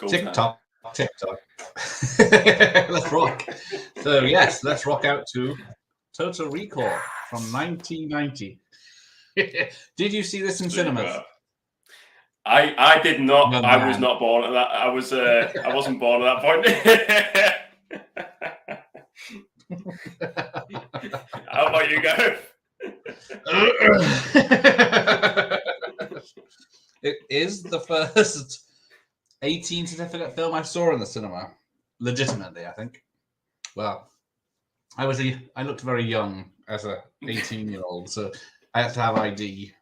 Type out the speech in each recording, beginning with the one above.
TikTok. Let's rock. So yes, let's rock out to Total Recall from 1990. Did you see this in cinemas? I did not. Young I was man. not born at that. I wasn't born at that point. How about you go? It is the first 18 certificate film I saw in the cinema. Legitimately, I think. Well, I looked very young as a 18-year-old, so I had to have ID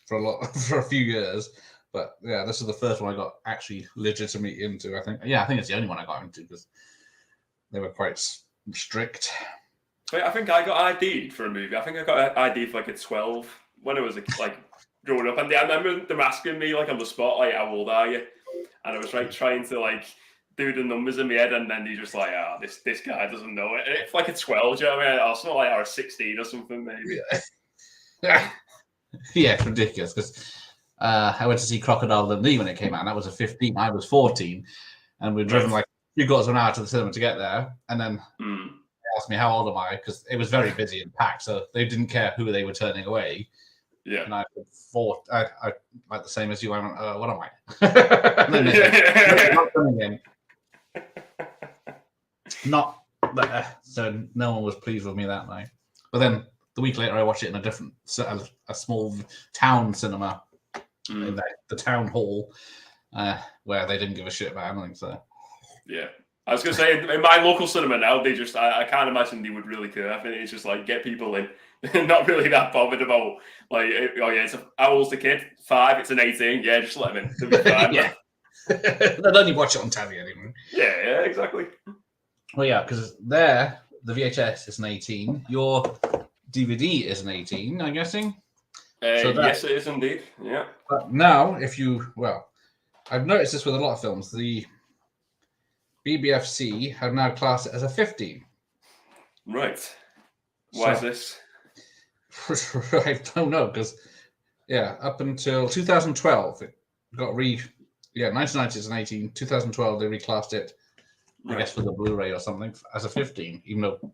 for a few years. But yeah, this is the first one I got actually legitimately into. I think it's the only one I got into because they were quite strict. I think I got ID'd for a movie. I think I got ID'd for like at 12 when I was like growing up, and I remember them asking me like on the spot, like, "How old are you?" And I was like trying to like do the numbers in my head, and then he just like, this guy doesn't know it. It's like a 12, do you know what I mean? I was not like, or a 16 or something, maybe. Yeah, it's ridiculous because I went to see Crocodile Dundee when it came out, and that was a 15. I was 14, and we'd driven like 3/4 of an hour to the cinema to get there, and then they asked me how old am I because it was very busy and packed, so they didn't care who they were turning away. Yeah, and I like the same as you. I went, what am I? And then they said, not coming in. Not so no one was pleased with me that night. But then the week later, I watched it in a small town cinema in the town hall where they didn't give a shit about anything. So yeah, I was gonna say in my local cinema now, they just I can't imagine they would really care. I think it's just like get people in. Not really that bothered about like, oh yeah, how old's the kid? 5. It's an 18. Yeah, just let him in. They'll be fine. Yeah. They'll only watch it on telly anyway. Yeah, exactly. Well, yeah, because there the VHS is an 18. Your DVD is an 18. I'm guessing. Yes, it is indeed. Yeah. But now, I've noticed this with a lot of films. The BBFC have now classed it as a 15. Right. Why is this? I don't know, because up until 2012 it got 1990 is an 18. 2012 they reclassed it, I guess for the Blu-ray or something, as a 15, even though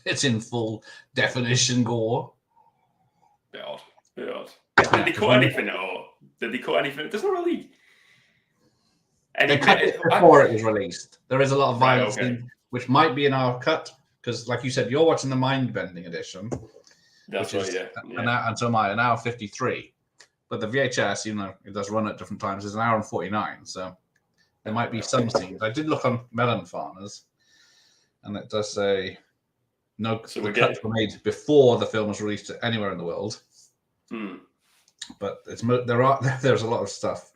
it's in full definition gore. Bit odd. Did they cut anything or did they cut anything? It doesn't really. They cut it before it was released. There is a lot of violence, which might be in our cut, because like you said, you're watching the mind-bending edition. That's right, and so am I, an hour 53. But the VHS, it does run at different times. It's an hour and 49. So there might be some scenes. I did look on Melon Farmers, and it does say the cuts were made before the film was released anywhere in the world. But there's a lot of stuff.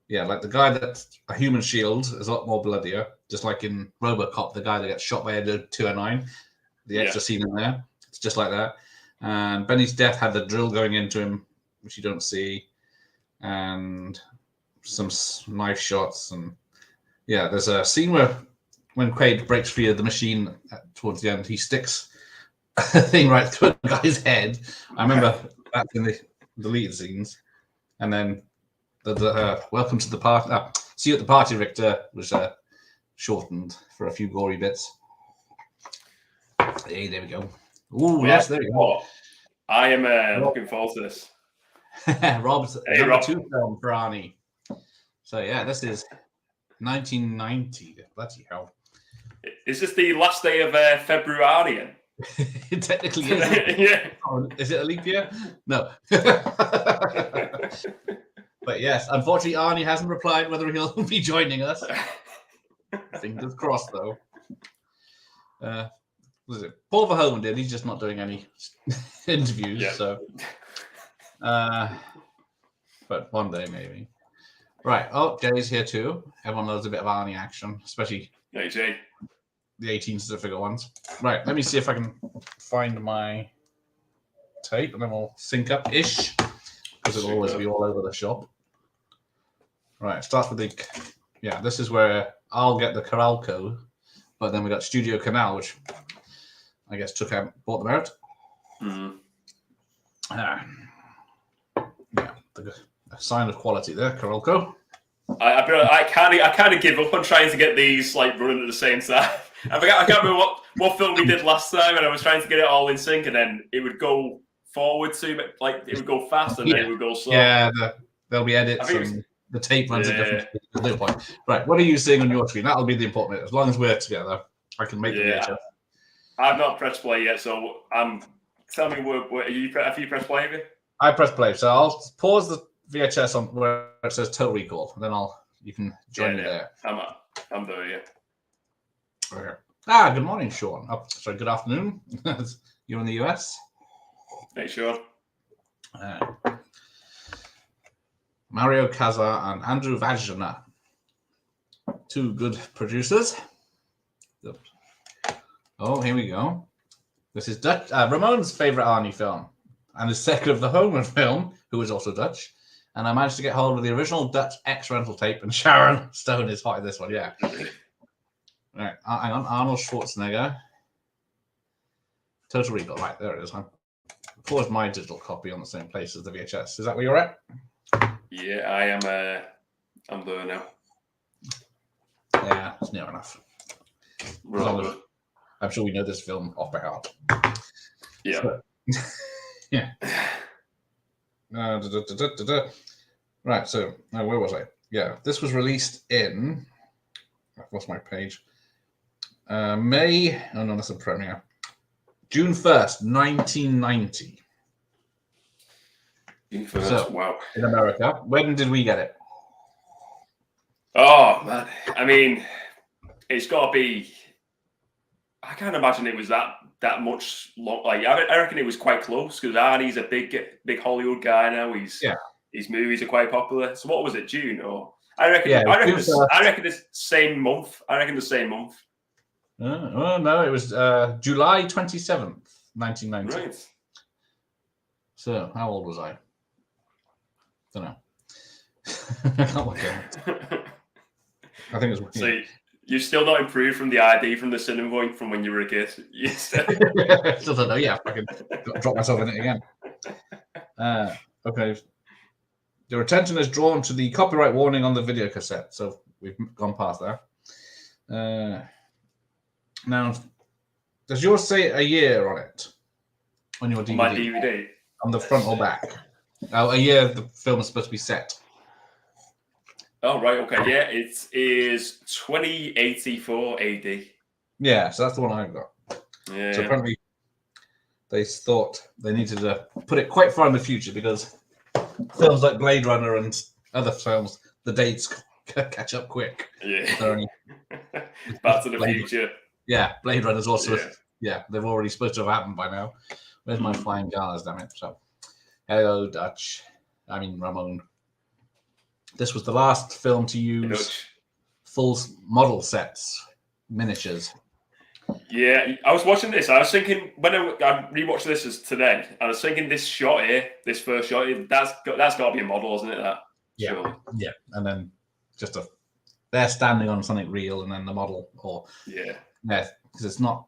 Yeah, like the guy that's a human shield is a lot more bloodier. Just like in RoboCop, the guy that gets shot by a 209, the extra scene in there, it's just like that. And Benny's death had the drill going into him, which you don't see, and some knife shots. And yeah, there's a scene where when Quaid breaks free of the machine towards the end, he sticks a thing right through the guy's head. I remember that in the deleted scenes. And then the welcome to the party. See you at the party, Richter, was shortened for a few gory bits. Hey, there we go. Oh, yes, there we go. I am looking forward to this. Rob's number 2 film for Arnie. So, yeah, this is 1990. Bloody hell. Is this the last day of Febru-Arnie? It technically is. Yeah. Is it a leap year? No. But yes, unfortunately, Arnie hasn't replied whether he'll be joining us. Fingers crossed, though. Was it Paul Verhoeven did? He's just not doing any interviews, so. But one day maybe. Right. Oh, Jay's here too. Everyone loves a bit of Arnie action, especially Jay. The 18 certificate ones. Right. Let me see if I can find my tape, and then we'll sync up ish, because it'll always be all over the shop. Right. It starts with this is where I'll get the Coralco, but then we got Studio Canal, which I guess bought them out. The sign of quality there, Coralco. I kind of give up on trying to get these like running at the same time. I can't remember what film we did last time, and I was trying to get it all in sync, and then it would go forward to like it would go fast, and then it would go slow. Yeah, there'll be edits, and the tape runs at different speeds. No point. Right, what are you seeing on your screen? That'll be the important bit. As long as we're together, I can make the VHS. I've not pressed play yet, so tell me have you pressed play? Have you? I press play, so I'll pause the VHS on where it says Total Recall, and then you can join me there. I'm there, yeah. Okay. Good morning, Sean. Oh, sorry, good afternoon. You're in the US. Hey, Sean. Mario Kaza and Andrew Vajna, two good producers. Oh, here we go. This is Dutch. Ramon's favorite Arnie film, and his second of the Homer film, who is also Dutch. And I managed to get hold of the original Dutch X rental tape, and Sharon Stone is hot in this one, yeah. Right, hang on. Arnold Schwarzenegger. Total Recall. Right, there it is. I paused my digital copy on the same place as the VHS. Is that where you're at? Yeah, I am. I'm there now. Yeah, it's near enough. I'm sure we know this film off by heart. Yeah. So, yeah. Right, so where was I? Yeah, this was released in. I've lost my page. May. Oh no, that's a premiere. June 1st, 1990. June 1st. So, wow. In America. When did we get it? Oh man, I mean, it's got to be. I can't imagine it was that much long. Like I reckon it was quite close because Arnie's a big Hollywood guy now. His movies are quite popular. So what was it, June or? I reckon. Yeah, I reckon the same month. Oh no, it was July 27th, 1990. Right. So how old was I? Don't know. I can't work out. I think it was. So you're still not improved from the ID from the cinema point from when you were a kid. Still don't know. Yeah, I can drop myself in it again. Okay. Your attention is drawn to the copyright warning on the video cassette. So we've gone past that. Now, does yours say a year on it? On your DVD? My DVD? On the front or back? A year the film is supposed to be set. Oh, right. Okay. Yeah, it is 2084 AD. Yeah, so that's the one I've got. Yeah. So apparently they thought they needed to put it quite far in the future because films like Blade Runner and other films, the dates catch up quick. Yeah. Back to the Future. Yeah, Blade Runner's also. Yeah, they've already supposed to have happened by now. Where's my flying cars, damn it? So, hello, Ramon. This was the last film to use full model sets, miniatures. Yeah, I was watching this. I was thinking when I rewatched this today, I was thinking this shot here, this first shot, that's got to be a model, isn't it? That. Yeah, surely. Yeah, and then they're standing on something real, and then the model, because it's not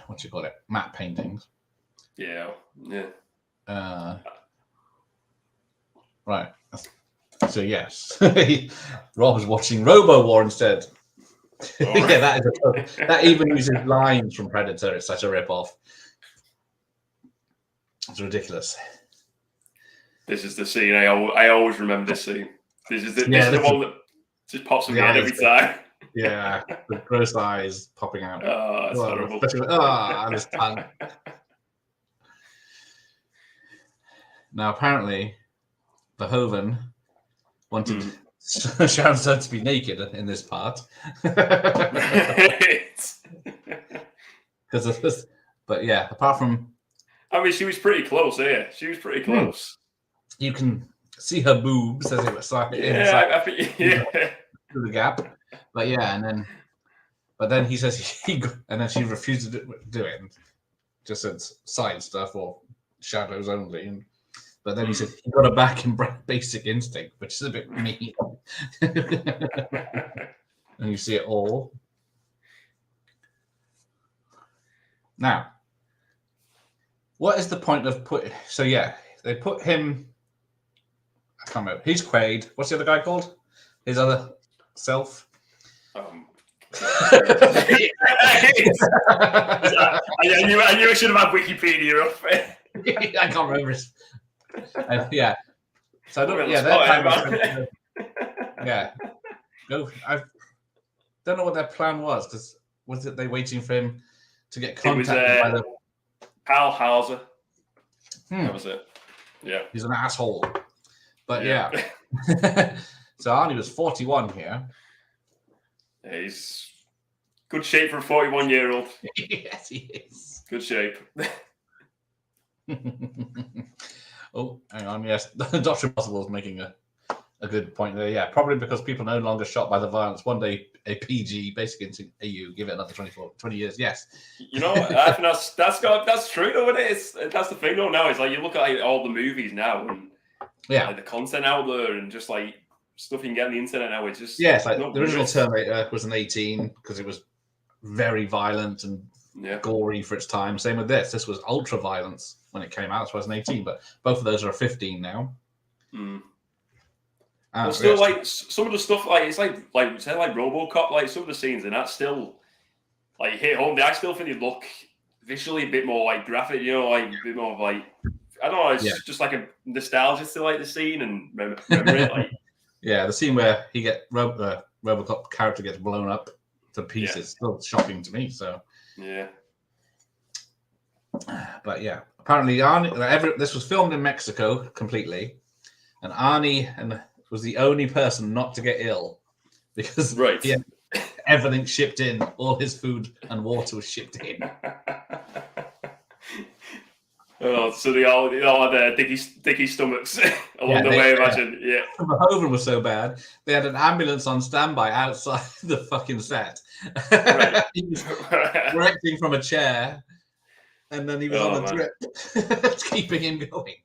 what you call it, matte paintings. Yeah. Right. So yes, Rob's watching Robo War instead. Yeah, that even uses lines from Predator. It's such a rip-off. It's ridiculous. This is the scene I always remember. This scene. This is the one that just pops in my head every time. Yeah, the gross eyes popping out. Oh, it's horrible. And his tongue. Now, apparently, Verhoeven wanted Sharon Stone to be naked in this part. Because of this. But yeah, apart from... I mean, she was pretty close here. She was pretty close. You can see her boobs as it was inside through the gap. But yeah, but then he says and then she refused to do it and just said side stuff or shadows only. But then he said he got her back in Basic Instinct, which is a bit mean. And you see it all. Now, what is the point of they put him. I can't remember. He's Quaid. What's the other guy called? his other self. I knew I should have had Wikipedia up. I can't remember his. Yeah. So I don't. Yeah, yeah. Go. I don't know what their plan was, because was it they waiting for him to get contacted by the Pal Hauser? That was it. Yeah. He's an asshole. But yeah. So Arnie was 41 here. Yeah, he's good shape for a 41-year-old. Yes, he is. Good shape. Oh, hang on. Yes, Dr. Impossible is making a good point there. Yeah, probably because people are no longer shocked by the violence. One day, a PG, basically into AU, give it another 20 years. Yes. You know, I think that's true though. It is. That's the thing though. Now it's like you look at all the movies now and like the content out there and just like stuff you can get on the internet now. It's just like the original Terminator was an 18 because it was very violent and gory for its time. Same with this. This was ultra violence when it came out. So it was an 18, but both of those are 15 now. Well, still, like some of the stuff, like it's like say like RoboCop, like some of the scenes, and that's still like hit home. I still think they look visually a bit more like graphic, you know, like a bit more of like I don't know. It's just like a nostalgia to like the scene and remember it. Like the scene where he RoboCop character gets blown up to pieces, still shocking to me. So but yeah, apparently Arnie. This was filmed in Mexico completely, and Arnie was the only person not to get ill because he had everything shipped in. All his food and water was shipped in. So they all had dicky stomachs along the way. Imagine, Verhoeven was so bad they had an ambulance on standby outside the fucking set. He was directing from a chair, and then he was on a drip, keeping him going.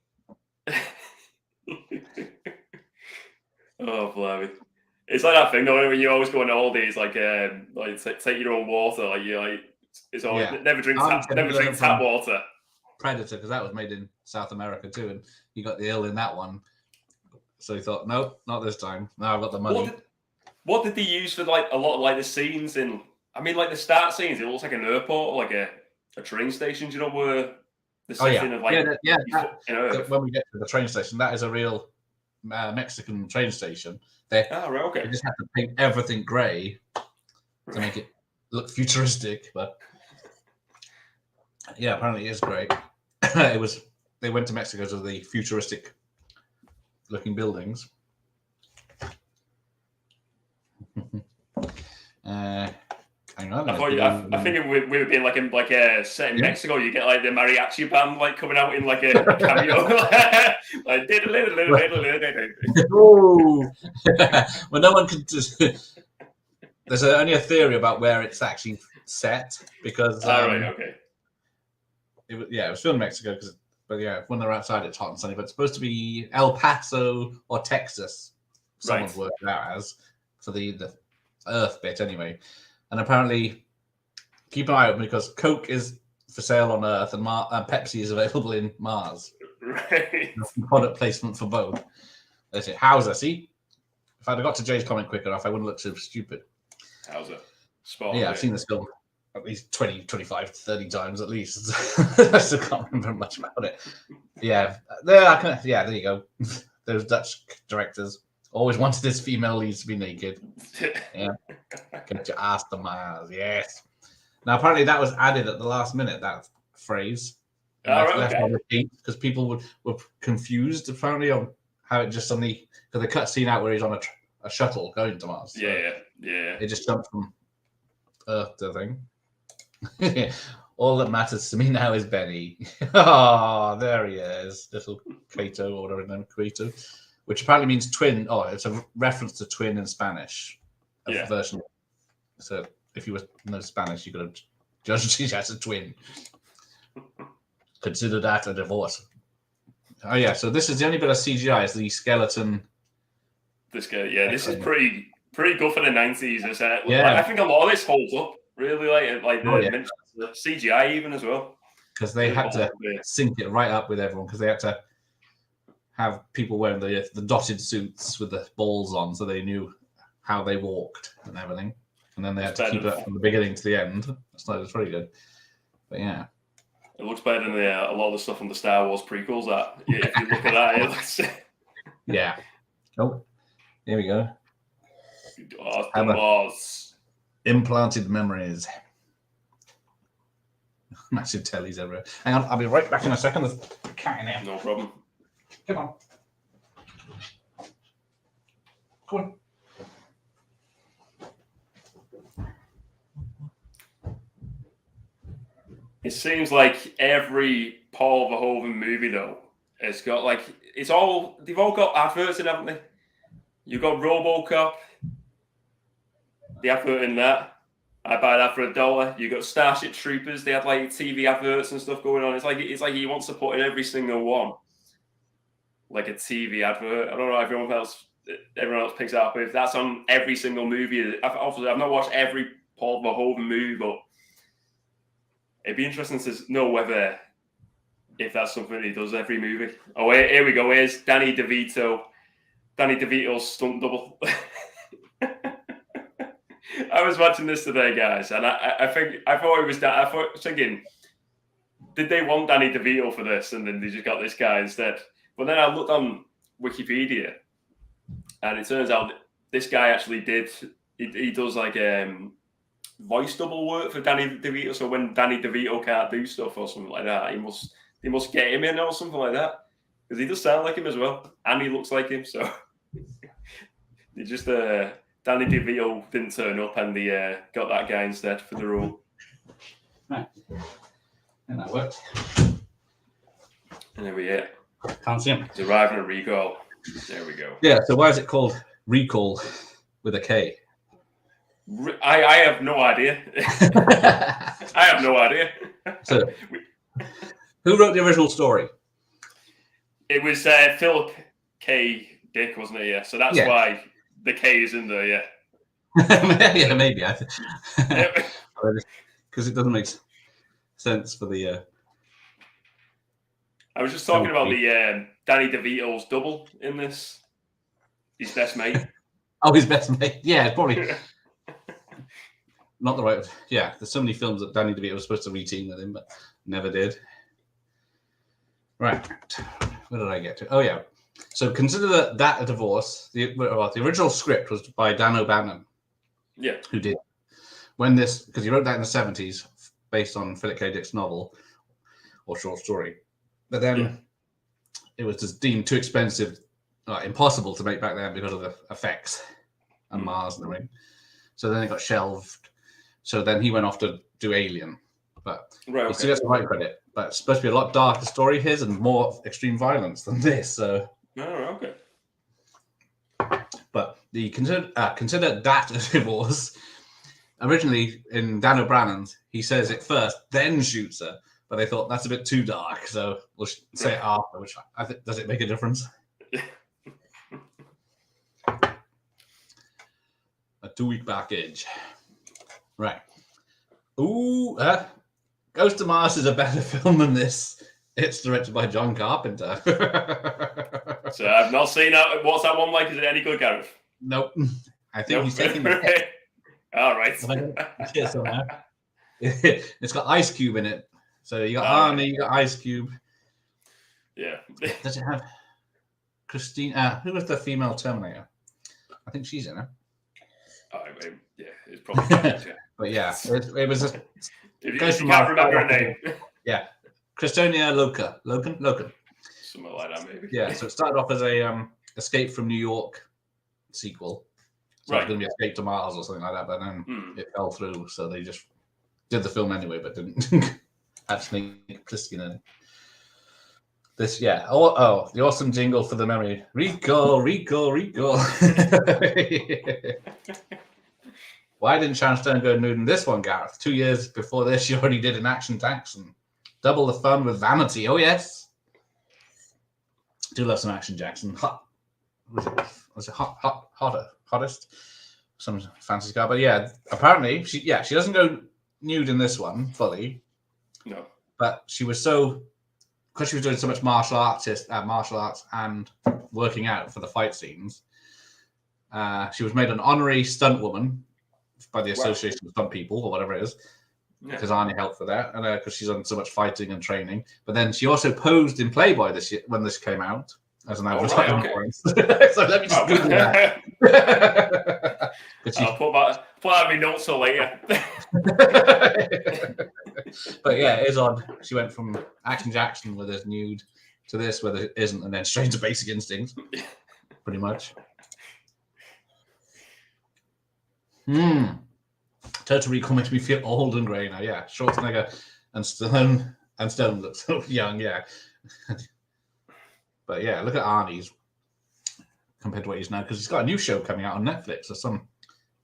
Oh, blimey. It's like that thing though when you always go on holidays, like take your own water, like you like it's always never drink tap water. Predator, because that was made in South America too, and he got the ill in that one. So he thought, nope, not this time. Now I've got the money. What did they use for like a lot of like the scenes in? I mean, like the start scenes, it looks like an airport or like a train station. Do you know where the setting of like when we get to the train station, that is a real Mexican train station. They just have to paint everything grey to make it look futuristic, but apparently it is great. They went to Mexico to the futuristic looking buildings. Hang on. I think we were being like a set in Mexico. You get like the mariachi band like coming out in like a cameo. Like well, no one can just. There's only a theory about where it's actually set because. It was filmed in Mexico when they're outside it's hot and sunny, but it's supposed to be El Paso or Texas. Someone's worked it out as for the Earth bit anyway. And apparently, keep an eye out because Coke is for sale on Earth and Pepsi is available in Mars. Right. Product placement for both. That's it. Hauser, see? If I'd have got to Jay's comment quick enough, I wouldn't look so stupid. Hauser. Spot on. I've seen this film at least 20, 25, 30 times at least. I still can't remember much about it. There you go. Those Dutch directors always wanted this female lead to be naked. Yeah. Get your ass to Mars, yes. Now, apparently that was added at the last minute, that phrase. Left on repeat because people were confused, apparently, on how it just suddenly... Because they cut scene out where he's on a shuttle going to Mars. So it just jumped from Earth to thing. All that matters to me now is Benny. Oh, there he is. Little Kato, or whatever his name is, Kato. Which apparently means twin. Oh, it's a reference to twin in Spanish. Version. So if you know Spanish, you could have judged it as a twin. Consider that a divorce. Oh yeah, so this is the only bit of CGI is the skeleton. This guy, this is pretty good for the 90s. I think a lot of this holds up really, like the CGI even as well. Because they had to sync it right up with everyone because they had to have people wearing the dotted suits with the balls on, so they knew how they walked and everything, and then they had It's to keep better. it from the beginning to the end. It's pretty good. But yeah, It looks better than a lot of the stuff from the Star Wars prequels. That if you look at that, it looks. yeah. Oh, here we go. Wars. Implanted memories. Massive tellies everywhere. Hang on, I'll be right back in a second. There's a cat in here. No problem. Come on. Come on. It seems like every Paul Verhoeven movie, though, it's got like they've all got adverts in, haven't they? You've got RoboCop, the advert in that. I buy that for $1. You got Starship Troopers. They had like TV adverts and stuff going on. It's like he wants to put in every single one, like a TV advert. I don't know if everyone else picks that up. If that's on every single movie, obviously I've not watched every Paul Verhoeven movie, but it'd be interesting to know whether if that's something he does every movie. Oh, here we go. Here's Danny DeVito's stunt double. I was watching this today, guys, and I was thinking, did they want Danny DeVito for this, and then they just got this guy instead? But then I looked on Wikipedia, and it turns out this guy actually did. He does like voice double work for Danny DeVito. So when Danny DeVito can't do stuff or something like that, they must get him in or something like that, because he does sound like him as well, and he looks like him. So they just Danny DeVito didn't turn up, and they got that guy instead for the role. Right, and that worked. And there we go. Can't see him. He's arriving at Recall. There we go. Yeah. So why is it called Recall with a K? I have no idea. I have no idea. So, who wrote the original story? It was Philip K. Dick, wasn't it? Yeah. So that's why the K is in there. Yeah. Yeah, maybe. Because it doesn't make sense for the. I was just talking about the Danny DeVito's double in this. His best mate. Oh, his best mate. Yeah, it's probably. Not the right. Yeah, there's so many films that Danny DeVito was supposed to re-team with him, but never did. Right. Where did I get to? Oh, yeah. So consider that a divorce. The original script was by Dan O'Bannon. Yeah. Who did because he wrote that in the 70s based on Philip K. Dick's novel or short story. But then it was just deemed too expensive, impossible to make back then because of the effects and Mars and everything. So then it got shelved. So then he went off to do Alien. But he still gets the right credit. But it's supposed to be a lot darker story, his, and more extreme violence than this. So. Oh, okay. But the consider that a divorce. Originally in Dan O'Brannon's, he says it first, then shoots her. But they thought that's a bit too dark, so we'll say it after. Which I think, does it make a difference? A 2-week package, right? Ooh, Ghost of Mars is a better film than this. It's directed by John Carpenter. So I've not seen that. What's that one like? Is it any good, Gareth? Nope. I think he's taking the. All right. It's got Ice Cube in it. So you got Arnie, you got Ice Cube. Yeah. Does it have Christine? Who was the female Terminator? I think she's in it. Yeah, it's probably. Yeah. But yeah, it was. If you can't remember her name. Yeah, Christonia Loken. Something like that, maybe. Yeah, so it started off as a Escape from New York sequel. So it was going to be Escape to Mars or something like that, but then it fell through, so they just did the film anyway, but didn't actually Christian in it. This, yeah. Oh, the awesome jingle for the memory. Recall. Why didn't Sharon Stone go nude in this one, Gareth? 2 years before this, she already did an Action Jackson. Double the fun with Vanity. Oh, yes. Do love some Action Jackson. Was it hottest? Some fancy car. But yeah, apparently, she doesn't go nude in this one fully. No. But she was because she was doing so much martial arts and working out for the fight scenes, She was made an honorary stunt woman by the Association of Stunt People, or whatever it is, because Arnie helped with that, and because she's done so much fighting and training. But then she also posed in Playboy this year when this came out as an advertisement. So let me just Google that. I'll put that in my notes for later. But yeah, it is odd. She went from Action Jackson with his nude to this where there isn't, and then straight to Basic Instinct, pretty much. Total Recall makes me feel old and grey now. Yeah, Schwarzenegger and Stone look so young. Yeah, but yeah, look at Arnie's compared to what he's now, because he's got a new show coming out on Netflix or some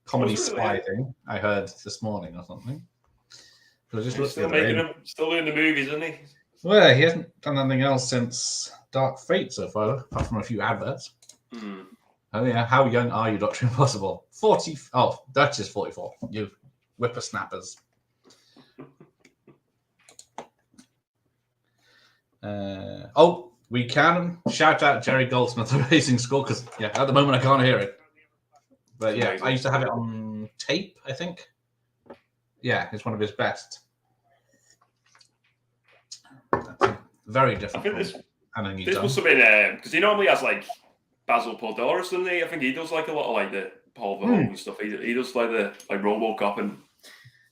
comedy spy thing. I heard this morning or something. So just still doing the movies, isn't he? Well, he hasn't done anything else since Dark Fate so far, apart from a few adverts. Oh yeah, how young are you, Dr. Impossible? 40. Oh, Dutch is 44. You whippersnappers. We can shout out Jerry Goldsmith's amazing score, because at the moment I can't hear it. But yeah, I used to have it on tape, I think. Yeah, it's one of his best. That's very different. I think this must have been because he normally has like Basil Poledouris, doesn't he? I think he does like a lot of like the Paul Verhoeven stuff. He does like the RoboCop and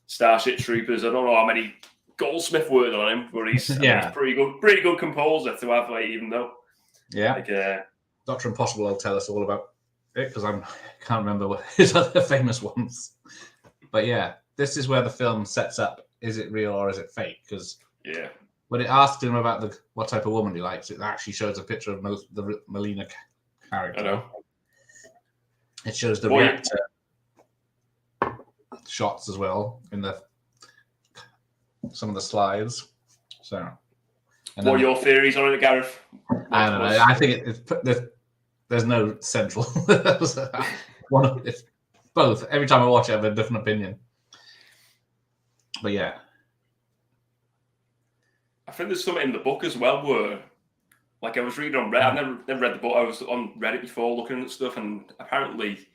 Starship Troopers. I don't know how many Goldsmith worked on him, but he's pretty good composer to have. Like, even though Dr. Impossible will tell us all about it, because I can't remember what his other famous ones. But yeah, this is where the film sets up: is it real or is it fake? Because when it asked him about what type of woman he likes, it actually shows a picture of the Melina character. I know. It shows the reactor shots as well in some of the slides. So, what are your theories on it, Gareth? I don't know. I think there's no central. It's both. Every time I watch it, I have a different opinion. But yeah, I think there's something in the book as well where, like, I was reading on Reddit. I've never read the book. I was on Reddit before looking at stuff, and apparently,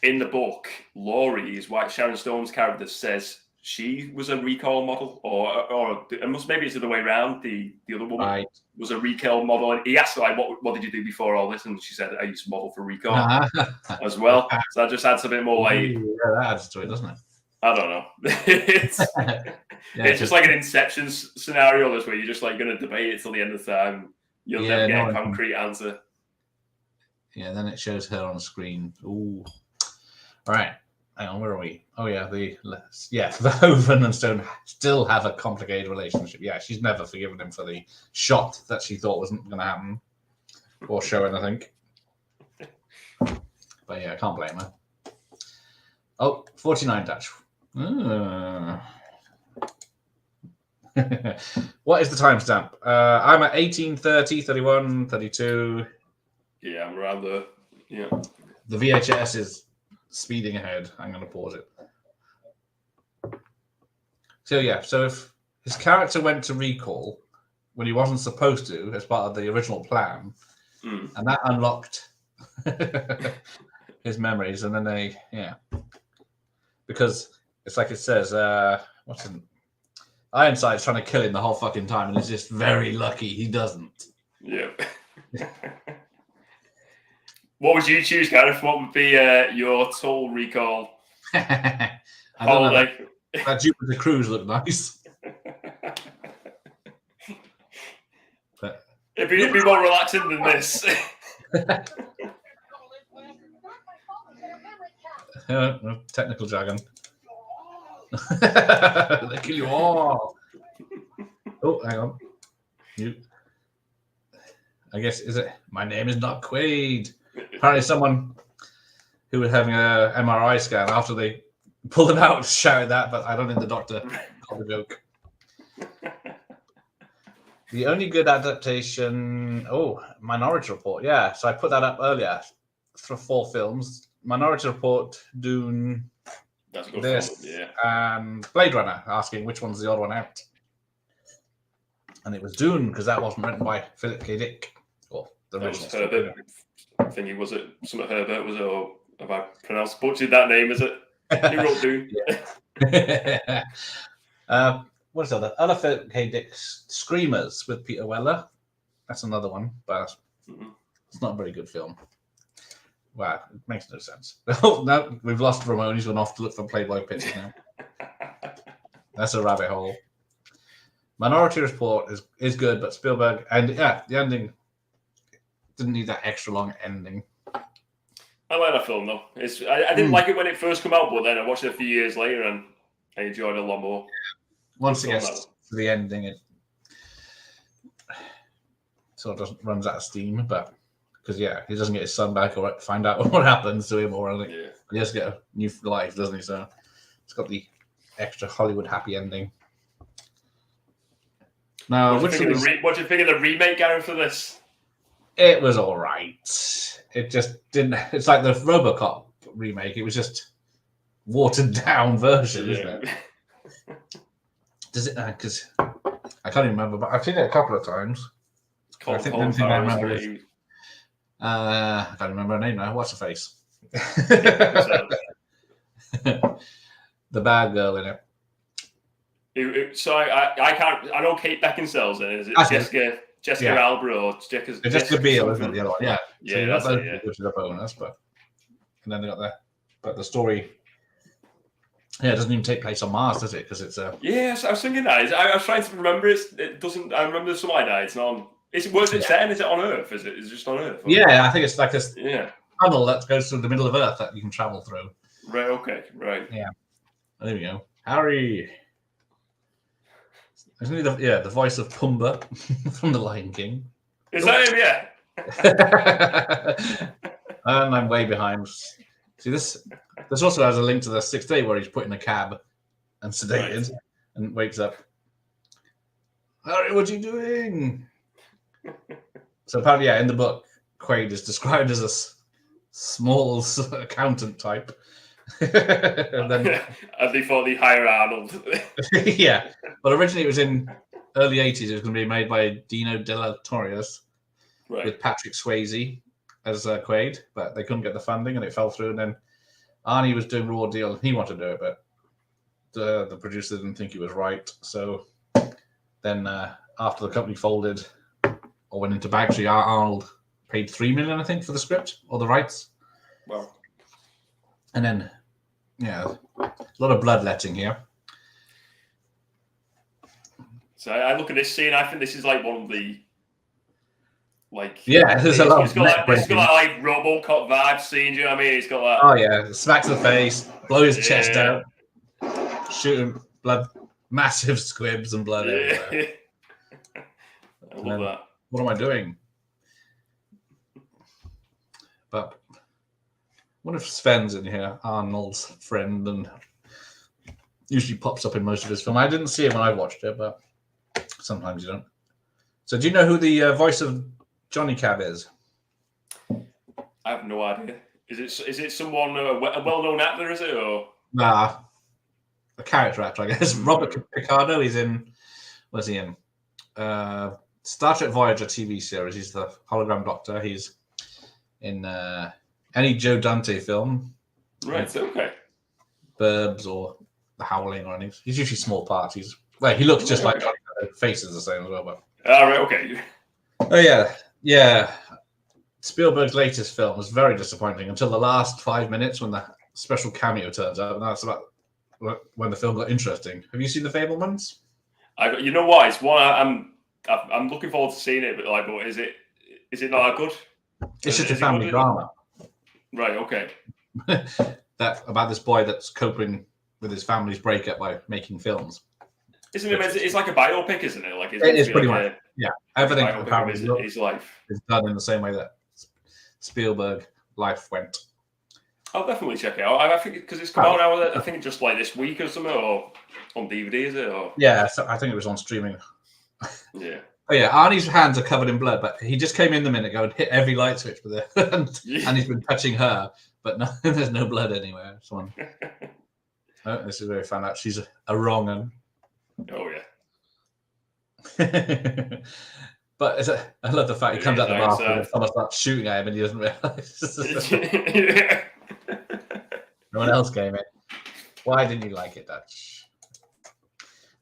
in the book, Laurie, his wife, Sharon Stone's character, says she was a recall model, or maybe it's the other way around. The other woman was a recall model, and he asked her, like, what did you do before all this? And she said, I used to model for recall as well. So that just adds a bit more like. Yeah, that adds to it, doesn't it? I don't know. It's just like an Inception scenario. This where you're just like going to debate it till the end of the time. You'll never get a concrete answer. Yeah, then it shows her on the screen. Ooh. All right. Hang on, where are we? Oh yeah, Verhoeven and Stone still have a complicated relationship. Yeah, she's never forgiven him for the shot that she thought wasn't going to happen or show anything. But yeah, I can't blame her. Oh, 49 Dutch. What is the timestamp? I'm at 18, 30, 31, 32. Yeah, I'm around there. Yeah. The VHS is speeding ahead. I'm going to pause it. So if his character went to recall when he wasn't supposed to as part of the original plan, and that unlocked his memories, and then because it's like it says, Ironside's trying to kill him the whole fucking time, and it's just very lucky he doesn't. Yeah. What would you choose, Gareth? What would be your Total Recall holiday? That Jupiter Cruise looked nice. But it'd be more relaxing than this. Technical jargon. They kill you all. Oh, hang on. I guess, is it? My name is not Quaid. Apparently someone who was having a MRI scan after they pulled him out shouted that, but I don't think the doctor got the joke. The only good adaptation... Minority Report. Yeah, so I put that up earlier for 4 films. Minority Report, Dune, and Blade Runner, asking which one's the odd one out. And it was Dune, because that wasn't written by Philip K. Dick. Or the original. thingy, was it? Something Herbert, was it? Or have I butchered that name, is it? He wrote Dune. What is that? Elephant K. Dick's Screamers with Peter Weller. That's another one, but it's not a very good film. Wow, it makes no sense. Oh, no, we've lost Ramon. He's gone off to look for Playboy pictures now. That's a rabbit hole. Minority Report is good, but Spielberg, and yeah, the ending didn't need that extra long ending. I like that film though. I didn't like it when it first came out, but then I watched it a few years later and I enjoyed it a lot more. Once it gets to the ending, it sort of runs out of steam, but because he doesn't get his son back or find out what happens to him or anything. Yeah. He has to get a new life, doesn't he? So it's got the extra Hollywood happy ending. Now, what do you think of the remake, Gary, for this? It was all right. It just didn't. It's like the RoboCop remake. It was just watered down version, isn't it? Does it? Because I can't even remember, but I've seen it a couple of times. I think the thing I remember is I can't remember her name now. What's her face? The bad girl in it. So I can't. I know Kate Beckinsale's in it. Is it Jessica Alba or Jessica Biel, isn't it? The other one, yeah. Yeah, that's it. Yeah. Which is a bonus, and then they got the story. Yeah, it doesn't even take place on Mars, does it? Because it's a. Yes, I was thinking that. I was trying to remember it. It doesn't. I remember something like that. It's not on. Where's it set? Is it on Earth? Is it just on Earth? Or? Yeah, I think it's like this tunnel that goes through the middle of Earth that you can travel through. Right. Okay. Right. Yeah. There we go. Harry. Isn't he the voice of Pumbaa from The Lion King? Is that him? Yeah. And I'm way behind. See this also has a link to the 6th Day where he's put in a cab and sedated and wakes up. Harry, what are you doing? So apparently, in the book, Quaid is described as a small accountant type. And then, as before they hire Arnold. Yeah, but originally it was in early 80s. It was going to be made by Dino De La Torres with Patrick Swayze as Quaid, but they couldn't get the funding and it fell through. And then Arnie was doing Raw Deal and he wanted to do it, but the producer didn't think he was right. So then after the company folded or went into bankruptcy, Arnold paid $3 million, I think, for the script or the rights. Wow. And then, a lot of bloodletting here. So I look at this scene. I think this is like one of the there's a lot of it's got like RoboCop vibe scene. Do you know what I mean? It's got that. Oh yeah, smacks the face, blow his chest out, shoot him, blood, massive squibs and blood everywhere. I love that. What am I doing? But what if Sven's in here, Arnold's friend, and usually pops up in most of his film. I didn't see it when I watched it, but sometimes you don't. So do you know who the voice of Johnny Cab is? I have no idea. Is it someone, a well-known actor, is it? Or? Nah, a character actor, I guess. Robert Picardo, he's in, where's he in? Star Trek Voyager TV series. He's the hologram doctor. He's in any Joe Dante film. Right, okay. Burbs or The Howling or anything. He's usually small parts. He looks just like Johnny Cab. Face is the same as well. But... right, okay. Oh, yeah. Spielberg's latest film was very disappointing until the last 5 minutes when the special cameo turns up, and that's about when the film got interesting. Have you seen The Fabelmans? You know what? It's one I'm looking forward to seeing it, but is it not that good? It's just a family drama. Right. Okay. About this boy that's coping with his family's breakup by making films. Isn't it? It's like a biopic, isn't it? Like it is pretty much. Everything about his life is done in the same way that Spielberg life went. I'll definitely check it out. I think because it's come out now. I think just like this week or something, or on DVD, is it? Or... Yeah, so I think it was on streaming. Yeah. Oh yeah, Arnie's hands are covered in blood, but he just came in the minute ago and hit every light switch with it, and he's been touching her, but no, there's no blood anywhere. This is where I found out she's a wrong un. Oh yeah. But I love the fact he comes out the bathroom and someone starts shooting at him and he doesn't realise. No one else came in. Why didn't you like it, Dutch?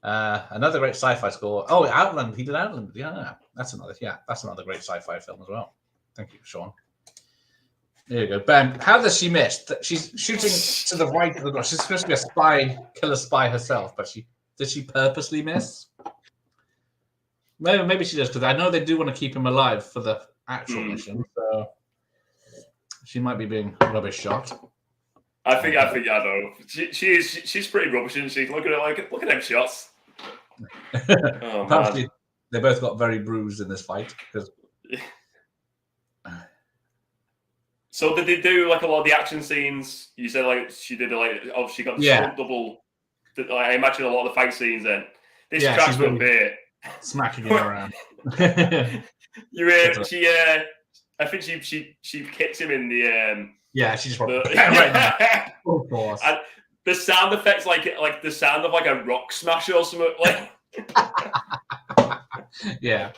Another great sci-fi score. Oh, Outland. He did Outland. Yeah, that's another great sci-fi film as well. Thank you, Sean. There you go. Ben, how does she miss? She's shooting to the right of the door. She's supposed to be a spy, killer spy herself, but did she purposely miss? Maybe she does, because I know they do want to keep him alive for the actual mission, so she might be being rubbish shot. I think I know. She's pretty rubbish, isn't she? Look at them shots. Apparently, they both got very bruised in this fight. So did they do like a lot of the action scenes? You said like she did she got the double. I imagine a lot of the fight scenes then. This tracks really a bit. Smacking it around. You hear she? I think she kicks him in the. She just right now. Of course. And the sound effects, like the sound of like a rock smash or something. Like. Yeah.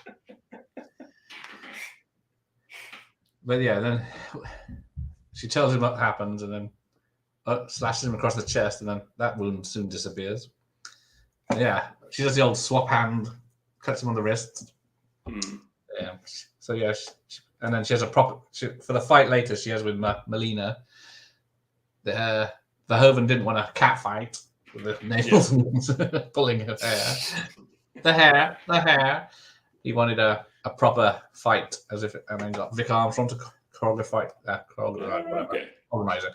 But yeah, then she tells him what happens, and then slashes him across the chest, and then that wound soon disappears. Yeah, she does the old swap hand. Cuts him on the wrist. Yeah. So yeah, and then she has a proper for the fight later. She has with Melina. The Verhoeven didn't want a cat fight with the nails pulling her hair. The hair. He wanted a proper fight, and then got Vic Armstrong to choreograph organize it.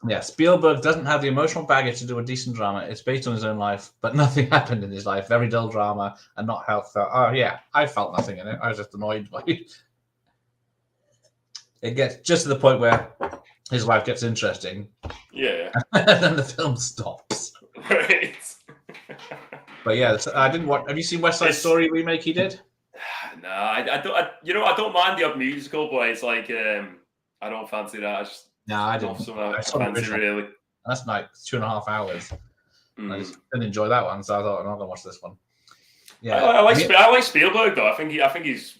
Yeah, Spielberg doesn't have the emotional baggage to do a decent drama. It's based on his own life, but nothing happened in his life. Very dull drama and not heartfelt. Oh, yeah, I felt nothing in it. I was just annoyed by it. It gets just to the point where his life gets interesting. Yeah. And then the film stops. Right. But yeah, I didn't watch. Have you seen West Side Story remake he did? No, I don't. I don't mind the odd musical, but it's like I don't fancy that. No, I didn't. Fancy really. That's like 2.5 hours. I just didn't enjoy that one, so I thought I'm not gonna watch this one. Yeah, I like Spielberg though. I think his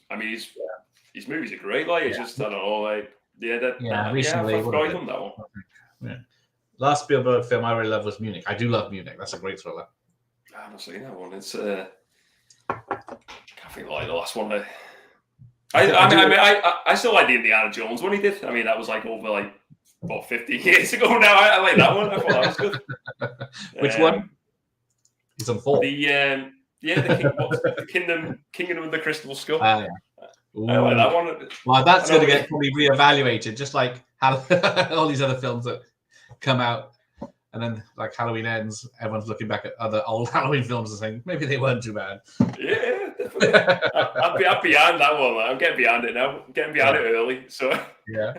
movies are great. Like it's just I don't know, like recently. I forgot him that one. Yeah. Last Spielberg film I really loved was Munich. I do love Munich. That's a great thriller. I haven't seen that one. It's I can't think like the last one. I still like the Indiana Jones one he did. I mean, that was like over like 15 years ago now. I like that one. I thought that was good. Which one? He's on 4. The Kingdom of the Crystal Skull. Yeah. I like that one. Well, that's going to get probably reevaluated, just like all these other films that come out, and then like Halloween ends, everyone's looking back at other old Halloween films and saying maybe they weren't too bad. Yeah, definitely. I'm beyond that one. I'm getting beyond it now. I'm getting beyond it early. So yeah.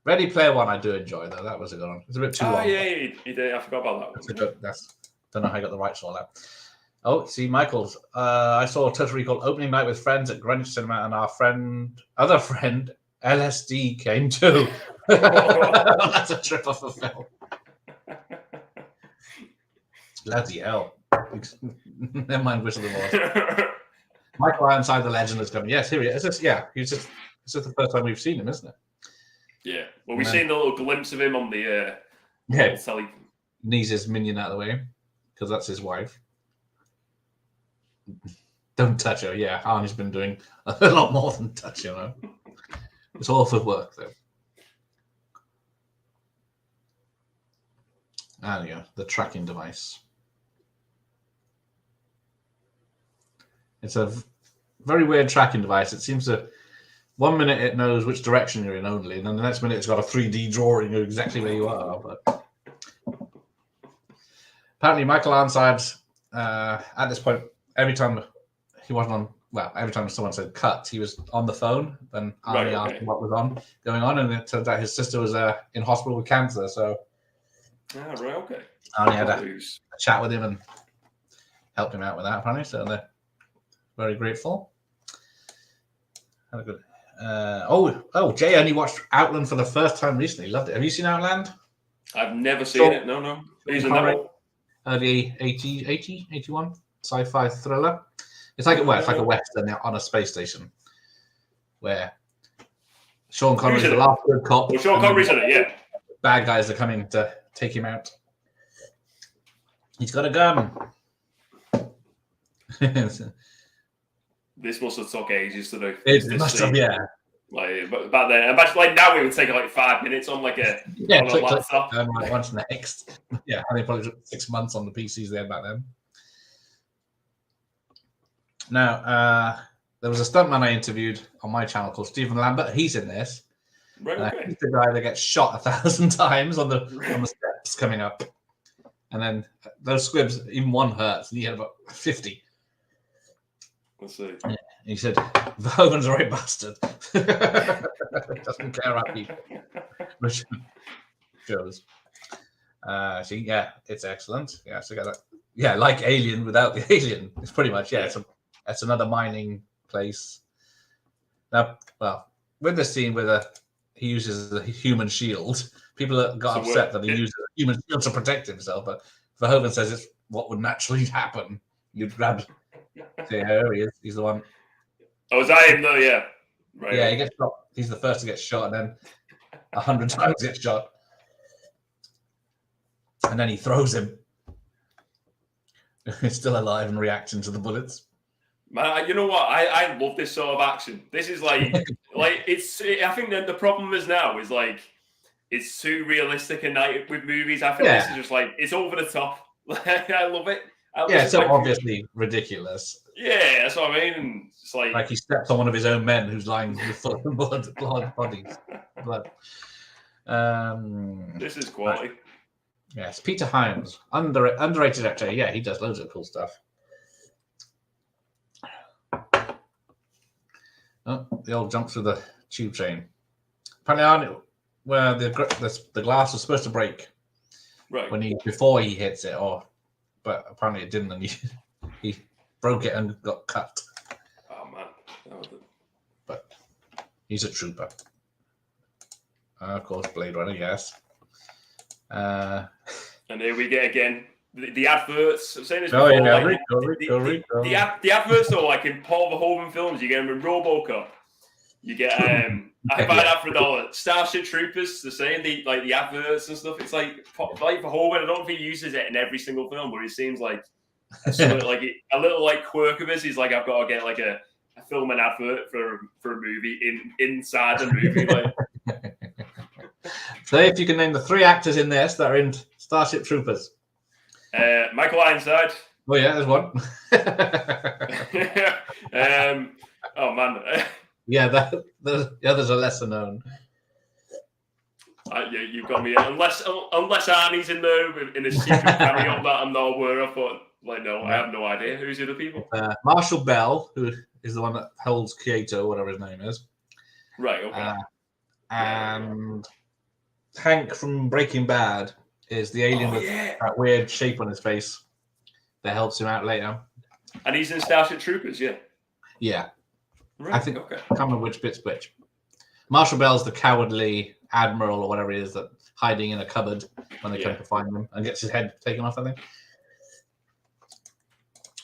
Ready Player One, I do enjoy though. That was a good one. It's a bit too long. Oh yeah, you did. I forgot about that one. Don't know how I got the rights for that. Oh, see, Michael's. I saw Total Recall opening night with friends at Greenwich Cinema, and our other friend, LSD came too. That's a trip off a film. Bloody hell. Never mind Whistle the Voice. Michael Ironside, the legend, is coming. Yes, here he is. This is the first time we've seen him, isn't it? Yeah. Well, we've seen a little glimpse of him on the telly. Knees his minion out of the way, because that's his wife. Don't touch her. Yeah, Arnie's been doing a lot more than touch her. It's all for work, though. There you go. The tracking device. It's a very weird tracking device. It seems to, 1 minute it knows which direction you're in only, and then the next minute it's got a 3D drawing of exactly where you are. But apparently, Michael Ironside, at this point, every time someone said cut, he was on the phone. Then Arnie asked him what was going on, and it turned out his sister was in hospital with cancer. So, Arnie had a chat with him and helped him out with that. Apparently, so they're very grateful. Had a good. Jay only watched Outland for the first time recently. Loved it. Have you seen Outland? I've never seen it. No. Who's in that one? Early 81 sci-fi thriller. It's like a western on a space station, where Sean Connery's the last good cop. Well, Sean Connery's in it, yeah. Bad guys are coming to take him out. He's got a gun. This must have took ages to do. It must have, yeah. Like, but back then, imagine like now it would take like 5 minutes on like a on a laptop. And like once next. Yeah, I think probably took 6 months on the PCs they had back then. Now, there was a stuntman I interviewed on my channel called Stephen Lambert. He's in this. Right, okay. He's the guy that gets shot 1,000 times on the steps coming up, and then those squibs, even one hurts, and he had about 50. Let's see. Yeah. He said, Verhoeven's a right bastard. Doesn't care about people. Which shows. So yeah, it's excellent. Yeah, so got that. Yeah, like Alien without the alien. It's pretty much, yeah. It's another mining place. Now, well, with the scene where he uses a human shield, people got upset that he uses a human shield to protect himself, but Verhoeven says it's what would naturally happen. You'd grab. There he is. He's the one. Oh, is that him though? Yeah. Right. Yeah, he gets shot. He's the first to get shot, and then 100 times gets shot, and then he throws him. He's still alive and reacting to the bullets. Man, you know what? I love this sort of action. This is like I think that the problem is now is like it's too realistic and night with movies. I feel this is just like it's over the top. I love it. It's so obviously ridiculous. Yeah, that's what I mean. And it's like he steps on one of his own men who's lying full of blood bodies. Blood. This is quality. Right. Yes, Peter Hyams, underrated actor. Yeah, he does loads of cool stuff. Oh, the old jump through the tube train. Apparently, where the glass was supposed to break, right? Before he hits it, but apparently it didn't, and he broke it and got cut. Oh man, but he's a trooper. Of course, Blade Runner, yes. And here we get again the adverts. I'm saying this before. The adverts are like in Paul Verhoeven films. You get them in RoboCop. You get I buy that for $1. Starship Troopers. The same. The adverts and stuff. It's like Verhoeven. I don't think he uses it in every single film, but it seems like like a little like quirk of his. He's like, I've got to get like a film and advert for a movie inside the movie. Like. So, if you can name the 3 actors in this that are in Starship Troopers. Michael Ironside. Oh yeah, there's one. Oh man. Yeah, the others are lesser known. Yeah, you've got me. Unless Arnie's in there in a secret cameo that I'm not aware of, but no, I have no idea who's the other people. Marshall Bell, who is the one that holds Kyoto, whatever his name is. Right. Okay. And Hank from Breaking Bad is the alien with that weird shape on his face that helps him out later. And he's in Starship Troopers, yeah. Yeah. Right, I think I can't remember which bit's which. Marshall Bell's the cowardly admiral or whatever he is that hiding in a cupboard when they come to find him and gets his head taken off, I think.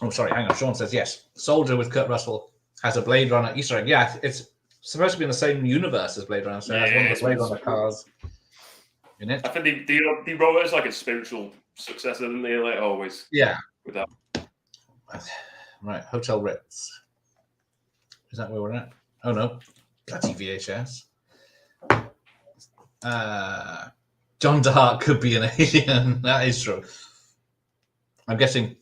Oh, sorry, hang on. Sean says yes. Soldier with Kurt Russell has a Blade Runner Easter egg. Yeah, it's supposed to be in the same universe as Blade Runner, so it has one of the Blade Runner cars in it. I think they wrote it as like a spiritual successor, didn't they? Like always. Yeah. With that. Right, Hotel Ritz. Is that where we're at? Oh no, bloody VHS. John DeHart could be an alien. That is true. I'm guessing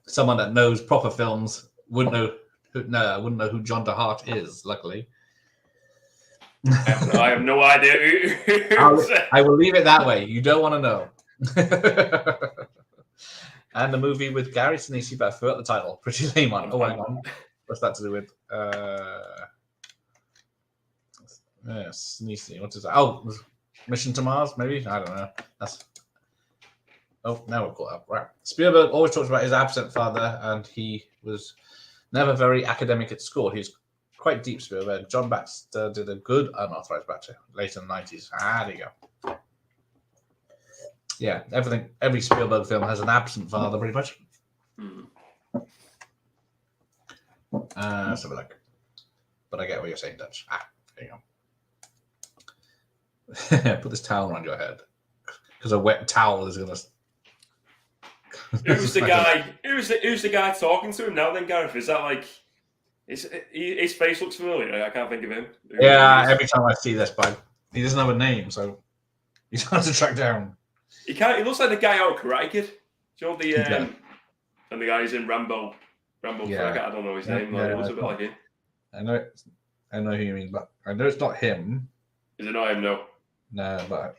someone that knows proper films wouldn't know who John DeHart is. Luckily, I have no idea. I will leave it that way. You don't want to know. And the movie with Gary Sinise, but I forgot the title. Pretty lame one. Oh, hang on. What's that to do with? Sinise. What is that? Oh, Mission to Mars, maybe? I don't know. Now we're caught up. Right. Spielberg always talks about his absent father, and he was never very academic at school. He's quite deep, Spielberg. John Baxter did a good unauthorized Baxter late in the 90s. There you go. Yeah, every Spielberg film has an absent father, pretty much. Let's have a look. But I get what you're saying, Dutch. There you go. Put this towel around your head. Because a wet towel is going to... Who's the guy? Who's the guy talking to him now? Then Gareth, is that like his face looks familiar? I can't think of him. Yeah, every time I see this bug, he doesn't have a name, so he's hard to track down. He can't. He looks like the guy out of Karate Kid. Do you know the and the guy's in Rambo. Yeah. I don't know his name. It looks a bit like him. I know who you mean, but I know it's not him. Is it not him? No. No, but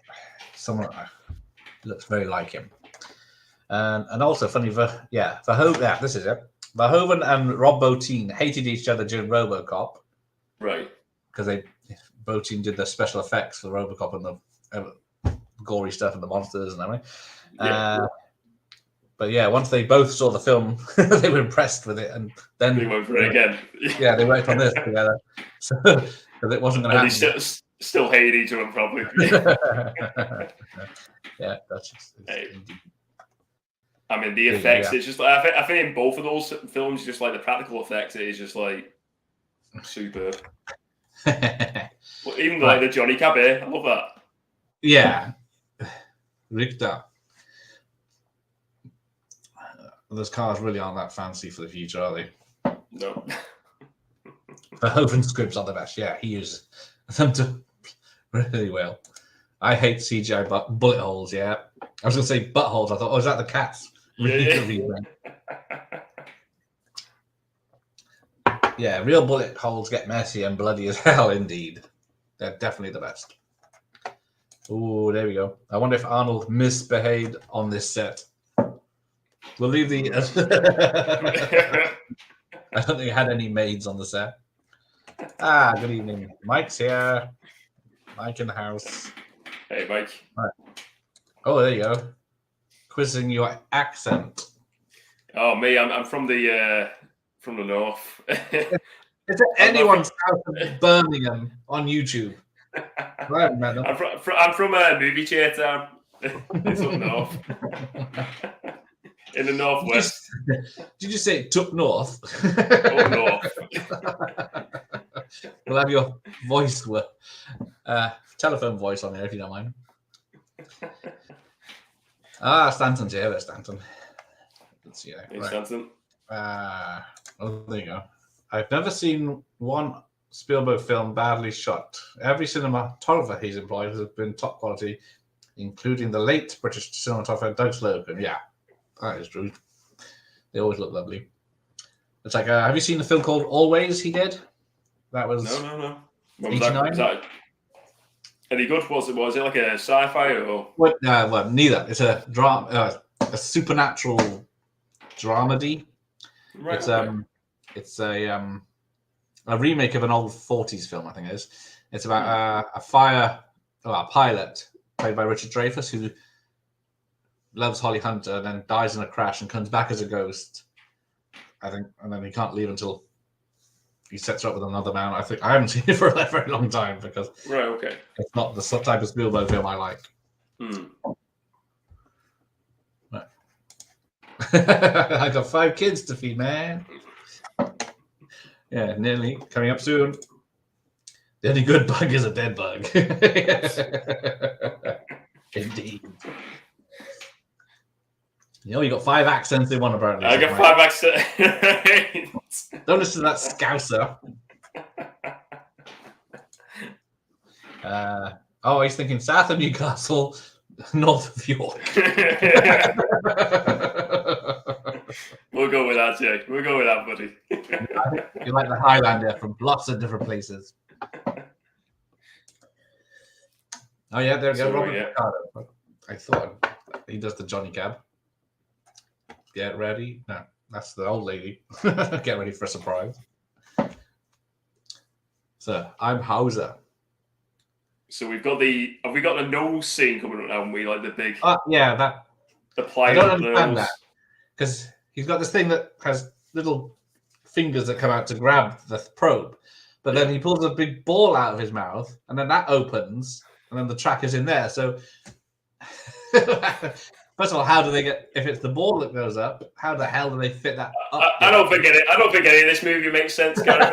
someone looks very like him. And also funny, Verhoeven. Yeah, this is it. Verhoeven and Rob Bottin hated each other during RoboCop, right? Because Bottin did the special effects for RoboCop and the gory stuff and the monsters and everything. Yeah. But yeah, once they both saw the film, they were impressed with it, and then they went for it again. Yeah, they worked on this together, so because it wasn't going to happen. They still hate each other, probably. Yeah, that's just. I mean, the effects. It's just like I think in both of those films, just like the practical effects, it is just like superb. Well, even like the Johnny Cab, I love that. Yeah, Richter. Those cars really aren't that fancy for the future, are they? No. Verhoeven scripts are the best. Yeah, he uses them to really well. I hate CGI bullet holes. Yeah, I was going to say buttholes. I thought, is that the cats? Yeah, real bullet holes get messy and bloody as hell. Indeed, they're definitely the best. Oh, there we go. I wonder if Arnold misbehaved on this set. We'll leave the. I don't think he had any maids on the set. Good evening. Mike's here. Mike in the house. Hey, Mike. Right. Oh, there you go. Quizzing your accent. Oh, me. I'm from the north. Is there anyone south of Birmingham on YouTube? I haven't met them. I'm from a movie theatre. It's up north. In the northwest. Did you say up north? Up north. We'll have your voice, telephone voice on there if you don't mind. Stanton's here. There's Stanton. Let's see. Hey, right. Stanton. There you go. I've never seen one Spielberg film badly shot. Every cinematographer he's employed has been top quality, including the late British cinematographer Doug Slocum. Yeah, that is true. They always look lovely. It's like, have you seen the film called Always? He did. That was no. When was that? Any good? Was it like a sci-fi or? Well, neither. It's a drama, a supernatural dramedy. Right. It's a remake of an old 40s film, I think it is. It's about a pilot played by Richard Dreyfuss who loves Holly Hunter and then dies in a crash and comes back as a ghost, I think, and then he can't leave until he sets her up with another man. I think I haven't seen it for a very long time because it's not the type of Spielberg film I like. Right. I got 5 kids to feed, man. Yeah, nearly coming up soon. The only good bug is a dead bug. Indeed. You know, you got 5 accents in one, apparently. I got 5 accents. Don't listen to that Scouser. He's thinking south of Newcastle, north of York. We'll go with that, Jake. We'll go with that, buddy. You like the Highlander from lots of different places. Oh, yeah, there we go. Robert Ricardo. I thought he does the Johnny Cab. Get ready. No, that's the old lady. Get ready for a surprise. So, I'm Hauser. So have we got the nose scene coming up now, haven't we? Like the big... that... The pliant I don't understand that. Because he's got this thing that has little fingers that come out to grab the probe. But then he pulls a big ball out of his mouth, and then that opens, and then the track is in there. So First of all, how do they get? If it's the ball that goes up, how the hell do they fit that up? I don't think any of this movie makes sense, Gareth.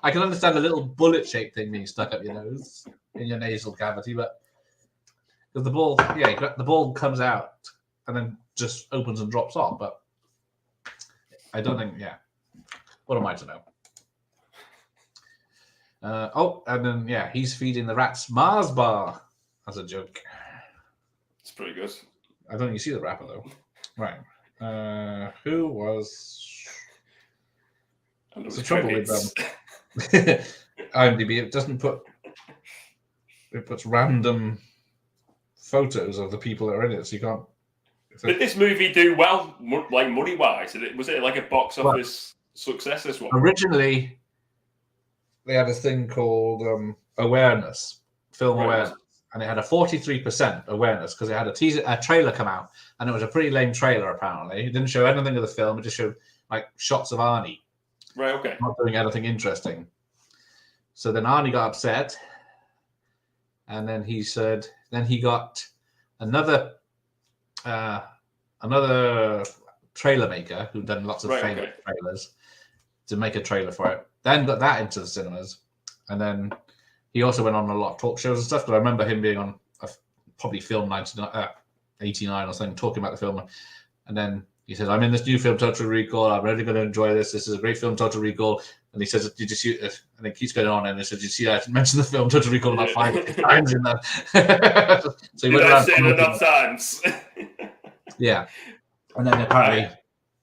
I can understand the little bullet-shaped thing being stuck up your nose in your nasal cavity, but because the ball, the ball comes out and then just opens and drops off. But I don't think, What am I to know? And then he's feeding the rats Mars bar as a joke. It's pretty good. I don't think you see the rapper though. Right. Who was? What's the trouble with them? IMDb, it doesn't put. It puts random photos of the people that are in it, so you can't. Did this movie do well, like money-wise? Was it like a box office success? This one originally, they had a thing called awareness, film awareness, and it had a 43% awareness because it had a trailer come out, and it was a pretty lame trailer. Apparently, it didn't show anything of the film; it just showed like shots of Arnie. Right. Okay. Not doing anything interesting. So then Arnie got upset, and then he said, then he got another trailer maker who'd done lots of famous trailers to make a trailer for it. Then got that into the cinemas, and then he also went on a lot of talk shows and stuff. Because I remember him being on probably film 89 or something, talking about the film, and then he says, "I'm in this new film, Total Recall. I'm really going to enjoy this. This is a great film, Total Recall." And he says, "Did you see it?" And it keeps going on. And he says, "Did you see that? I mentioned the film Total Recall about 5 times in that." So he went around saying enough times. Yeah. And then apparently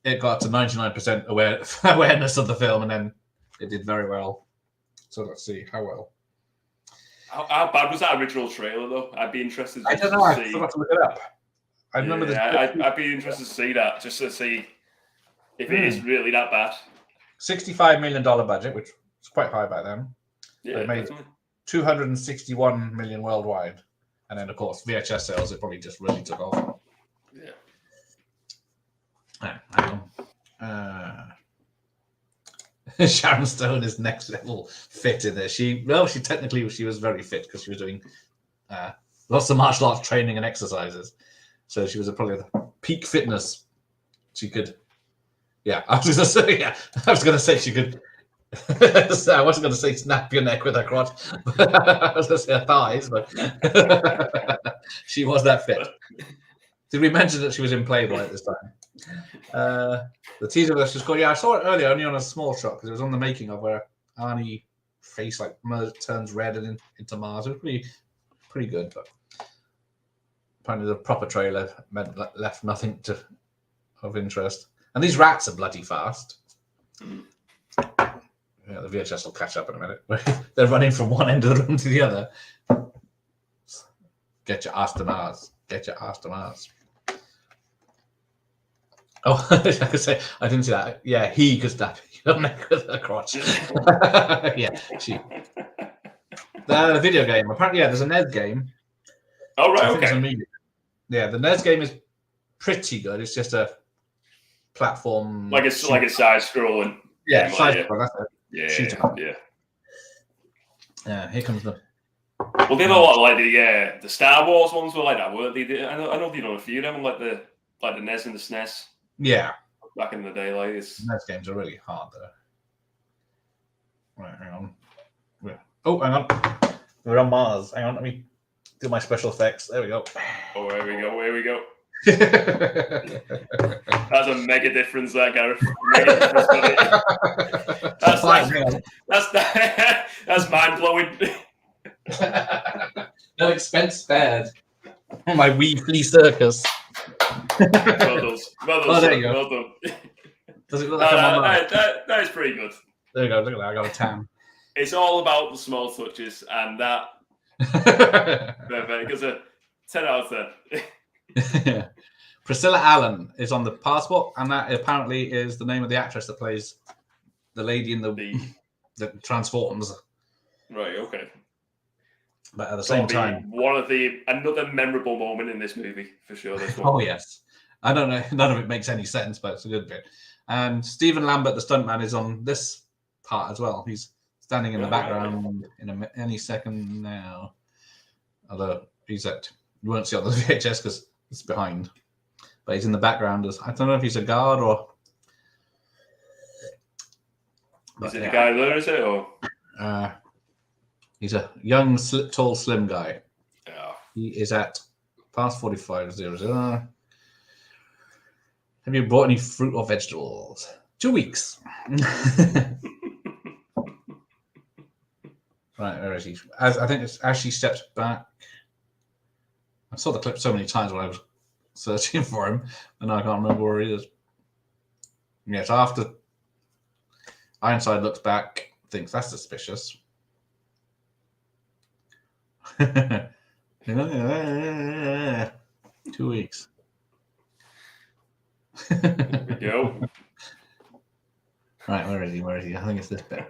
it got to 99% awareness of the film, and then it did very well. So let's see how well. How bad was that original trailer, though? I'd be interested. I don't know. I forgot to look it up. I remember this. I'd be interested to see that, just to see if it is really that bad. $65 million budget, which was quite high back then. Yeah, it made $261 million worldwide, and then of course VHS sales. It probably just really took off. Yeah. Sharon Stone is next level fit in this. She was very fit because she was doing lots of martial arts training and exercises. So she was probably the peak fitness. She could, I was going to say she could. I wasn't going to say snap your neck with her crotch. I was going to say her thighs, but she was that fit. Did we mention that she was in Playboy at this time? The teaser of this was called. I saw it earlier, only on a small shot because it was on the making of where Arnie face turns red and into Mars. It was pretty good, but apparently the proper trailer left nothing of interest. And these rats are bloody fast. Yeah, the VHS will catch up in a minute. They're running from one end of the room to the other. Get your ass to Mars. Get your ass to Mars. Oh, I could say I didn't see that. Yeah, he could snap your neck with a crotch. She. The video game. Apparently, there's a NES game. Oh right, okay. The NES game is pretty good. It's just a platform, like a side scrolling. Yeah, side scrolling. That's it. Yeah. Here comes the. Well, they know a lot like the Star Wars ones were like that, weren't they? I know they done a few of them, like the NES and the SNES. Yeah. Back in the day, like this. NES games are really hard though. Right, hang on. Oh, hang on. We're on Mars. Hang on, let me do my special effects. There we go. Oh, here we go. That's a mega difference, that Gareth. That's mind blowing. No expense spared. My wee flea circus. Well done. There you go. Well done. Does it look like that is pretty good. There you go. Look at that. I got a 10. It's all about the small touches, and that perfect. Because a 10 out of 10. Priscilla Allen is on the passport, and that apparently is the name of the actress that plays the lady in that transforms. Right. Okay. But at the same time, another memorable moment in this movie for sure. This one. Oh yes, I don't know. None of it makes any sense, but it's a good bit. And Stephen Lambert, the stuntman, is on this part as well. He's standing in the background any second now. Although you won't see on the VHS because It's behind, but he's in the background. As I don't know if he's a guard or. Is it the guy there? Is it or? He's a young, tall, slim guy. Yeah. He is at past 45:00. Have you brought any fruit or vegetables? 2 weeks. Right, where is he? I think it's as she steps back. I saw the clip so many times when I was searching for him, and I can't remember where he is. Yes, after Ironside looks back, thinks that's suspicious. 2 weeks. There we go. Right, where is he? Where is he? I think it's this bit.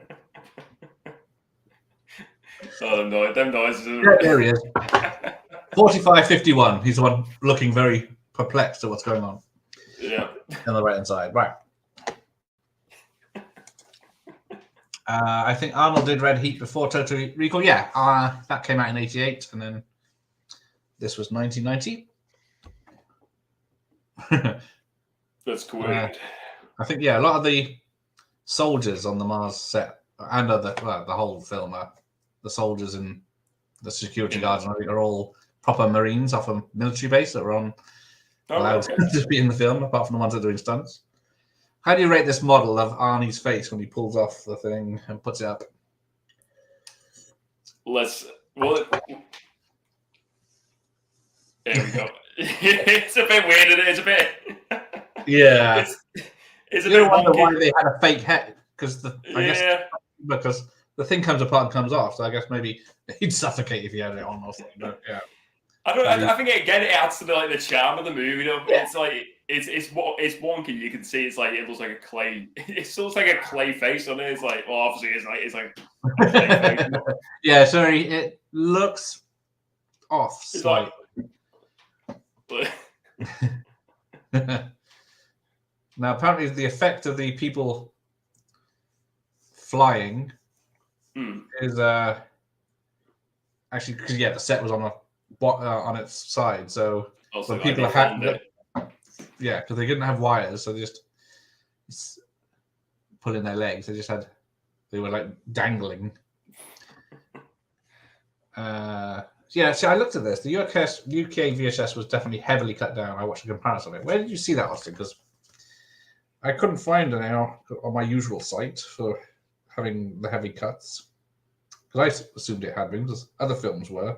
Oh no, them noises. Yeah, there he is. 45:51. He's the one looking very perplexed at what's going on. Yeah. On the right hand side. Right. I think Arnold did Red Heat before Total Recall. Yeah, that came out in '88, and then this was 1990. That's cool. I think a lot of the soldiers on the Mars set and the whole film are the soldiers and the security guards and everything are all proper Marines off a military base that are allowed to be in the film, apart from the ones that are doing stunts. How do you rate this model of Arnie's face when he pulls off the thing and puts it up? There we go. It's a bit weird, isn't it? It's a bit. Yeah. It's a bit wonder wonky. why they had a fake head because because the thing comes apart and comes off. So I guess maybe he'd suffocate if he had it on or something. But yeah. I think again it adds to the charm of the movie. You know? Yeah. It's like it's wonky. You can see it's like it looks like a clay. It still looks like a clay face on it. It's like obviously it's like a clay face. Yeah, sorry, it looks off slightly. Now apparently the effect of the people flying is actually because the set was on its side, so when people because they didn't have wires, so they just put in their legs. They were like dangling. So I looked at this. The UK VHS was definitely heavily cut down. I watched a comparison of it. Where did you see that, Austin? Because I couldn't find it on my usual site for having the heavy cuts. Because I assumed it had been, because other films were.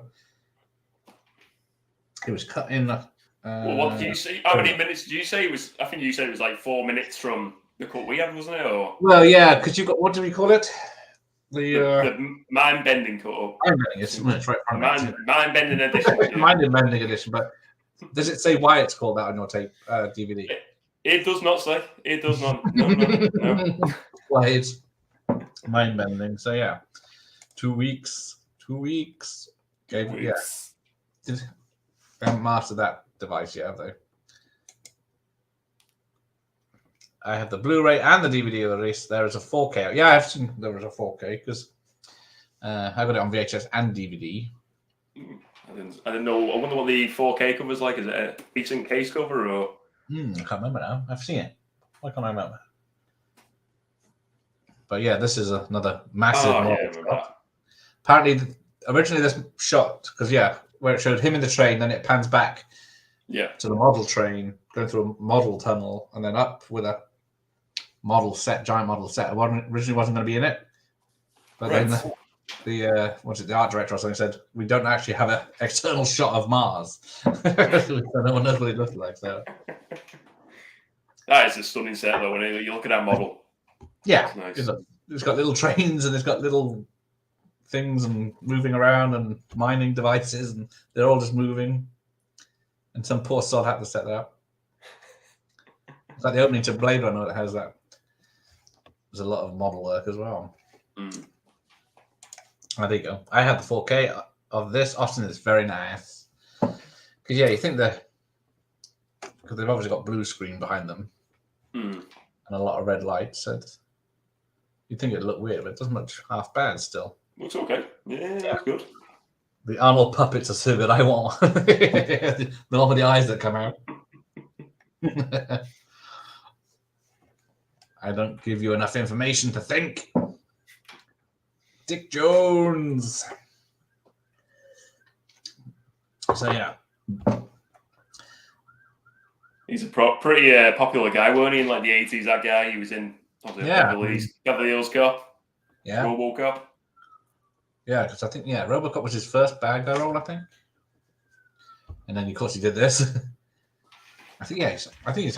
It was cut in. Well, what did you see? How many minutes did you say it was? I think you said it was like 4 minutes from the cut we had, wasn't it? Or well, yeah, because you got what do we call it? The mind bending cut up. It's right mind bending edition. Mind bending edition, but does it say why it's called that on your tape DVD? It does not say. It does not. No. Well, it's mind bending. So yeah, 2 weeks. 2 weeks. Okay, 2 weeks. Yeah. They haven't mastered that device yet, have they? I have the Blu-ray and the DVD release. There is a 4K. Yeah, I've seen there was a 4K because I got it on VHS and DVD. I didn't know. I wonder what the 4K cover is like. Is it a decent case cover or? I can't remember now. I've seen it. Why can't I remember? But yeah, this is another massive model. Apparently, originally this shot because where it showed him in the train, then it pans back. Yeah. To the model train, going through a model tunnel, and then up with a giant model set. It originally wasn't going to be in it, but then the art director or something said we don't actually have an external shot of Mars, so no one knows what it looks like. So that is a stunning set, though. When you look at that model, yeah, nice. It's got little trains and it's got little things and moving around and mining devices, and they're all just moving. And some poor sod had to set that up. It's like the opening to Blade Runner that has that. There's a lot of model work as well. There you go. I have the 4K of this. Austin is very nice. Because you think because they've obviously got blue screen behind them and a lot of red lights. So you'd think it'd look weird, but it doesn't look half bad still. Looks okay. Yeah, that's good. The Arnold puppets are so good. I want all the eyes that come out. I don't give you enough information to think. Dick Jones. So yeah, he's a pretty popular guy, weren't he? In like the 80s, that guy. He was in Beverly Hills Cop. Yeah. RoboCop. Yeah, because I think RoboCop was his first bad guy role, I think. And then of course he did this. I think he's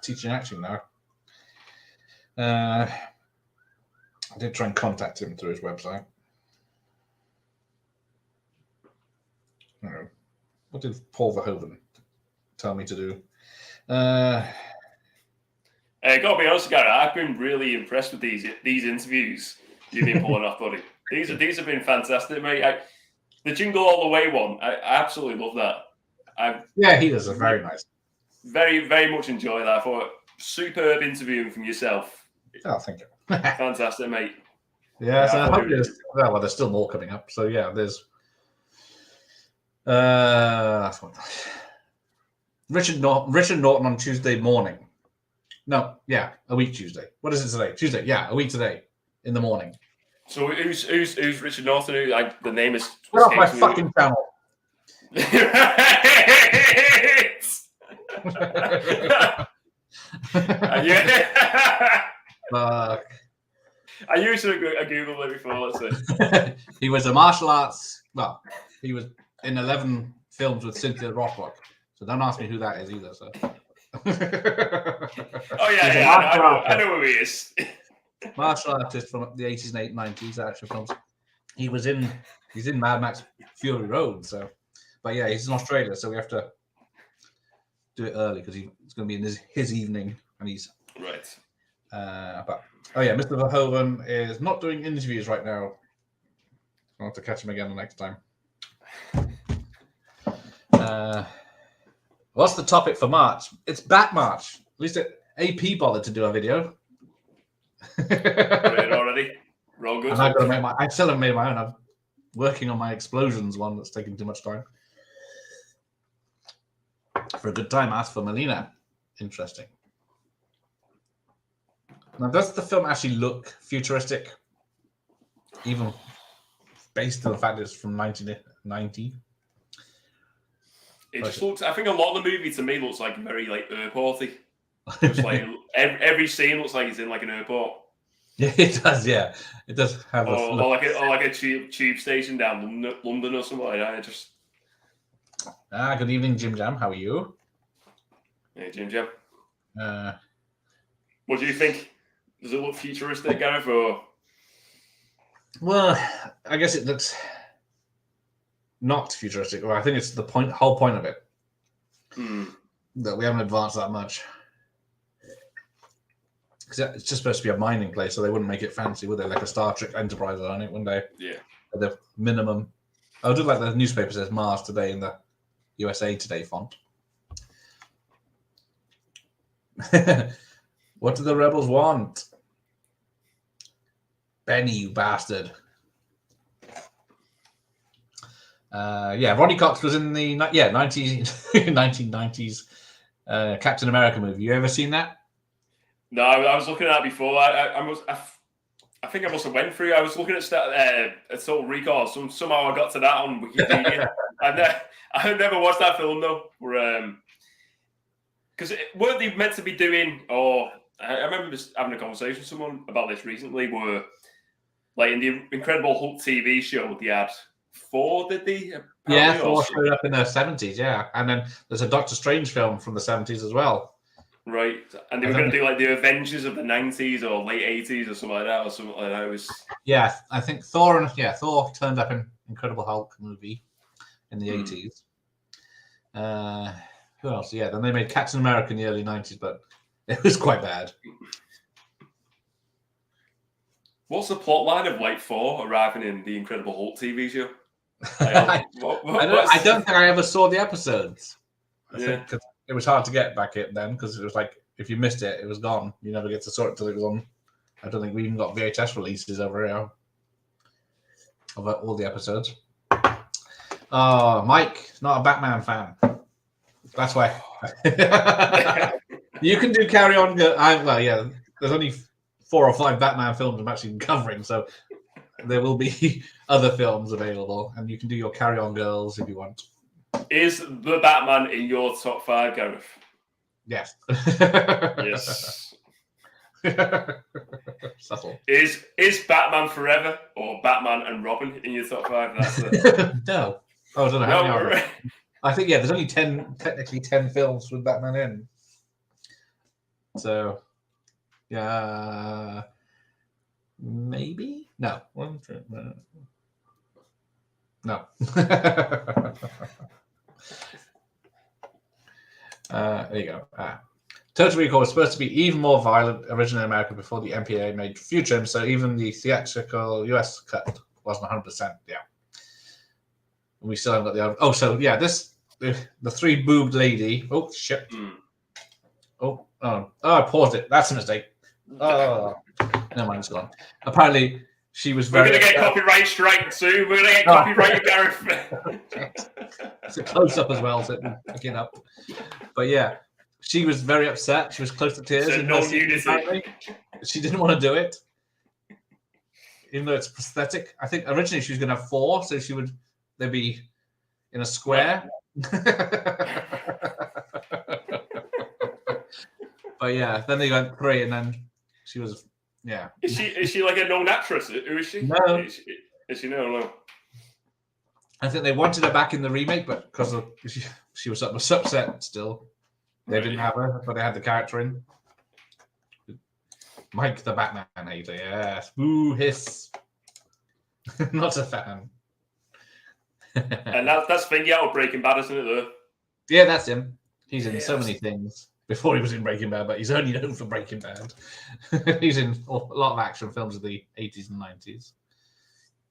teaching acting now. I did try and contact him through his website. What did Paul Verhoeven tell me to do? Gotta be honest, Gary, I've been really impressed with these interviews you've been pulling off, buddy. These have been fantastic, mate. The Jingle All the Way one, I absolutely love that. He does a very nice. Very, very much enjoy that. I thought superb interviewing from yourself. Oh, thank you. Fantastic, mate. Yeah, so I hope there's still more coming up. So yeah, there's Richard Norton on Tuesday morning. No, yeah, a week Tuesday. What is it today? Tuesday, yeah, a week today in the morning. So who's Richard Norton? The name is. Get off my fucking channel. Fuck. I usually Google it before. Let's see. He was a martial arts. Well, he was in 11 films with Cynthia Rothrock. So don't ask me who that is either. So. I know who he is. Martial artist from the 80s and 90s action films. He's in Mad Max Fury Road. So, but yeah, he's in Australia, so we have to do it early because it's going to be in his evening, and he's right. But Mr. Verhoeven is not doing interviews right now. I'll have to catch him again the next time. What's the topic for March? It's Bat March. At least AP bothered to do a video. Already? We're all good. I still haven't made my own. I'm working on my explosions one that's taking too much time. For a good time, ask for Melina. Interesting. Now, does the film actually look futuristic? Even based on the fact it's from 1990? It just looks. I think a lot of the movie to me looks like very airporty. It's like every scene looks like it's in like an airport. Yeah, it does. Yeah, it does have or like a tube station down London or something like that. It just. Good evening, Jim Jam. How are you? Hey, Jim Jam. What do you think? Does it look futuristic, Gareth? Or well, I guess it looks not futuristic. Well, I think it's the whole point of it that we haven't advanced that much. Because it's just supposed to be a mining place, so they wouldn't make it fancy, would they? Like a Star Trek Enterprise on it, wouldn't they? Yeah. At the minimum. I'll do like the newspaper says Mars Today in the USA Today font. What do the rebels want? Benny, you bastard. Ronnie Cox was in the 1990s Captain America movie. You ever seen that? No, I was looking at that before. I think I must have went through. I was looking at Total Recall. Somehow I got to that on Wikipedia. I never watched that film though. Because weren't they meant to be doing? Or I remember just having a conversation with someone about this recently. Were like in the Incredible Hulk TV show, they had 4, did they? Yeah, 4 showed up in the 70s. Yeah, and then there's a Doctor Strange film from the 70s as well. Right, and they were going to do like the Avengers of the 90s or late 80s or something like that, It was I think Thor turned up in Incredible Hulk movie in the 80s. Who else? Yeah, then they made Captain America in the early 90s, but it was quite bad. What's the plot line of Thor arriving in the Incredible Hulk TV show? I don't think I ever saw the episodes. I think it was hard to get back then because it was like if you missed it, it was gone. You never get to sort it till it was on. I don't think we even got VHS releases over here of all the episodes. Oh, Mike, not a Batman fan. That's why. You can do Carry On. Well, yeah, there's only 4 or 5 Batman films I'm actually covering, so there will be other films available, and you can do your Carry On Girls if you want. Is the Batman in your top 5, Gareth? Yes. Yes. Subtle. Is Batman Forever or Batman and Robin in your top 5? That's it. No. Oh, I don't know how many are there. I think, yeah, there's only technically 10 films with Batman in. So, yeah, maybe? No. No. There you go. Total Recall was supposed to be even more violent originally in America before the MPA made few trims, so even the theatrical US cut wasn't 100%. Yeah. We still haven't got the other. Oh, so yeah, the 3-boobed lady. Oh, shit. Oh, I paused it. That's a mistake. Oh, no mind, it's gone. Apparently, she was very. We're going to get copyright strike soon. We're going to get copyright, Gareth. It's a close up as well, so pick it up. But yeah, she was very upset. She was close to tears. So no nudity. She didn't want to do it, even though it's prosthetic. I think originally she was going to have 4, so they'd be in a square. But yeah, then they went 3, and then she was, yeah. Is she like a known actress? Who is she? No. Is she no? I think they wanted her back in the remake, but because she was upset still, they didn't have her, but they had the character in. Mike the Batman hater, yes. Boo, hiss. Not a fan. And that's Thingy out of Breaking Bad, isn't it, though? Yeah, that's him. He's in so many things. Before he was in Breaking Bad, but he's only known for Breaking Bad. He's in a lot of action films of the 80s and 90s.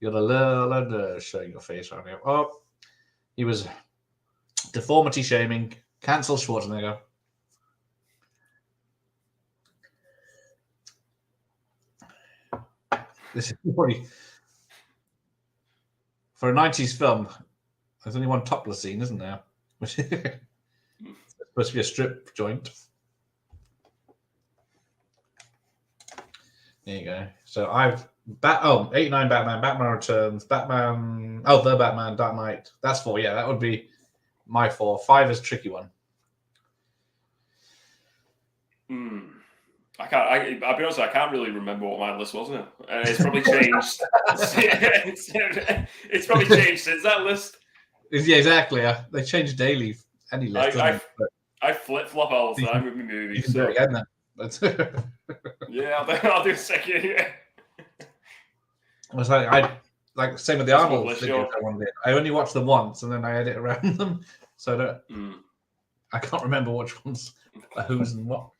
You got a little showing your face around here. Oh, he was deformity shaming. Cancel Schwarzenegger. This is probably for a 90s film. There's only one topless scene, isn't there? It's supposed to be a strip joint. There you go. So I've 89 Batman Returns, the Batman, Dark Knight. That's 4. Yeah, that would be my 4. 5 is a tricky one. I'll be honest, I can't really remember what my list was, isn't it? It's probably changed. It's probably changed since that list. Yeah, exactly. They change daily. Any list. I flip-flop all the time with my movies. You can do it again then. Yeah, I'll do a second. Yeah. It was like same with the Arnold videos I only watched them once and then I edit around them, so I can't remember which ones who's and what.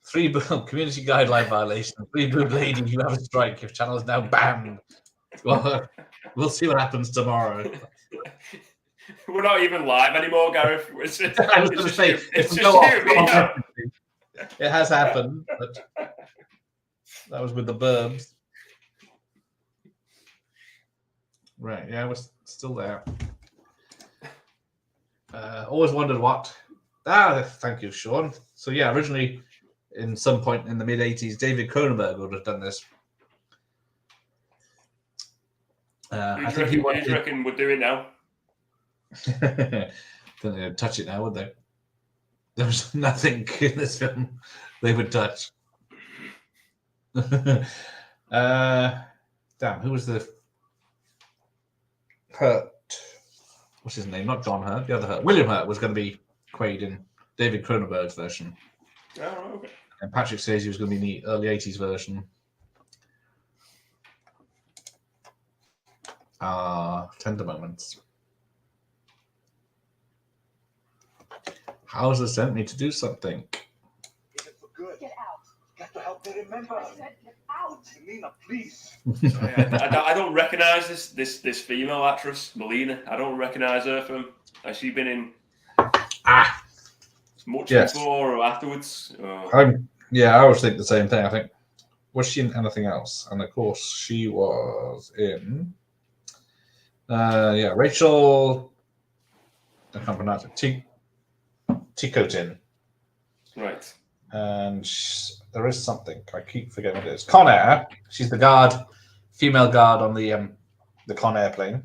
3 community guideline violation. 3-boob lady, you have a strike. Your channel is now banned. Well, we'll see what happens tomorrow. We're not even live anymore, Gareth. I was going to say, if we go off, it has happened, but that was with the burbs. Right, yeah, we're still there. Always wondered what. Thank you, Sean. So yeah, originally, in some point in the mid-80s, David Cronenberg would have done this. I think who do you reckon would do it now? Don't think they'd touch it now, would they? There was nothing in this film they would touch. Damn, who was the Hurt? What's his name? Not John Hurt, the other Hurt. William Hurt was going to be Quaid in David Cronenberg's version. Oh, okay. And Patrick Swayze was going to be in the early 80s version. Tender moments. How has this sent me to do something? Is it for good? Get out. Got to help me remember. I said, get out. Melina, please. I don't recognize this female actress, Melina. I don't recognize her from. Has she been in much before or afterwards? Yeah, I always think the same thing. I think, was she in anything else? And of course, she was in Yeah, Rachel. I can't pronounce it. Ticotin. Right. And there is something I keep forgetting what it is. Con Air. She's the guard, female guard on the Con Air plane.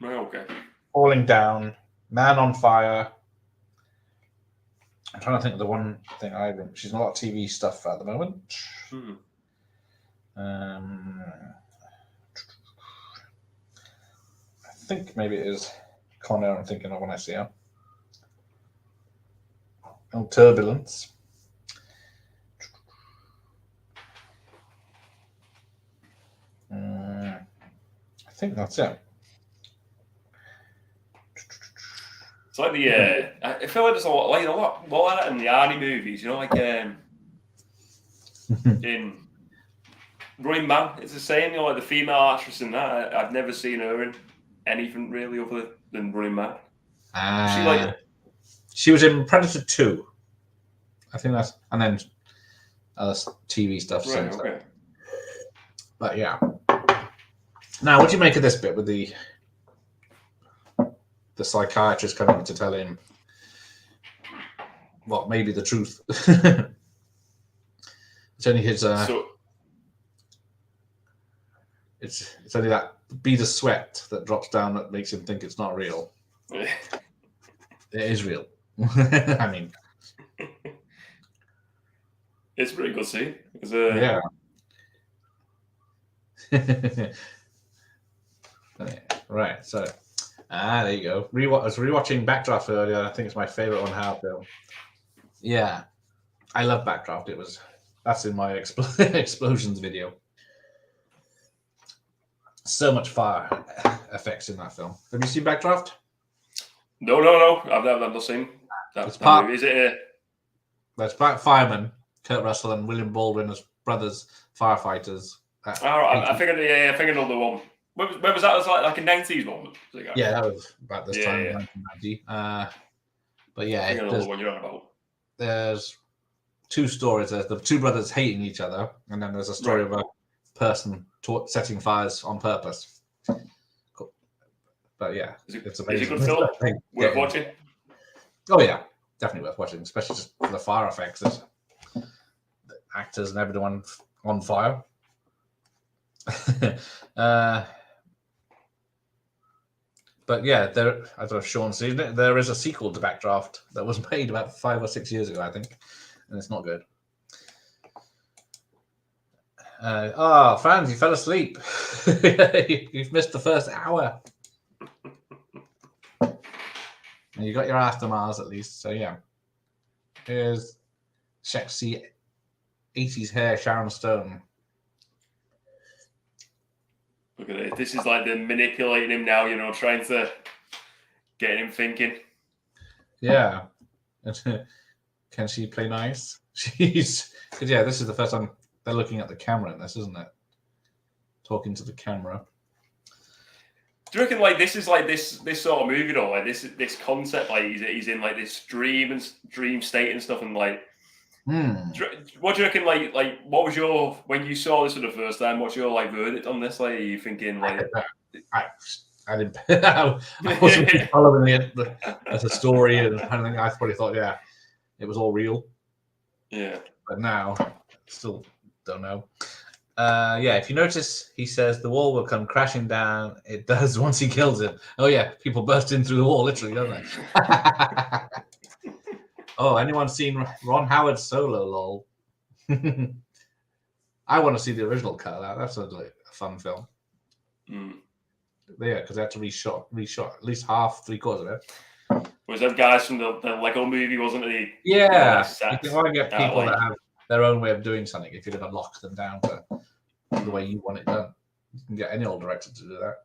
Right, okay. Falling down, man on fire. I'm trying to think of the one thing she's in a lot of TV stuff at the moment. Hmm. I think maybe it is Con Air I'm thinking of when I see her. Oh, Turbulence. I think that's it. It's like I feel like there's a lot of that in the Arnie movies. You know, like in Running Man. It's the same. You know, like the female actress in that. I've never seen her in anything really other than Running Man. She was in Predator 2. I think that's, and then other TV stuff. Right. Okay. But yeah. Now, what do you make of this bit with the psychiatrist coming to tell him what may be the truth? It's only his. It's only that bead of sweat that drops down that makes him think it's not real. It is real. I mean, it's pretty good. See, yeah. Right. So, there you go. I was rewatching Backdraft earlier. I think it's my favorite on How film. Yeah, I love Backdraft. That's in my explosions video. So much fire effects in that film. Have you seen Backdraft? No. I've not seen that movie. Is it? That's about firemen, Kurt Russell and William Baldwin as brothers, firefighters. I figured another one. Where was that? It was like a 90s one. Yeah, that was about this time, yeah. 1990. But yeah, I think another one you're on about. There's two stories. There's the two brothers hating each other, and then there's a story of a person setting fires on purpose. Cool. But yeah, it's amazing. Is it a good film? Worth watching? Oh yeah, definitely worth watching, especially just for the fire effects. There's the actors and everyone on fire. But yeah, I don't know if Sean's seen it. There is a sequel to Backdraft that was made about 5 or 6 years ago, I think, and it's not good. Franz, you fell asleep. You've missed the first hour. And you got your aftermaths at least, so yeah. Here's sexy 80s hair Sharon Stone. Look at it. This is like them manipulating him now, you know, trying to get him thinking. Yeah. Can she play nice? This is the first time they're looking at the camera in this, isn't it? Talking to the camera. Do you reckon like this is like this sort of movie though? Like this concept, like he's in like this dream state and stuff, and like what do you reckon? Like what was your, when you saw this for the first time? What's your like verdict on this? Like, are you thinking like I didn't. I wasn't following it as a story, and I think I probably thought, yeah, it was all real. Yeah, but now still don't know. Yeah, if you notice, he says the wall will come crashing down. It does once he kills it. Oh yeah, people burst in through the wall, literally, don't they? Oh, anyone seen Ron Howard's Solo? Lol. I want to see the original cut. That's a fun film. Yeah, because they had to reshot at least half, 3/4 of it. Was them guys from the Lego movie, wasn't it? Yeah, you can only get people that have their own way of doing something. If you're going to lock them down to the way you want it done, you can get any old director to do that.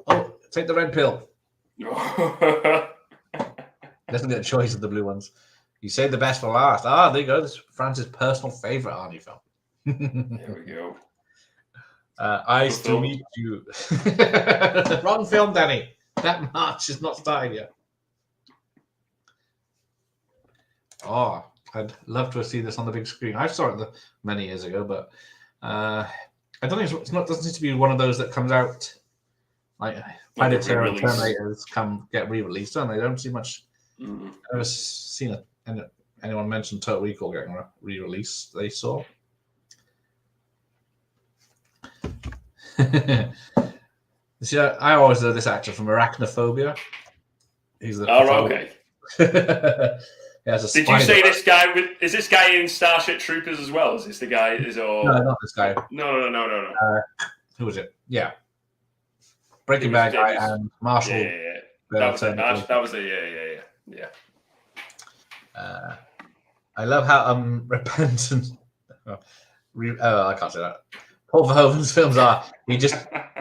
Oh, take the red pill. Doesn't get a choice of the blue ones. You say the best for last. Ah, there you go. This is France's personal favorite Arnie film. There we go. I still meet you. Wrong film, Danny. That march is not started yet. Oh, I'd love to see this on the big screen. I saw it many years ago, but I don't think it's not. Doesn't seem to be one of those that comes out like Predator and Terminators get re-released, don't they? I don't see much. Mm. I've never seen anyone mention Total Recall getting re-released. They saw. See, I always know this actor from Arachnophobia. He's the okay. Did you say this guy is this guy in Starship Troopers as well? Is this the guy? No, not this guy. No. Who was it? Yeah, Breaking Bad guy and Marshall. Yeah. That was it. Yeah. I love how repentant. I can't say that. Paul Verhoeven's films are. He just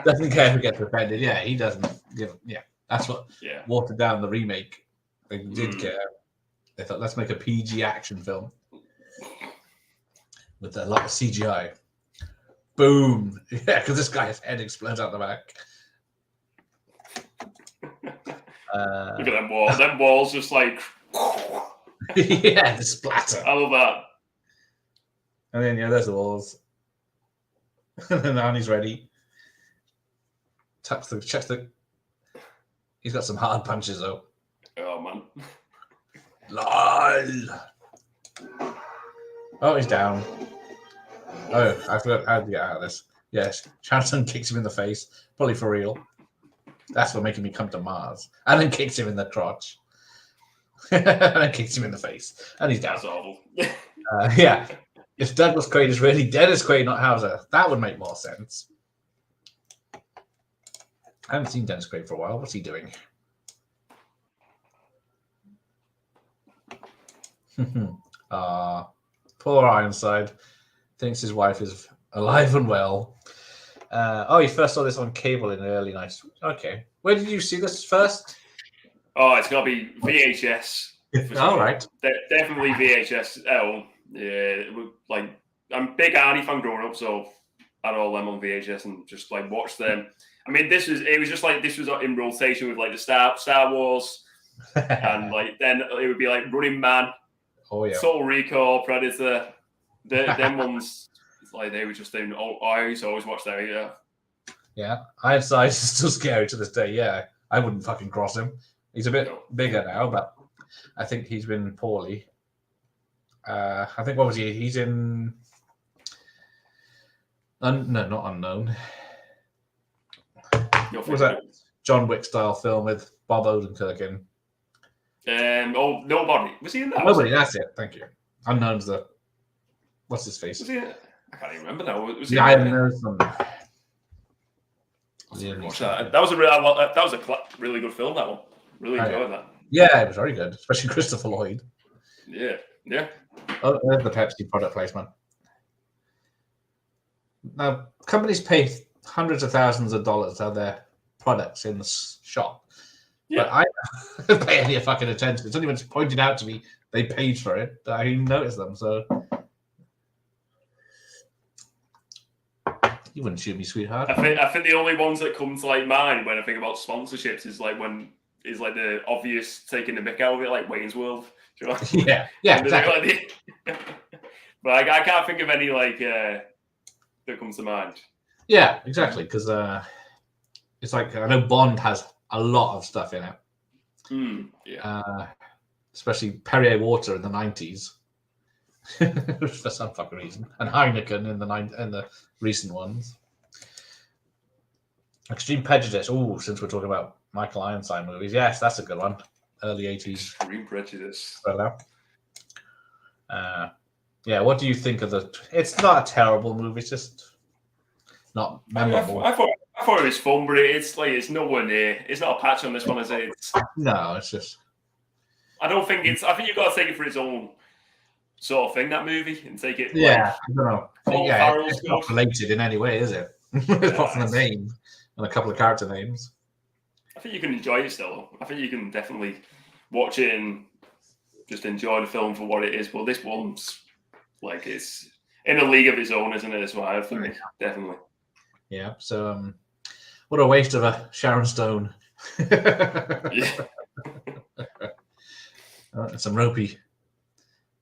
doesn't care who gets offended. Yeah, he doesn't give. Yeah, that's what watered down the remake. They did care. They thought, let's make a PG action film with a lot of CGI. Boom! Yeah, because this guy's head explodes out the back. Look at them walls. Them walls just like. Yeah, the splatter. I love that. And then there's the walls. And then Arnie's ready. Checks the. He's got some hard punches though. Oh man. LOL. Oh, he's down. Oh, I forgot how to get out of this. Yes, Chanson kicks him in the face, probably for real. That's for making me come to Mars. And then kicks him in the crotch. And then kicks him in the face. And he's down. That's awful. Yeah. If Douglas Quaid is really Dennis Quaid, not Hauser, that would make more sense. I haven't seen Dennis Quaid for a while. What's he doing? Poor Ironside thinks his wife is alive and well. He first saw this on cable in the early 90s. Okay. Where did you see this first? Oh, it's got to be VHS. All right. Definitely VHS. Yeah, like I'm a big Arnie fan growing up, so I had all them on VHS and just like watched them. I mean, this was in rotation with like the Star Wars, and like then it would be like Running Man, Total Recall, Predator. Them ones, like they were just doing. I used to always watch them. Yeah. Yeah, Ironside is still scary to this day. Yeah, I wouldn't fucking cross him. He's a bit bigger now, but I think he's been poorly. I think what was he? He's in. No, not Unknown. What was that John Wick style film with Bob Odenkirk in? Nobody. Was he in that? Nobody. That's it. Thank you. Unknown's the. What's his face? Was he? I can't even remember now. Was he? I know some. That was a really good film. That one. Really enjoyed that. Yeah, it was very good, especially Christopher Lloyd. Yeah. Oh, there's the Pepsi product placement. Now, companies pay hundreds of thousands of dollars to have their products in the shop. Yeah. But I don't pay any fucking attention. It's only when it's pointed out to me they paid for it that I even notice them. So you wouldn't shoot me, sweetheart. I think the only ones that come to like mind when I think about sponsorships is like the obvious taking the mick out of it, like Wayne's World. You know? Yeah, exactly. But I can't think of any like that comes to mind. Yeah, exactly. Because it's like I know Bond has a lot of stuff in it. Especially Perrier water in the 90s for some fucking reason, and Heineken in the recent ones. Extreme Prejudice. Oh, since we're talking about Michael Ironside movies, yes, that's a good one. Early 80s. Extreme Prejudice. Yeah, what do you think of the? It's not a terrible movie. It's just not memorable. I thought it was fun, but it's nowhere near. It's not a patch on this one, is it? No, it's just. I don't think it's. I think you've got to take it for its own sort of thing. That movie and take it. Yeah, I don't know. It's not related in any way, is it? Apart from the name and a couple of character names. I think you can enjoy it still. I think you can definitely watch it and just enjoy the film for what it is. Well, this one's like it's in a league of its own, isn't it? As well, I think definitely. Yeah. So, what a waste of a Sharon Stone. Some ropey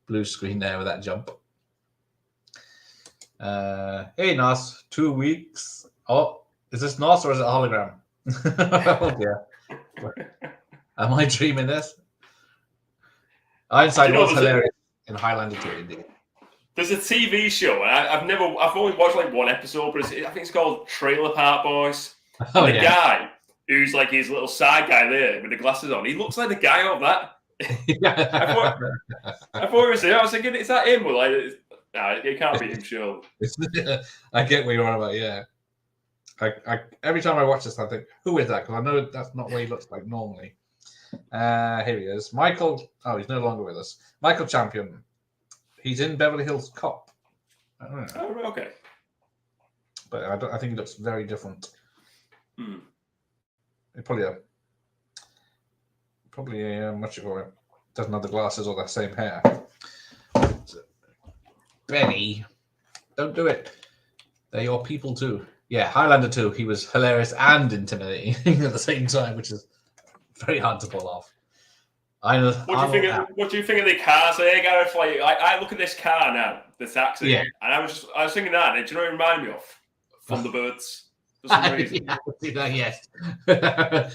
blue screen there with that jump. Hey, Nos, 2 weeks. Oh, is this Nos or is it a hologram? Oh, dear. Am I dreaming this? Ironside was hilarious in Highlander 2, indeed. There's a TV show, and I've only watched like one episode, but I think it's called Trailer Park Boys. Oh, the yeah. guy who's like his little side guy there with the glasses on, he looks like the guy of that. I thought it was him. I was thinking, is that him? Well, like, nah, it can't be him, sure. I get what you're on about, yeah. I every time I watch this, I think, who is that? Because I know that's not what he looks like normally. Here he is. Michael. Oh, he's no longer with us. Michael Champion. He's in Beverly Hills Cop. I don't know. Oh, okay. But I think he looks very different. Hmm. Probably what you call it, doesn't have the glasses or the same hair. Benny, don't do it. They're your people too. Yeah, Highlander 2, he was hilarious and intimidating at the same time, which is very hard to pull off. What do you think of the cars there, Gareth? Like, I look at this car now, the taxi, and I was thinking that. Do you know what it reminded me of? Thunderbirds. For some reason. Yes. But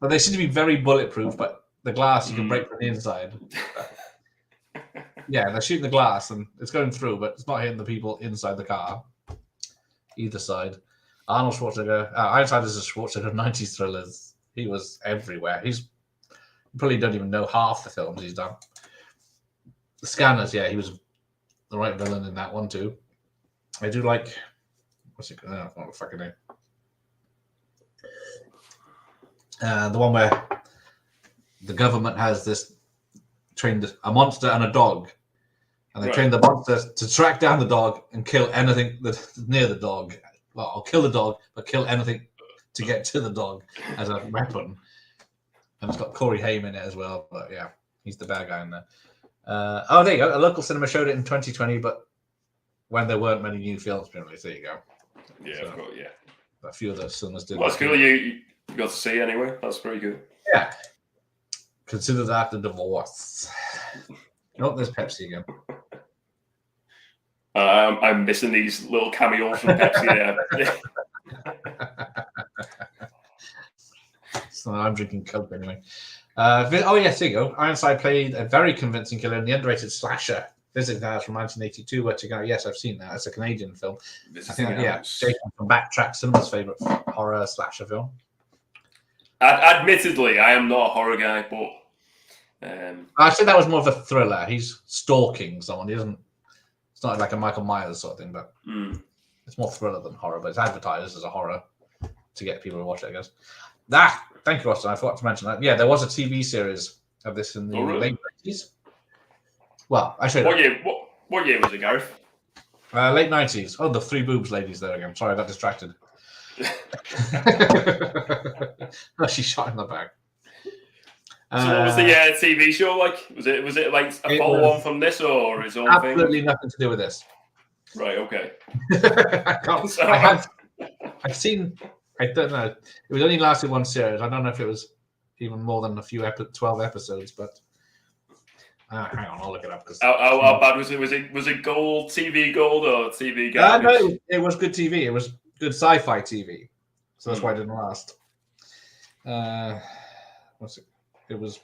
they seem to be very bulletproof, but the glass you can break from the inside. Yeah, they're shooting the glass and it's going through, but it's not hitting the people inside the car. Either side. Arnold Schwarzenegger. Ironside is a Schwarzenegger 90s thrillers. He was everywhere. You probably don't even know half the films he's done. The Scanners, yeah, he was the right villain in that one too. I do like. What's it? What the fucking name? The one where the government has trained a monster and a dog, and they train the monster to track down the dog and kill anything that's near the dog. Well, I'll kill the dog, but kill anything to get to the dog as a weapon. And it's got Corey Haim in it as well. But yeah, he's the bad guy in there. There you go. A local cinema showed it in 2020, but when there weren't many new films, apparently. There you go. Yeah, so, of course, yeah. A few of those cinemas did. Well, that's cool. You got to see anyway. That's very good. Yeah. Consider that a divorce. Oh, there's Pepsi again. I'm missing these little cameos from Pepsi there. So I'm drinking Coke anyway. Yes, there you go. Ironside played a very convincing killer in the underrated slasher Visiting Hours from 1982. Where to go? Yes, I've seen that. It's a Canadian film. Jason from Backtrack Cinema's favorite horror slasher film. Admittedly, I am not a horror guy, but I said that was more of a thriller. He's stalking someone. He doesn't. It's not like a Michael Myers sort of thing, but it's more thriller than horror. But it's advertised as a horror to get people to watch it, I guess. Thank you, Austin. I forgot to mention that. Yeah, there was a TV series of this in the late 90s. Well, actually, what year was it, Gareth? Late 90s. Oh, the three boobs ladies there again. Sorry, I got distracted. Oh, she's shot in the back. So what was the TV show like? Was it like a follow-on from this or its own thing? Absolutely nothing to do with this. Right, okay. I've seen, I don't know. It was only lasted one series. I don't know if it was even more than 12 episodes, but hang on, I'll look it up. How bad was it? Was it gold, TV gold, or TV garbage? No, it was good TV. It was good sci-fi TV. So that's why it didn't last. What's it? It was,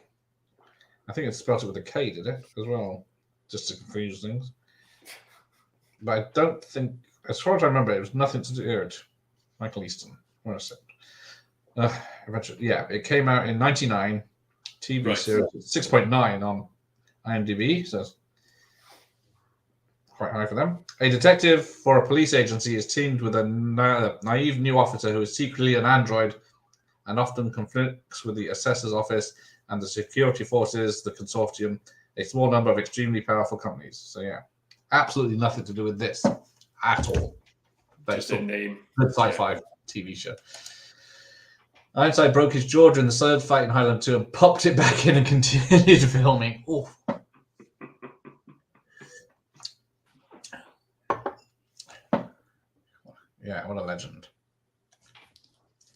I think it spelled it with a K, did it, as well? Just to confuse things. But I don't think, as far as I remember, it was nothing to do with it. Michael Easton. Wait a second. Eventually, yeah, it came out in 1999. TV series, 6.9 on IMDb, so it's quite high for them. A detective for a police agency is teamed with a naive new officer who is secretly an android and often conflicts with the assessor's office and the security forces, the consortium, a small number of extremely powerful companies. So yeah, absolutely nothing to do with this at all. That's a good sci-fi TV show. Ironside broke his jaw during the third fight in Highlander 2 and popped it back in and continued filming. Oh. Yeah, what a legend.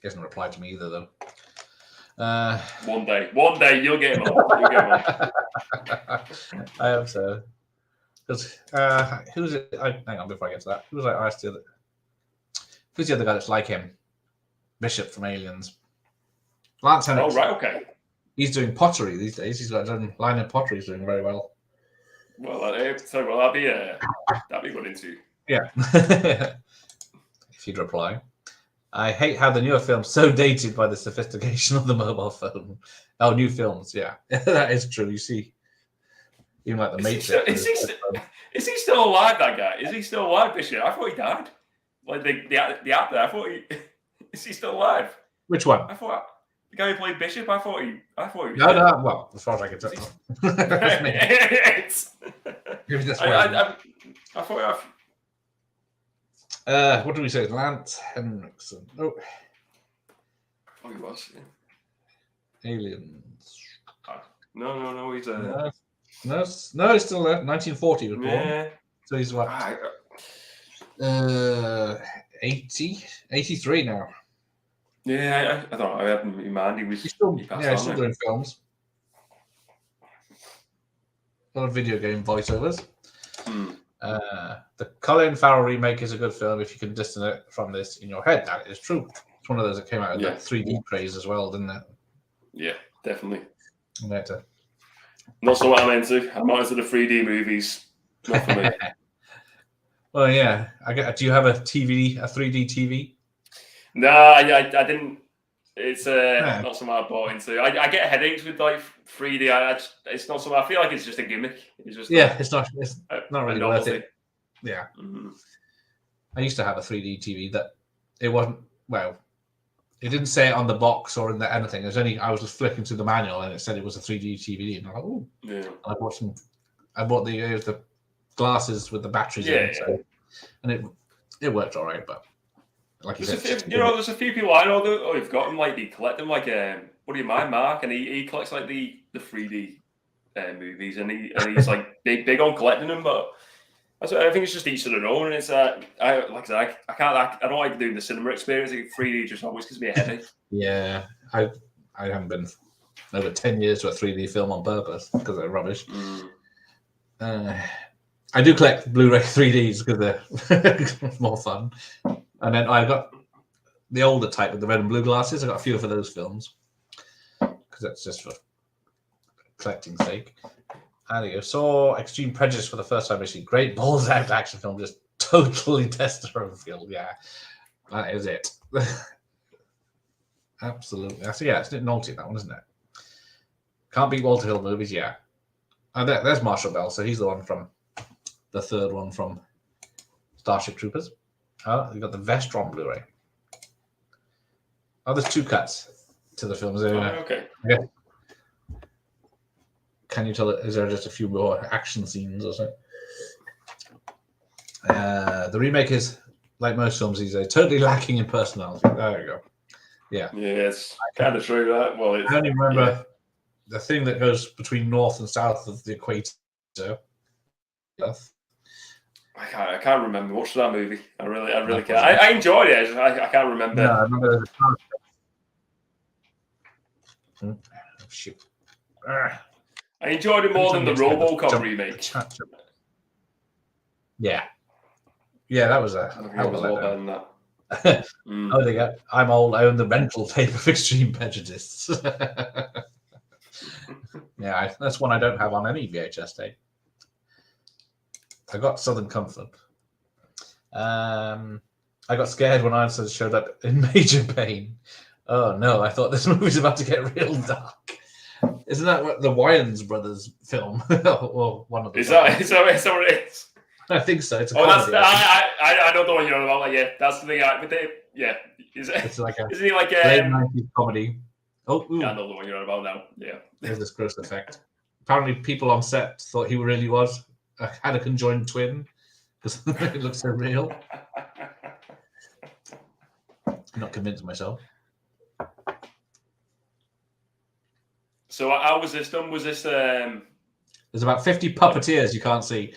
He hasn't replied to me either, though. One day you'll get him on. I hope so. Because who's it? Hang on before I get to that. Who was I asked the other? Who's the other guy that's like him? Bishop from Aliens. Lance Henriksen. Oh, right, okay. He's doing pottery these days. He's got a line of pottery. He's doing very well. Well, that'd be good into. Yeah. If you'd reply. I hate how the newer film's so dated by the sophistication of the mobile phone. Oh, new films, yeah. That is true. You see, even like the Matrix. Is he still alive, that guy? Is he still alive, Bishop? I thought he died. Like the actor, I thought he... Is he still alive? Which one? I thought... The guy who played Bishop, I thought he was no, well, as far as I can tell. I thought... what do we say? Lance Henriksen. Oh, he was. Yeah. Aliens. No. He's No, he's still there. 1940 he was born. yeah. So he's what? 83 now. Yeah, I thought I had him in mind. He's still passed on, doing films. A lot of video game voiceovers. The Colin Farrell remake is a good film if you can distance it from this in your head. That is true. It's one of those that came out of the 3D craze as well, didn't it? Yeah, definitely. Not so what I'm into. I'm not into the 3D movies. Not for me. Well, yeah. Do you have a 3D TV? No, I didn't. It's not something I bought into. I get headaches with like 3D. It's not something. I feel like it's just a gimmick. It's just it's not really worth it. Yeah. Mm-hmm. I used to have a 3D TV that it wasn't it didn't say it on the box or in anything. It was only I was just flicking through the manual and it said it was a 3D TV, and I'm like, oh, yeah. I bought the glasses with the batteries in, so, and it worked all right, but. Like there's a few people I know that have got them. Like they collect them. Like what do you mind, Mark? And he collects like the 3D movies, and he's like big on collecting them. But I think it's just each to their own. And it's I don't like doing the cinema experience. Like 3D just always gives me a headache. Yeah, I haven't been over 10 years to a 3D film on purpose because they're rubbish. I do collect Blu-ray 3Ds because they're more fun. And then I got the older type with the red and blue glasses. I got a few for those films because that's just for collecting sake. There you go. Saw Extreme Prejudice for the first time. Actually, great balls out action film, just totally Testosterone. Yeah, that is it. Absolutely. So yeah, it's naughty that one, isn't it? Can't beat Walter Hill movies. Yeah. There's Marshall Bell. So he's the one from the third one from Starship Troopers. Oh, you got the Vestron Blu-ray. Oh, there's 2 cuts to the film. Okay. Yeah. Can you tell? Is there just a few more action scenes or something? The remake is, like most films these days, totally lacking in personality. There you go. Yeah. Yes, kind of true that. Well, I only remember the thing that goes between north and south of the equator. I can't remember. Watched that movie. I really can't. I enjoyed it. I can't remember. No, I remember oh, shit. I enjoyed it more than the RoboCop remake. Yeah, that was a hell of a letdown. Oh, they got. I'm old. I own the rental tape of Extreme Prejudice. Yeah, that's one I don't have on any VHS tape. I got Southern Comfort. I got scared when Ironson showed up in Major Pain. Oh no, I thought this movie was about to get real dark. Isn't that what the Wayans brothers film? Or one of them. Is that what it is? I think so. It's a comedy, I know the one you're on about. Like, yeah, that's the thing. It's like isn't he like late 90s comedy? Oh, yeah, I know the one you're on about now. Yeah. There's this gross effect. Apparently, people on set thought he really was. Had a conjoined twin because it looks so real. I'm not convinced myself. So how was this done? Was this There's about 50 puppeteers you can't see.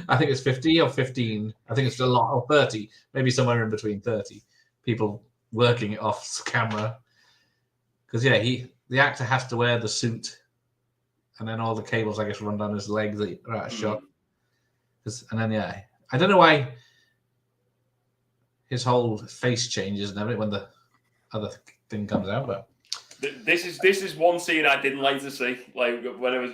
I think it's 50 or 15. I think it's a lot, or 30, maybe somewhere in between 30 people working it off camera. Because yeah, the actor has to wear the suit and then all the cables, I guess, run down his legs that are out of shot. And then I don't know why his whole face changes and everything when the other thing comes out, but this is one scene I didn't like to see. Like when I was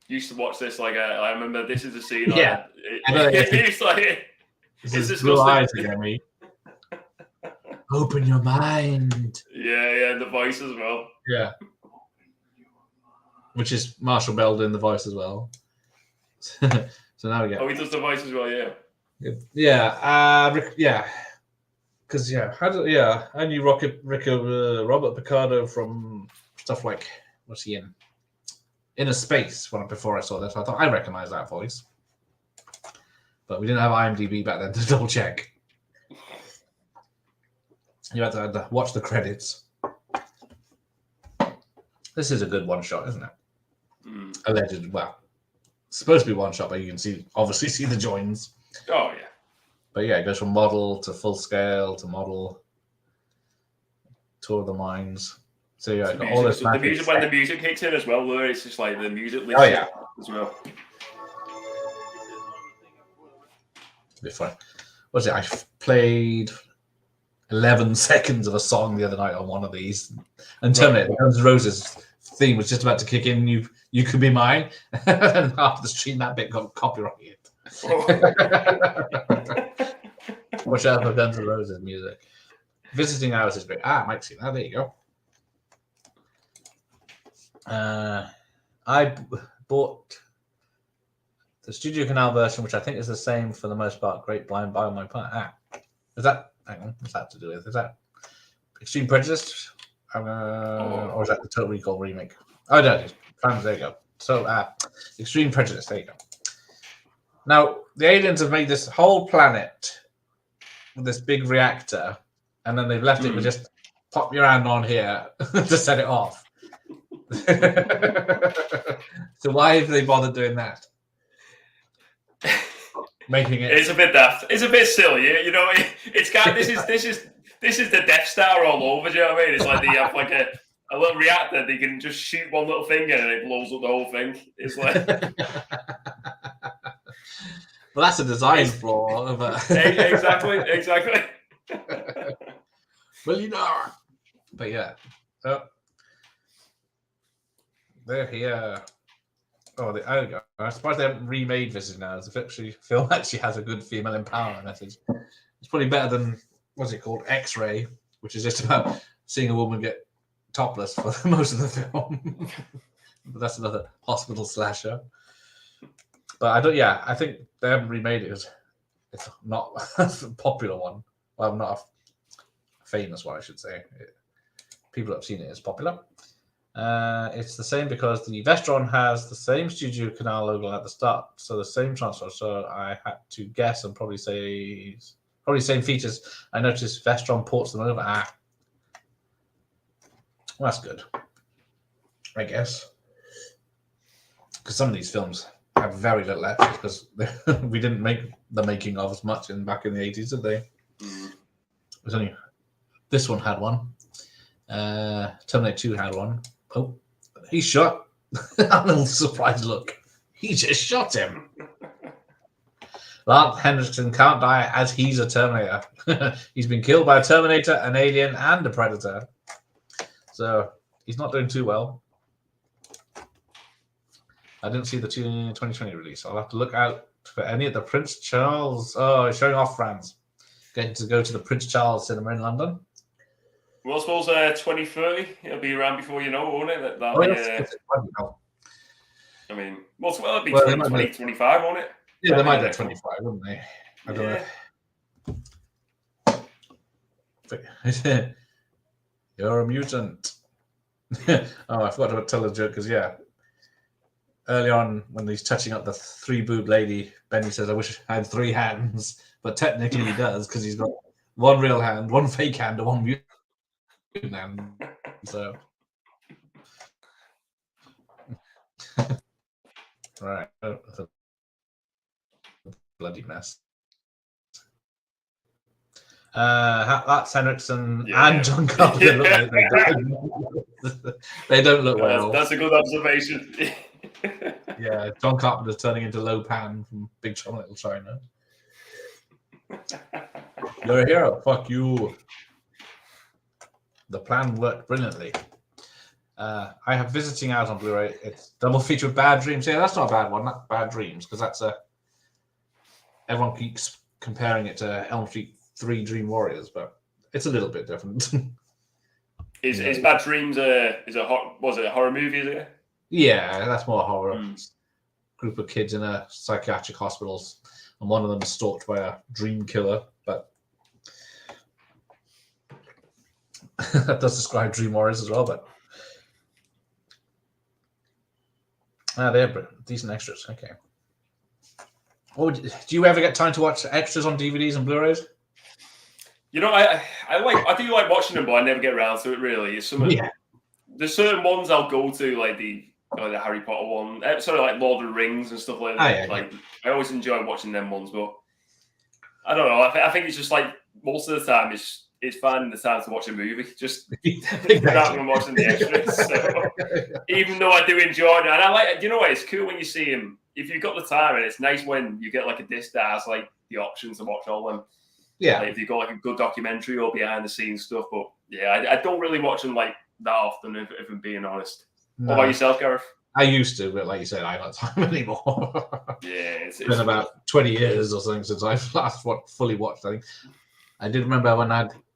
used to watch this, like I remember this is the scene. Yeah, it's like this is blue eyes again, me. Open your mind. Yeah, and the voice as well. Yeah, which is Marshall Bell doing the voice as well. So now we get. Oh, he does the voice as well. Yeah. Because I knew Robert Picardo from stuff like what's he in? Inner Space before I saw this. I thought I recognized that voice, but we didn't have IMDb back then to double check. You had to watch the credits. This is a good one shot, isn't it? Alleged. Well, it's supposed to be one shot, but you can obviously see the joins. Oh yeah. But yeah, it goes from model to full scale to model. Tour of the mines. So yeah, the all this. The music when the music kicks in as well, where it's just like the music. Oh yeah. As well. Before, what was it? I played 11 seconds of a song the other night on one of these, and Terminator, Guns N' Roses theme was just about to kick in. You could be mine, and after the stream that bit got copyrighted. Watch out for Guns N' Roses music. Visiting Hours is great. Mike's seen that. There you go. I bought the Studio Canal version, which I think is the same for the most part. Great Blind by my part. Is that? Hang on. What's that to do with? Is that Extreme Prejudice? Or is that the Total Recall remake? Oh, no. There you go. So, Extreme Prejudice. There you go. Now, the aliens have made this whole planet with this big reactor, and then they've left it with just pop your hand on here to set it off. So why have they bothered doing that? Making it. It's a bit daft. It's a bit silly. You know, it's got this is the Death Star all over. Do you know what I mean? It's like they have like a little reactor. They can just shoot one little finger and it blows up the whole thing. It's like. Well, that's a design flaw. But... exactly. Well, you know. But yeah. They're here. Oh, there we go. I'm surprised they haven't remade Visiting Hours. The film actually has a good female empowerment message. It's probably better than, what's it called, X-Ray, which is just about seeing a woman get topless for most of the film. But that's another hospital slasher. But I think they haven't remade it. It's not a popular one. Well, not a famous one, I should say. People that have seen it is popular. It's the same because the Vestron has the same Studio Canal logo at the start, so the same transfer. So I had to guess and probably same features. I noticed Vestron ports them over. Well, that's good, I guess, because some of these films have very little extras because we didn't make the making of as much back in the 80s, did they? It was only this one had one. Terminator 2 had one. Oh, he shot. A little surprised look. He just shot him. Lance Henriksen can't die as he's a Terminator. He's been killed by a Terminator, an alien, and a Predator. So he's not doing too well. I didn't see the 2020 release. I'll have to look out for any of the Prince Charles. Oh, it's showing off France. Getting to go to the Prince Charles Cinema in London. Well, I suppose 2030, it'll be around before you know, won't it? I mean, it'll be 2025, won't it? Yeah, they might do 25, wouldn't they? I don't know. You're a mutant. Oh, I forgot to tell a joke because, early on when he's touching up the three-boob lady, Benny says, I wish I had 3 hands. But technically he does because he's got one real hand, one fake hand, and one mutant hand. So, right. That's a bloody mess. That's Henriksen and John Carpenter. They don't look well. That's a good observation. Yeah, John Carpenter's turning into Lo Pan from Big Trouble in Little China. You're a hero. Fuck you. The plan worked brilliantly. I have Visiting out on Blu-ray. It's double feature with Bad Dreams. Yeah, that's not a bad one. Not Bad Dreams, because that's a. Everyone keeps comparing it to Elm Street 3 Dream Warriors, but it's a little bit different. Is Bad Dreams was it a horror movie? Is it? Yeah, that's more horror. Group of kids in a psychiatric hospital, and one of them is stalked by a dream killer. But that does describe Dream Warriors as well. But they're decent extras. Okay. Do you ever get time to watch extras on DVDs and Blu-rays? You know, I do like watching them, but I never get around to it. Really, it's some. Yeah. There's certain ones I'll go to, like the Harry Potter one, sort of like Lord of the Rings and stuff like that. I always enjoy watching them ones, but I don't know. I think it's just like most of the time it's finding the time to watch a movie, just without even watching the extras. So, even though I do enjoy it, and I like, you know what? It's cool when you see them. If you've got the time, and it's nice when you get like a disc that has like the options to watch all them. Yeah. Like if you've got like a good documentary or behind the scenes stuff, but yeah, I don't really watch them like that often, if I'm being honest. No. What about yourself, Gareth? I used to, but like you said, I don't have time anymore. Yeah, it's been about 20 years or something since I've last fully watched. I think I did remember when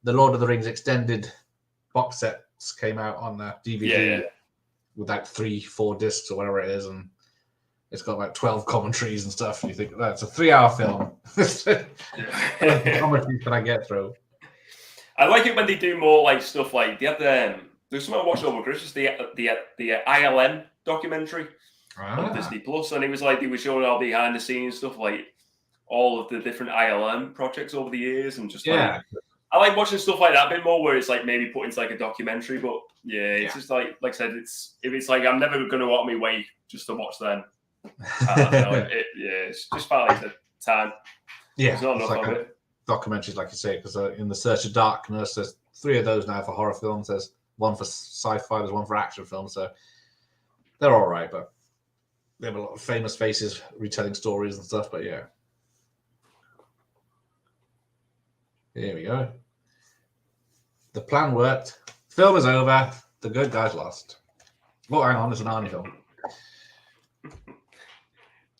the Lord of the Rings extended box sets came out on DVD with like 3-4 discs or whatever it is, and it's got like 12 commentaries and stuff. And you think that's a 3-hour film. What commentaries can I get through? I like it when they do more like stuff like they have there's something I watched over Christmas, the ILM documentary on Disney Plus, and it was like they were showing all behind the scenes stuff, like all of the different ILM projects over the years, and just like I like watching stuff like that a bit more, where it's like maybe put into like a documentary, but it's just like I said, if it's like I'm never going to walk my way just to watch them. It's just about like the time. Yeah, there's not enough like of it. Documentaries, like you say, because in The Search of Darkness, there's 3 of those now for horror films. There's one for sci-fi, there's one for action films. So they're all right, but they have a lot of famous faces retelling stories and stuff. But yeah, here we go. The plan worked. Film is over. The good guys lost. Oh, hang on, it's an Arnie film.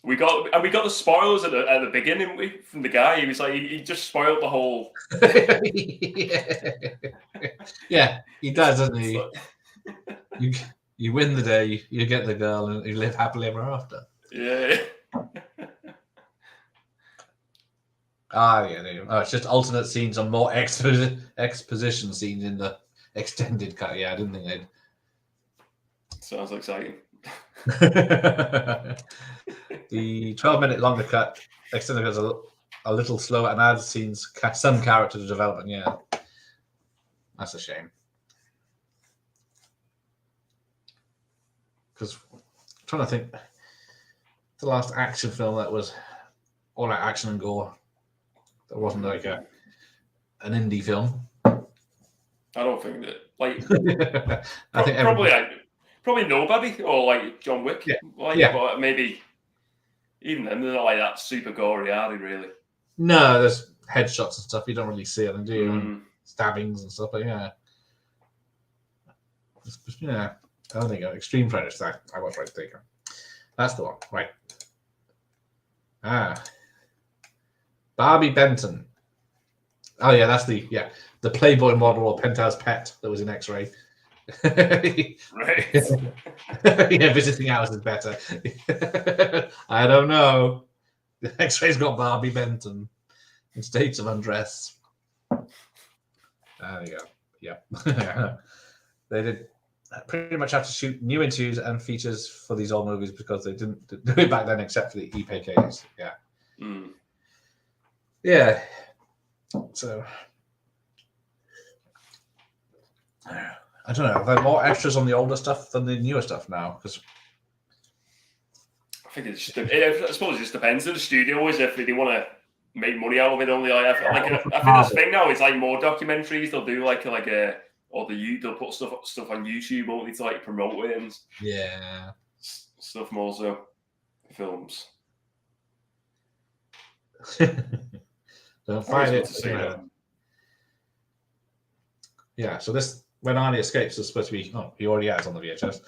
We got the spoilers at the beginning from the guy. He was like, he just spoiled the whole. Yeah, he does, doesn't he? You win the day, you get the girl, and you live happily ever after. Yeah. It's just alternate scenes and more exposition scenes in the extended cut. Yeah, I didn't think they'd. Sounds exciting. The 12-minute longer cut extended is a little slower and adds scenes, some character development. Yeah, that's a shame. Because I'm trying to think, the last action film that was all that action and gore, that wasn't like an indie film. I don't think that. Like, I think probably Nobody or like John Wick. But maybe even then they're not like that super gory, are they? Really? No, there's headshots and stuff. You don't really see it, do you? Stabbings and stuff. But yeah. Oh, there you go. Extreme Predator. I was right there. That's the one. Right. Barbie Benton. Oh yeah, that's the Playboy model or penthouse pet that was in X-Ray. Right. Yeah, Visiting Hours is better. I don't know. The X-Ray's got Barbie Benton in states of undress. There you go. Yeah. They did pretty much have to shoot new interviews and features for these old movies because they didn't do it back then except for the EPKs. Yeah. Yeah. So I don't know. Are there more extras on the older stuff than the newer stuff now? Because I think I suppose it just depends on the studio is if they want to make money out of it. Only I think this thing now is like more documentaries. They'll do they'll put stuff on YouTube only to like promote it. And yeah. stuff more so. Films. Don't find it. To say that. Yeah, so this, when Arnie escapes, is supposed to be, he already has on the VHS.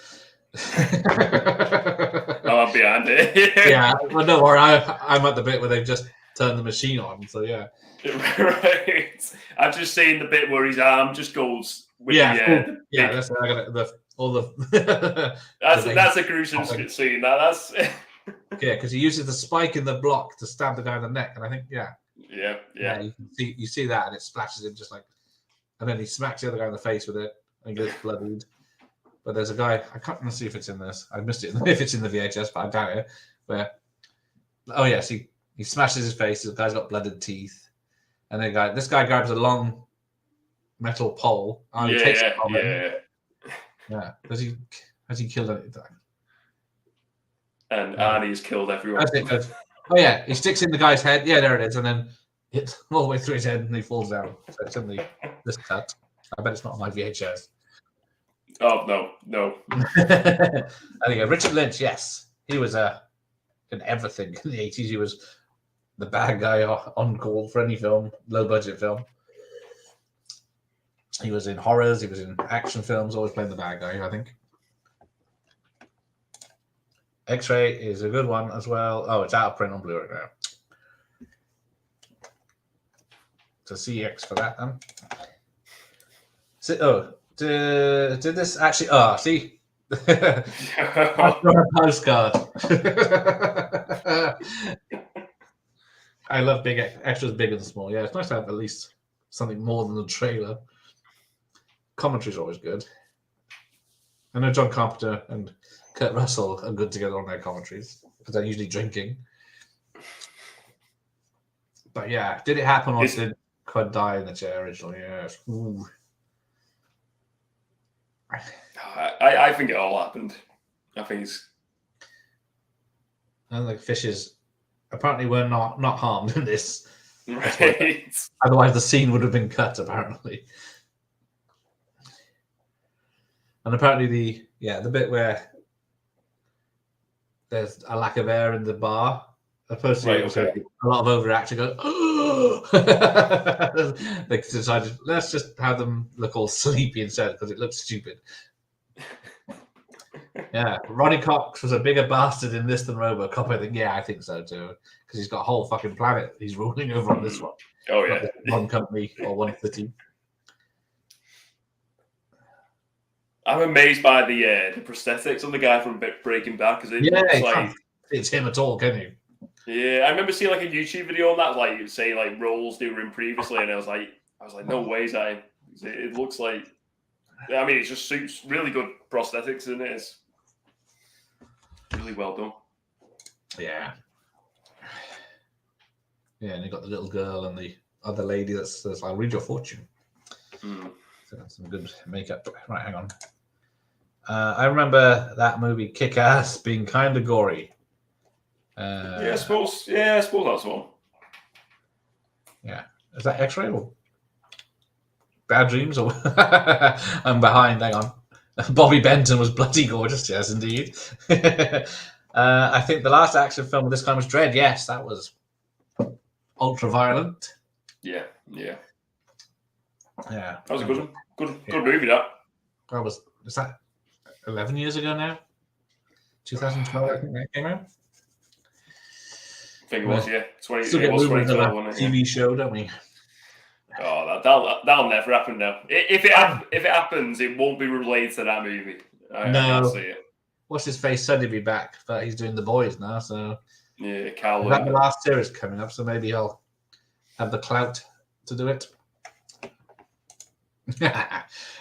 I'm behind it. Yeah, well, no worry, I'm at the bit where they've just turned the machine on, so yeah. Right. I've just seen the bit where his arm just goes with the that's all the that's a gruesome scene. That's yeah, because he uses the spike in the block to stab the guy in the neck, and I think yeah, you see that, and it splashes him just like, and then he smacks the other guy in the face with it, and he gets bloodied. But there's a guy, I can't see if it's in this. I missed it if it's in the VHS, but I doubt it. Where, oh yes, he smashes his face. The guy's got blooded teeth, and then this guy grabs a long metal pole. And he takes it from him. Yeah. Has he killed anything? And Arnie's killed everyone. Oh yeah, he sticks in the guy's head. Yeah, there it is, and then hits all the way through his head, and he falls down. So it's in this cut. I bet it's not on my VHS. Oh no. I think Richard Lynch. Yes, he was in everything in the 80s. He was the bad guy on call for any film, low budget film. He was in horrors. He was in action films. Always playing the bad guy, I think. X-Ray is a good one as well. Oh, it's out of print on Blu-ray now. So CX for that then. Did this actually? Oh, see, a postcard. I love big extras, big and small. Yeah, it's nice to have at least something more than the trailer. Commentary's always good. I know John Carpenter and Kurt Russell are good together on their commentaries because they're usually drinking. But yeah, did it happen or did Quad die in the chair originally? Yes. Ooh. I think it all happened. I think it's. And the fishes apparently were not harmed in this. Right. Otherwise, the scene would have been cut. Apparently, and apparently the bit where there's a lack of air in the bar, opposed to a lot of overreaction. They decided let's just have them look all sleepy instead because it looks stupid. Yeah, Ronnie Cox was a bigger bastard in this than RoboCop. I think. Yeah, I think so too. Because he's got a whole fucking planet he's ruling over on this one. Oh yeah, one company or one city. I'm amazed by the prosthetics on the guy from Breaking Bad because it's him at all, can you? Yeah, I remember seeing like a YouTube video on that, like say like roles they were in previously, and I was like, no way, is that him? It looks like. I mean, it just suits really good prosthetics, isn't it? It's really well done. Yeah. Yeah, and you got the little girl and the other lady that's like, read your fortune. So that's some good makeup. Right, hang on. I remember that movie Kick-Ass being kind of gory. I suppose that's one. Yeah. Is that X-Ray or Bad Dreams? Or I'm behind, hang on. Bobby Benton was bloody gorgeous, yes, indeed. I think the last action film of this kind was Dread. Yes, that was ultra violent. Yeah. That was a good movie. Was that 11 years ago now? 2012, I think that came out. I think it was, yeah. It was 2012, wasn't it? TV show, don't we? Oh, that'll never happen now. If it happens, it won't be related to that movie. I can't see it. What's his face said he'd be back, but he's doing The Boys now, so yeah, Cal. That the last series coming up, so maybe he'll have the clout to do it.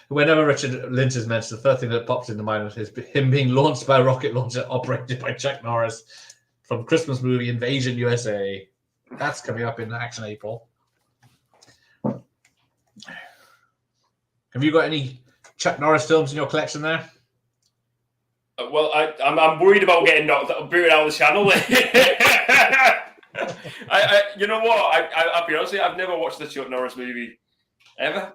Whenever Richard Lynch is mentioned, the first thing that pops into mind is him being launched by a rocket launcher operated by Chuck Norris from Christmas movie Invasion USA. That's coming up in Action April. Have you got any Chuck Norris films in your collection there? Well, I'm worried about getting booted out of the channel. You know what? I'll be honest with you, I've never watched the Chuck Norris movie. Ever?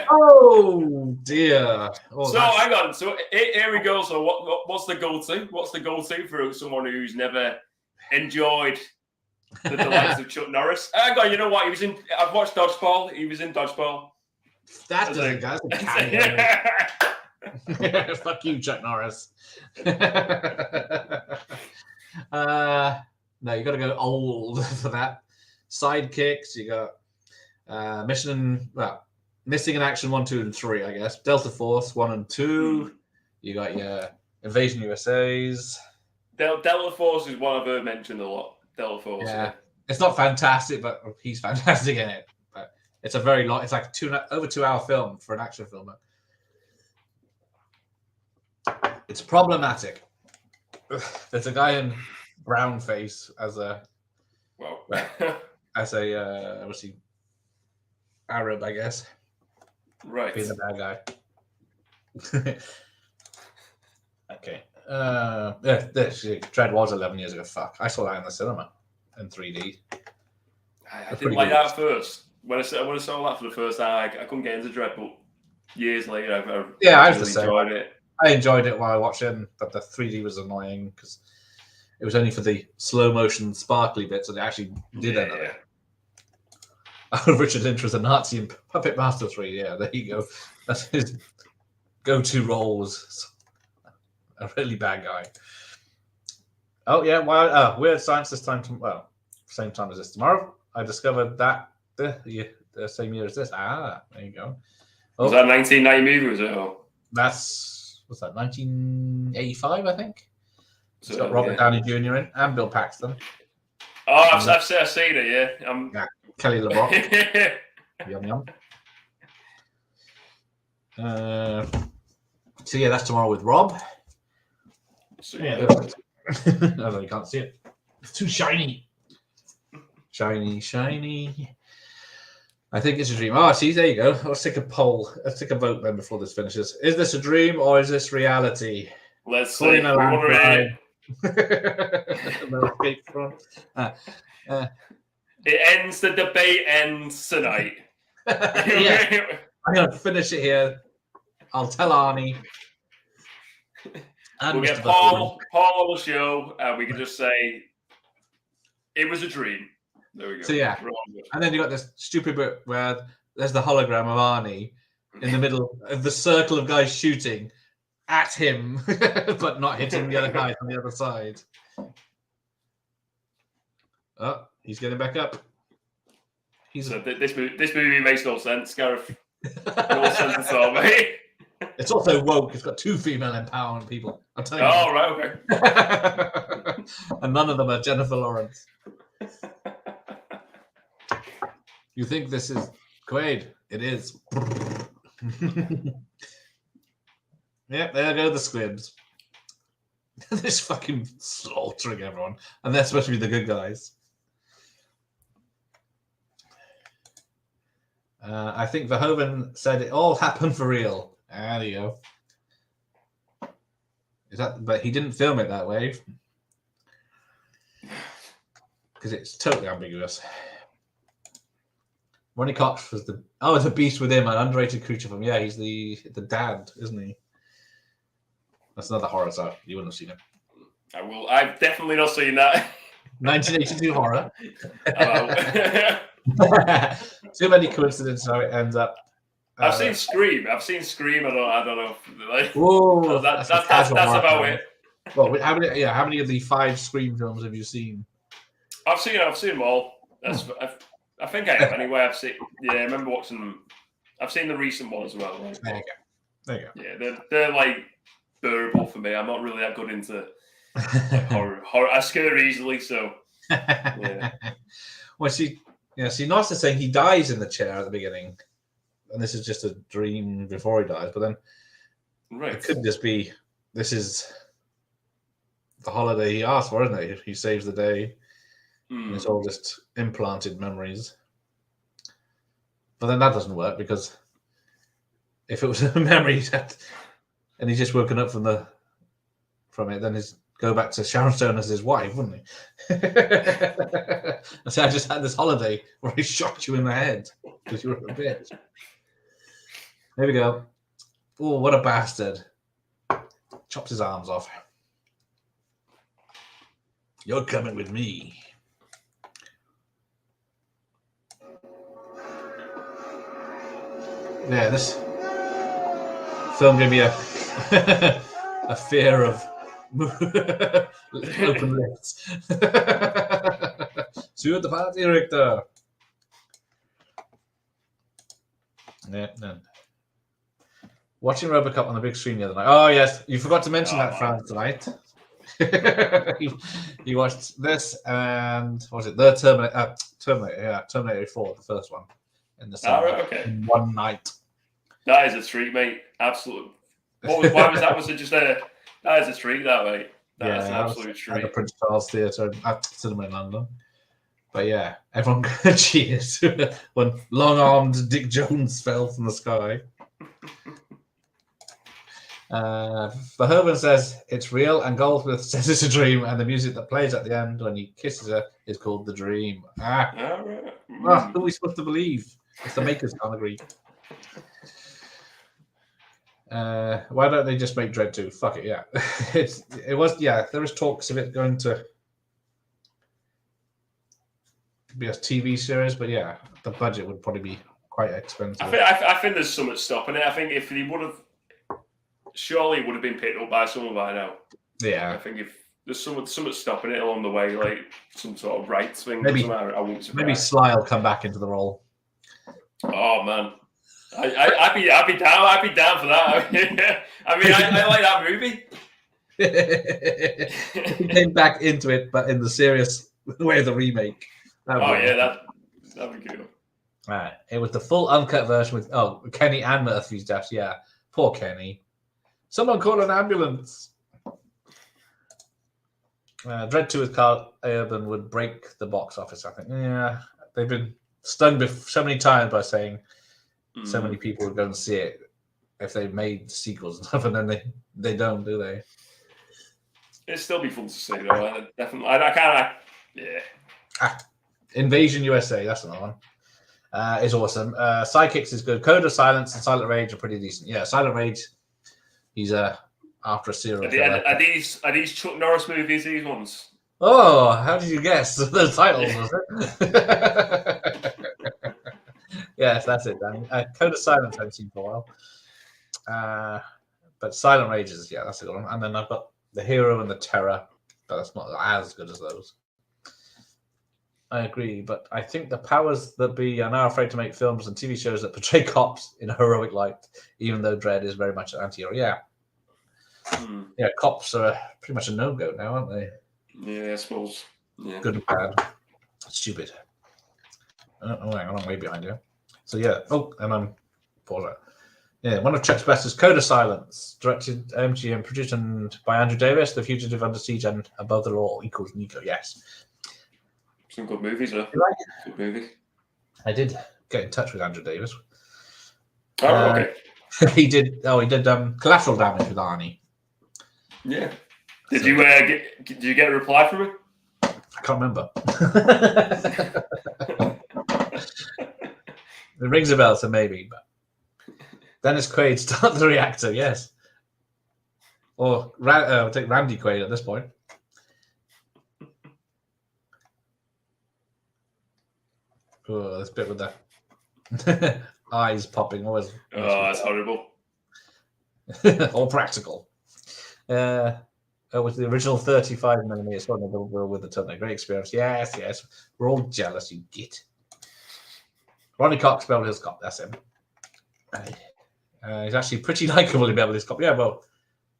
Oh dear. Oh, So hang on. So here we go. So what's the go-to? What's the go-to for someone who's never enjoyed the delights of Chuck Norris? Hang on. You know what? He was in. I've watched Dodgeball. He was in Dodgeball. that doesn't go. That's a cameo. Fuck you, Chuck Norris. No, you got to go old for that. Sidekicks. You got Missing in Action 1, 2, and 3. I guess Delta Force 1 and 2. You got your Invasion USA's. Delta Force is one I've heard mentioned a lot. Delta Force. Yeah, it's not fantastic, but he's fantastic in it. But it's a very long. It's like over 2 hour film for an action film. It's problematic. There's a guy in brown face as a what's he, Arab, I guess. Right. Being the bad guy. Okay. Dread was 11 years ago. Fuck. I saw that in the cinema in 3D. I didn't like that at first. When I saw that for the first time, I couldn't get into Dread, but years later, I really enjoyed it. I enjoyed it while watching, but the 3D was annoying because it was only for the slow motion, sparkly bits, and they actually did anything. Richard Lynch was a Nazi in Puppet Master 3. Yeah, there you go. That's his go-to role, was a really bad guy. Oh yeah, Weird Science this time. Same time as this tomorrow. I discovered that the same year as this. There you go. Was that 1990 movie? Was it? Oh. What's that? 1985, I think. It's got Robert Downey Jr. in and Bill Paxton. Oh, I've seen it. Yeah. Kelly LeBrock. Yum yum. So yeah, that's tomorrow with Rob. So, yeah. Although you can't see it. It's too shiny. Shiny. I think it's a dream. Oh, see, there you go. Let's take a poll. Let's take a vote then before this finishes. Is this a dream or is this reality? Let's see. It ends. The debate ends tonight. Yeah. I'm going to finish it here. I'll tell Arnie. We'll get Paul on the show, and we can just say it was a dream. There we go. So yeah, and then you got this stupid bit where there's the hologram of Arnie in the middle of the circle of guys shooting at him, but not hitting the other guys on the other side. Oh, he's getting back up. So this movie makes no sense, Gareth. No sense at all, mate. It's also woke. It's got 2 female empowerment people. I'm telling you. Oh, right, okay. And none of them are Jennifer Lawrence. You think this is Quaid? It is. Yep, there go the squibs. They're just fucking slaughtering everyone. And they're supposed to be the good guys. I think Verhoeven said it all happened for real. There you go. But he didn't film it that way. Because it's totally ambiguous. Ronnie Cox was it's a beast with him, an underrated creature from. Yeah, he's the dad, isn't he? That's another horror, so you wouldn't have seen it. I've definitely not seen that. 1982 horror. Too many coincidences how it ends up. I've seen Scream. I don't know. Whoa, that's about it. Well, how many of the 5 Scream films have you seen? I've seen them all. I think I have anyway. I remember watching them. I've seen the recent one as well. There you go. Yeah, they're like bearable for me. I'm not really that good into horror. I scare easily, so yeah. Well, Noss is saying he dies in the chair at the beginning, and this is just a dream before he dies. But then it could just be this is the holiday he asked for, isn't it? He saves the day. And it's all just implanted memories. But then that doesn't work because if it was a memory and he's just woken up from it, then he's go back to Sharon Stone as his wife, wouldn't he? And say, I just had this holiday where I shot you in the head. because you were a bitch. There we go. Oh, what a bastard. Chops his arms off. You're coming with me. Yeah, this film gave me a a fear of open lifts. See you at the party, Richter. Yeah, no. Watching RoboCop on the big screen the other night. Oh yes, you forgot to mention that, Fran, tonight. you watched this and what was it? The Terminator 4, the first one, in the same in one night. That is a treat, mate. Absolute. Why was that? Was it just a? That is a treat, that mate. That is an absolute treat. At the Prince Charles Theatre at cinema in London. But yeah, everyone cheered when long-armed Dick Jones fell from the sky. Verhoeven says it's real, and Goldsmith says it's a dream, and the music that plays at the end when he kisses her is called The Dream. Who are we supposed to believe? If the makers can't agree. Why don't they just make Dredd 2? Fuck it, yeah. There was talks of it going to be a TV series, but yeah, the budget would probably be quite expensive. I think there's so much stopping it. I think if he would have, surely it would have been picked up by someone by now. Yeah. I think if there's so much stopping it along the way, like some sort of rights thing. Maybe Sly will come back into the role. Oh man, I'd be down for that. I mean, I like that movie. He came back into it, but in the serious way of the remake. That'd be cool. Right. It was the full uncut version with Kenny and Murphy's deaths. Yeah, poor Kenny. Someone call an ambulance. Dredd 2 with Carl Urban would break the box office, I think. Yeah, they've been stung so many times by saying so many people would go and see it if they made sequels and stuff, and then they don't, do they? It'd still be fun to see, though. Definitely. I can't. Yeah. Invasion USA, that's another one. Is awesome. Sidekicks is good. Code of Silence and Silent Rage are pretty decent. Yeah, Silent Rage. He's after a serial killer. Are these Chuck Norris movies? These ones? Oh, how did you guess the titles? Was it? Yes, that's it, Dan. Code of Silence I haven't seen for a while. But Silent Rage is that's a good one. And then I've got The Hero and the Terror, but that's not as good as those. I agree, but I think the powers that be are now afraid to make films and TV shows that portray cops in a heroic light, even though Dredd is very much an anti-hero. Yeah. Yeah, cops are pretty much a no-go now, aren't they? Yeah, I suppose. Yeah. Good and bad. Stupid. Oh, hang on, I'm way behind you. So yeah. Oh, and I'm pause it. Yeah, one of Chuck's best is Code of Silence, directed MGM, produced by Andrew Davis. The Fugitive, Under Siege, and Above the Law equals Nico. Yes. Some good movies, huh? Good movies. I did get in touch with Andrew Davis. Oh, okay. He did Collateral Damage with Arnie. Yeah. Did you get a reply from him? I can't remember. It rings a bell, so maybe. But Dennis Quaid start the reactor, yes. Or I'll take Randy Quaid at this point. Oh, this bit with the eyes popping always. Oh, that's horrible. All practical. It was the original 35mm Sony with the Terminator. Great experience. Yes. We're all jealous, you git. Ronnie Cox, Beverly Hills Cop. That's him. He's actually pretty likable in Beverly Hills Cop. Yeah, well,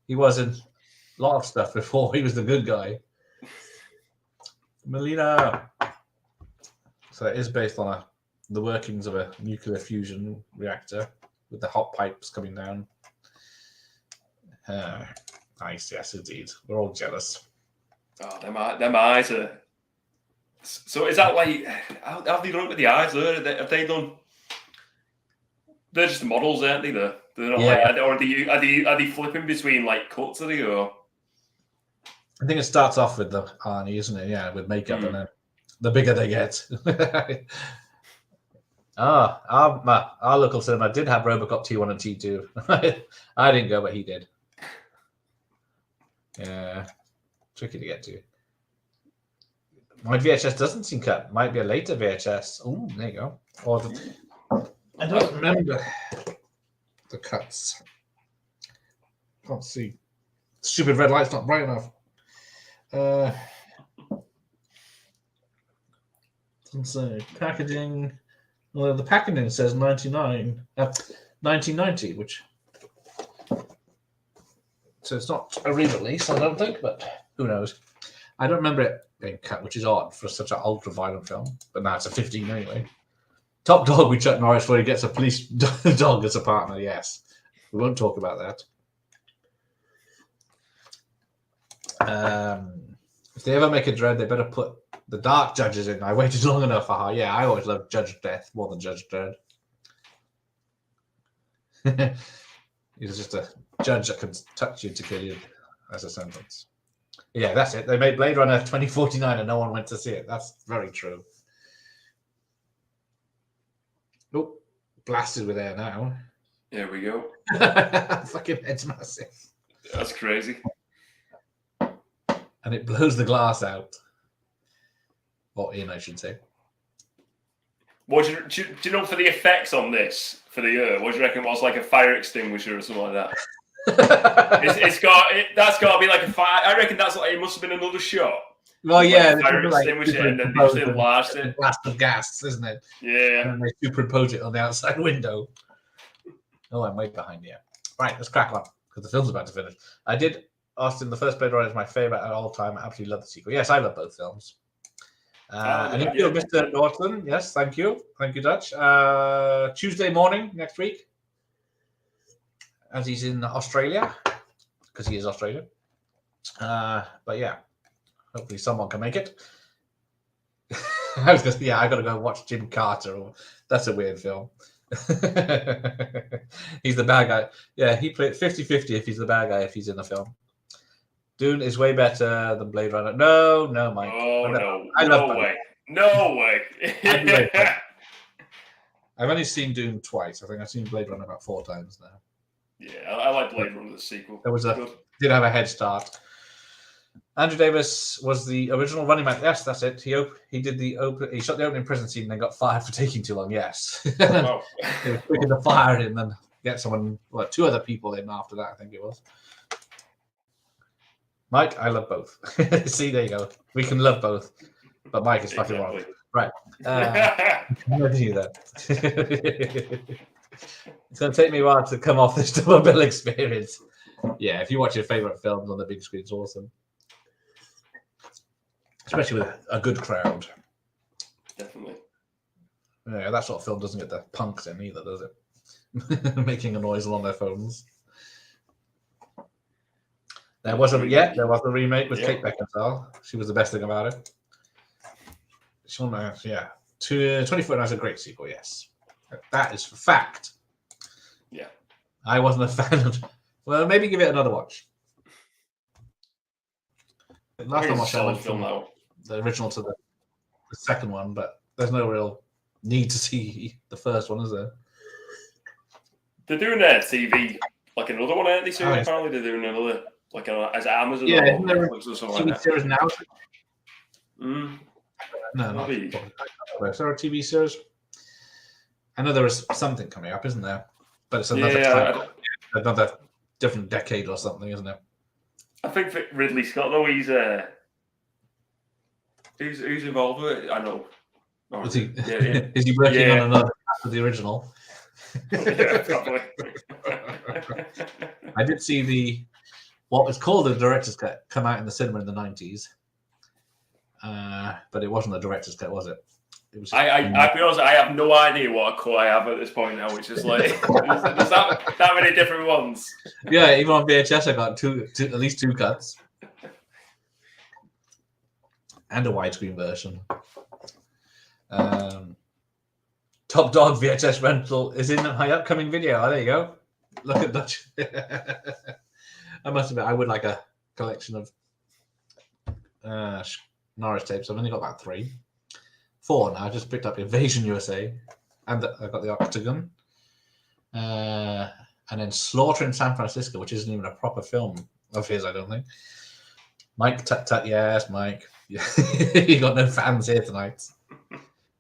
he was in a lot of stuff before he was the good guy. Melina. So it is based on the workings of a nuclear fusion reactor with the hot pipes coming down. Nice, yes, indeed. We're all jealous. Oh, them eyes are. So is that like how have they done it with the eyes? Have they done? They're just models, aren't they? They're not like, or are they flipping between like cuts? Are they or? I think it starts off with the Arnie, isn't it? Yeah, with makeup, and then the bigger they get. Our local cinema did have RoboCop T1 and T2. I didn't go, but he did. Yeah, tricky to get to. My VHS doesn't seem cut. Might be a later VHS. Oh, there you go. Or I don't remember the cuts. Can't see. Stupid red light's not bright enough. Doesn't say packaging. Well, the packaging says 1990, which so it's not a re-release, I don't think, but who knows? I don't remember it being cut, which is odd for such an ultra-violent film. But now it's a 15 anyway. Top Dog with Chuck Norris, where he gets a police dog as a partner. Yes, we won't talk about that. If they ever make a Dredd, they better put the Dark Judges in. I waited long enough for her. Yeah, I always loved Judge Death more than Judge Dredd. He's just a judge that can touch you to kill you as a sentence. Yeah, that's it. They made Blade Runner 2049 and no one went to see it. That's very true. Oh, blasted with air now. There we go. Fucking head's massive. That's crazy. And it blows the glass out. Or in, I should say. What do you know for the effects on this for the year? What do you reckon was like a fire extinguisher or something like that? That's got to be like a fire. I reckon that's like it must have been another shot. Well, yeah, like fire extinguisher, and then they just enlarged it. Blast of gas, isn't it? Yeah. And they superimpose it on the outside window. Oh, I'm way behind here. Right, let's crack on because the film's about to finish. I did. Austin, the first Blade Runner is my favorite at all time. I absolutely love the sequel. Yes, I love both films. And if you're Mr. Northland, yes, thank you. Thank you, Dutch. Tuesday morning next week, as he's in Australia, because he is Australian. But yeah, hopefully someone can make it. I was just, I got to go watch Jim Carter. That's a weird film. He's the bad guy. Yeah, he played 50-50 if he's the bad guy, if he's in the film. Dune is way better than Blade Runner. No, Mike. Oh, no. I love no way. No way. I've only seen Dune twice. I think I've seen Blade Runner about 4 times now. Yeah, I like Blade Runner, the sequel. Did have a head start. Andrew Davis was the original running man. Yes, that's it. He did the he shot the opening prison scene and then got fired for taking too long. Yes. Wow. They were quicker to fire him than get someone, 2 other people in after that, I think it was. Mike, I love both. See, there you go. We can love both. But Mike is fucking wrong. Right. I'm going to do that. It's going to take me a while to come off this double bill experience. Yeah, if you watch your favorite films on the big screen, it's awesome. Especially with a good crowd. Definitely. Yeah, that sort of film doesn't get the punks in either, does it? Making a noise on their phones. There was a remake with Kate Beckinsale. She was the best thing about it. 2049 is a great sequel, yes. That is a fact. Yeah. I wasn't a fan of. Well, maybe give it another watch. Last time I watched the original to the second one, but there's no real need to see the first one, is there? They're doing their TV, like another one, aren't they? So apparently they're doing another, like as Amazon or Netflix or something like that. Series now? No, not. Is there a TV series? I know there is something coming up, isn't there? But it's another different decade or something, isn't it? I think for Ridley Scott, though, he's involved with it. I know. Is he? Yeah. Is he working on another after the original? Yeah, probably. I did see what was called the director's cut come out in the cinema in the 90s, but it wasn't the director's cut, was it? It was. I'll be honest, I have no idea what cut I have at this point now, which is like there's that many different ones. Yeah, even on VHS, I got at least 2 cuts. And a widescreen version. Top Dog VHS rental is in my upcoming video. Oh, there you go. Look at Dutch. I must admit, I would like a collection of Norris tapes. I've only got about 3. 4 now. I just picked up Invasion USA. and I got the Octagon. And then Slaughter in San Francisco, which isn't even a proper film of his, I don't think. Mike, tut, yes, Mike. You got no fans here tonight.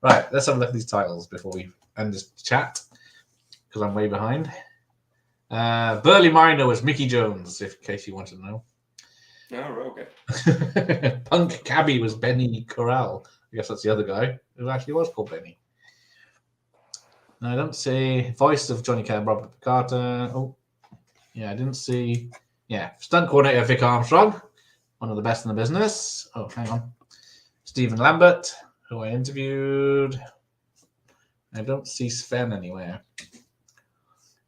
Right, let's have a look at these titles before we end this chat, because I'm way behind. Burly Marino was Mickey Jones, in case you want to know. Oh, okay. Punk Cabbie was Benny Corral. I guess that's the other guy who actually was called Benny. No, I don't see voice of Johnny Cash, Robert Carter. Oh, yeah, I didn't see. Yeah, stunt coordinator Vic Armstrong, one of the best in the business. Oh, hang on. Stephen Lambert, who I interviewed. I don't see Sven anywhere.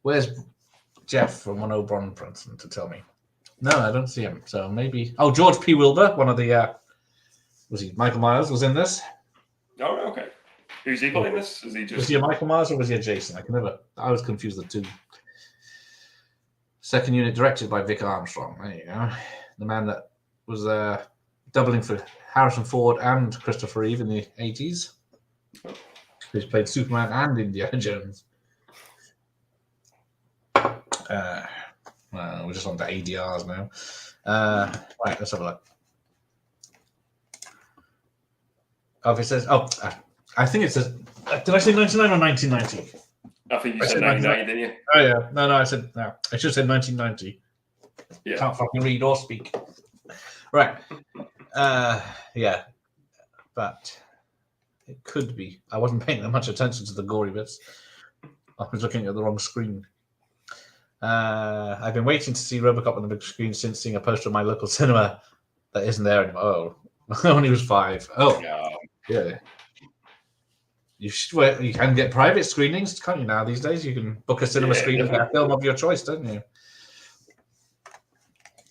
Where's Jeff from 101 Brunson to tell me? No, I don't see him. So maybe. Oh, George P. Wilbur, one of the. Was he Michael Myers? Was in this. Oh, okay. Who's he playing this? Is he just? Was he a Michael Myers or was he a Jason? I was confused the two. Second unit directed by Vic Armstrong. There you go. The man that was doubling for Harrison Ford and Christopher Reeve in the 80s. He's played Superman and Indiana Jones. We're just on to ADRs now. Right, let's have a look. Oh, if it says, I think it says, did I say 99 or 1990? I think you said 99, didn't you? Oh, yeah. No, I said, no. I should have said 1990. Yeah. Can't fucking read or speak. Right. Yeah. But it could be. I wasn't paying that much attention to the gory bits. I was looking at the wrong screen. I've been waiting to see RoboCop on the big screen since seeing a poster of my local cinema that isn't there anymore. Oh, when he was 5. Oh, yeah. You can get private screenings, can't you? Now these days, you can book a cinema screening and get a film of your choice, don't you?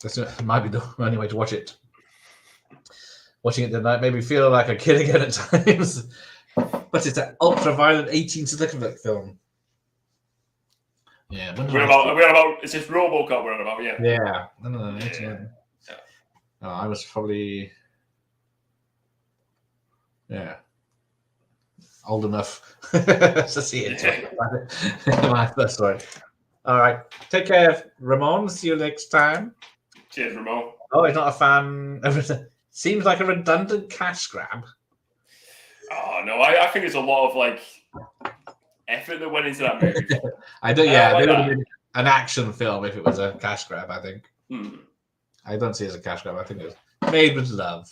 It might be the only way to watch it. Watching it tonight made me feel like a kid again at times, but it's an ultra-violent 18 to look at film. Yeah, we're about. Is this RoboCop we're on about? Yeah. Yeah. No. Yeah. Oh, I was probably. Yeah. Old enough to see it. My first story. All right. Take care, Ramon. See you next time. Cheers, Ramon. Oh, he's not a fan. Seems like a redundant cash grab. Oh no, I think it's a lot of like effort that went into that movie. I don't. Yeah, like it would have been an action film if it was a cash grab. I think. I don't see it as a cash grab. I think it was made with love.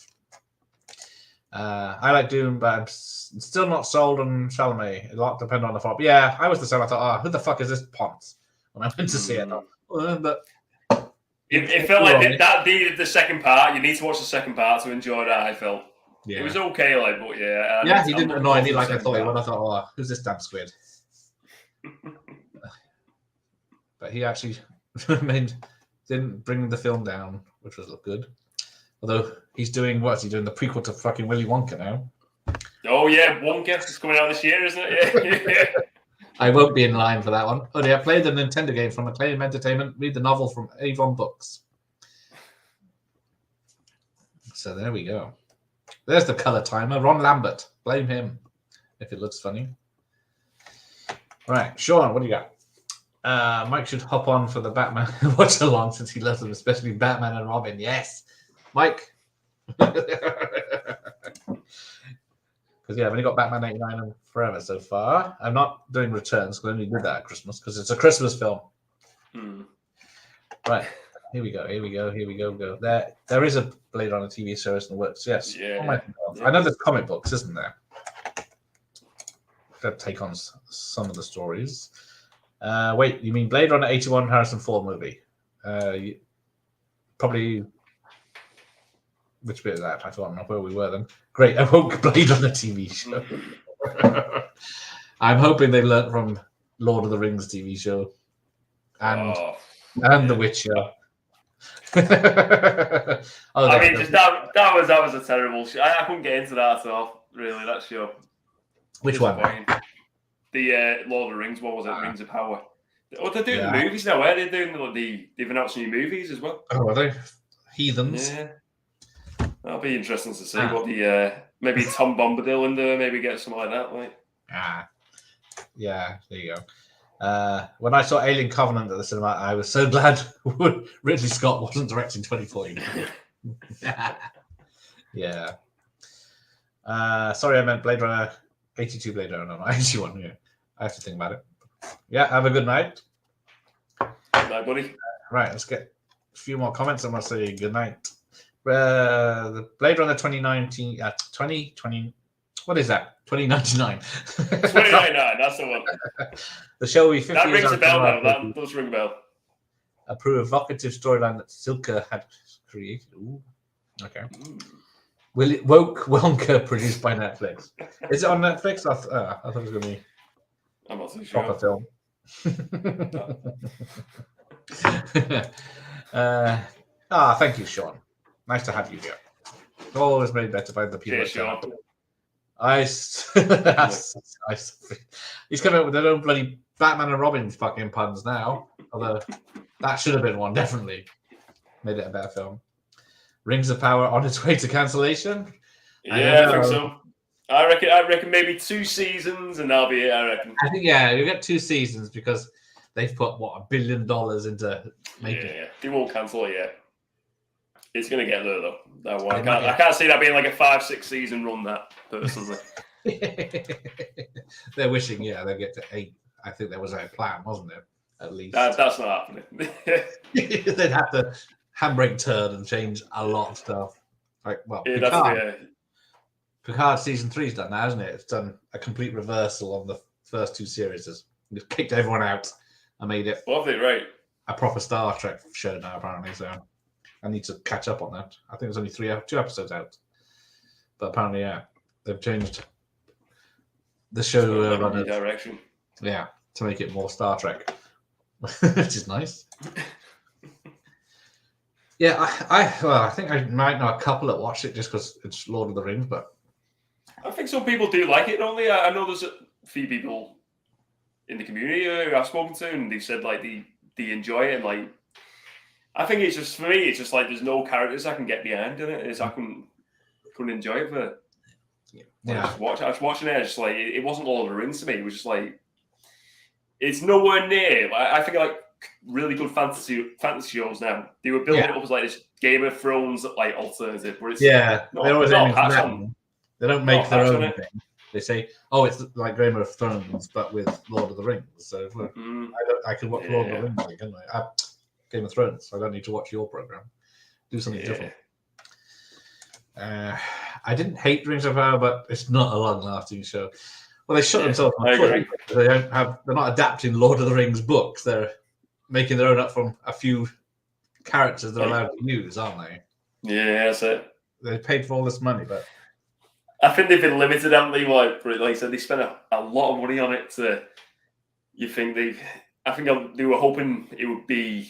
I like Doom, but I'm still not sold on Chalamet. A lot depends on the film. Yeah, I was the same. I thought, who the fuck is this Ponce? When I went to see it, but it felt like that needed the second part. You need to watch the second part to enjoy that. I felt it was okay, like, but yeah. He didn't annoy me like I thought he would. I thought, who's this damn squid? But he actually didn't bring the film down, which was good. Although he's doing what's he doing? The prequel to fucking Willy Wonka now. Oh yeah, Wonka. It's coming out this year, isn't it? Yeah. I won't be in line for that one. Oh yeah, play the Nintendo game from Acclaim Entertainment. Read the novel from Avon Books. So there we go. There's the color timer. Ron Lambert. Blame him if it looks funny. Right, Sean, what do you got? Mike should hop on for the Batman watch along since he loves them, especially Batman and Robin. Yes. Mike. Because I've only got Batman 89 and Forever so far. I'm not doing Returns because I only did that at Christmas because it's a Christmas film. Right. Here we go. There is a Blade Runner TV series in the works. Yes. Yeah. I know there's comic books, isn't there? That take on some of the stories. Wait, you mean Blade Runner 81 Harrison Ford movie? Probably. Which bit of that? I don't know where we were then. Great, I won't Blade on the TV show. I'm hoping they learnt from Lord of the Rings TV show and The Witcher. That was a terrible show. I couldn't get into that at all. Really, that show. Which one? The Lord of the Rings. What was it? Rings of Power. Oh, they're doing the movies now. Where they're doing they've announced new movies as well. Oh, are they? Heathens. Yeah. That'll be interesting to see what the maybe Tom Bombadil and maybe get something like that. Yeah, there you go. When I saw Alien Covenant at the cinema, I was so glad Ridley Scott wasn't directing 2049. Yeah. Sorry, I meant Blade Runner 82 Blade Runner, not 81. Yeah. I have to think about it. Yeah, have a good night. Good night, buddy. Right, let's get a few more comments. I must say good night. The Blade Runner 2019, 2020. What is that? 2099. 2099, that's the one. The show will be 50 That years rings a after bell our now. That does ring a bell. a provocative storyline that Silka had created. Ooh, okay. Will it Woke Wonka produced by Netflix? Is it on Netflix? I thought it was going to be I'm not too a sure. proper film. Thank you, Sean. Nice to have you here. Always made better by the people. Cheers, Sean. He's coming up with their own bloody Batman and Robin fucking puns now. Although that should have been one, definitely. Made it a better film. Rings of Power on its way to cancellation. Yeah, I think so. I reckon maybe 2 seasons and that'll be it, I reckon. I think, yeah, you'll get 2 seasons because they've put, $1 billion into making it. Yeah, they won't cancel it yet. It's going to get there, though. That one. I can't see that being like a 5-6 season run, that, personally. They're wishing, they'll get to 8. I think there was a plan, wasn't it? At least. That's not happening. They'd have to handbrake turn and change a lot of stuff. Picard season 3's done now, hasn't it? It's done a complete reversal on the first 2 series. It's kicked everyone out and made it right. a proper Star Trek show now, apparently. So I need to catch up on that. I think there's only 2 episodes out. But apparently, they've changed the show direction. Yeah, to make it more Star Trek, which is nice. Yeah, I think I might know a couple that watched it just because it's Lord of the Rings, but I think some people do like it. Only I know there's a few people in the community who I've spoken to, and they've said like they enjoy it. And like, I think it's just for me, it's just like there's no characters I can get behind in it. I couldn't enjoy it for. I was watching it. Just like it wasn't Lord of the Rings to me. It was just like it's nowhere near. I think like really good fantasy shows now. They were building it up as like this Game of Thrones like alternative, but it's they always they don't make their own thing. They say, "Oh, it's like Game of Thrones, but with Lord of the Rings." So I can watch Lord of the Rings, can't I? Game of Thrones. I don't need to watch your program. Do something different. I didn't hate Rings of Power, but it's not a long-lasting show. Well, they shut themselves on the foot. They're not adapting Lord of the Rings books. They're making their own up from a few characters they're allowed to use, aren't they? Yeah, that's it. They paid for all this money, but I think they've been limited, haven't they? Like I said, they spent a lot of money on it. I think they were hoping it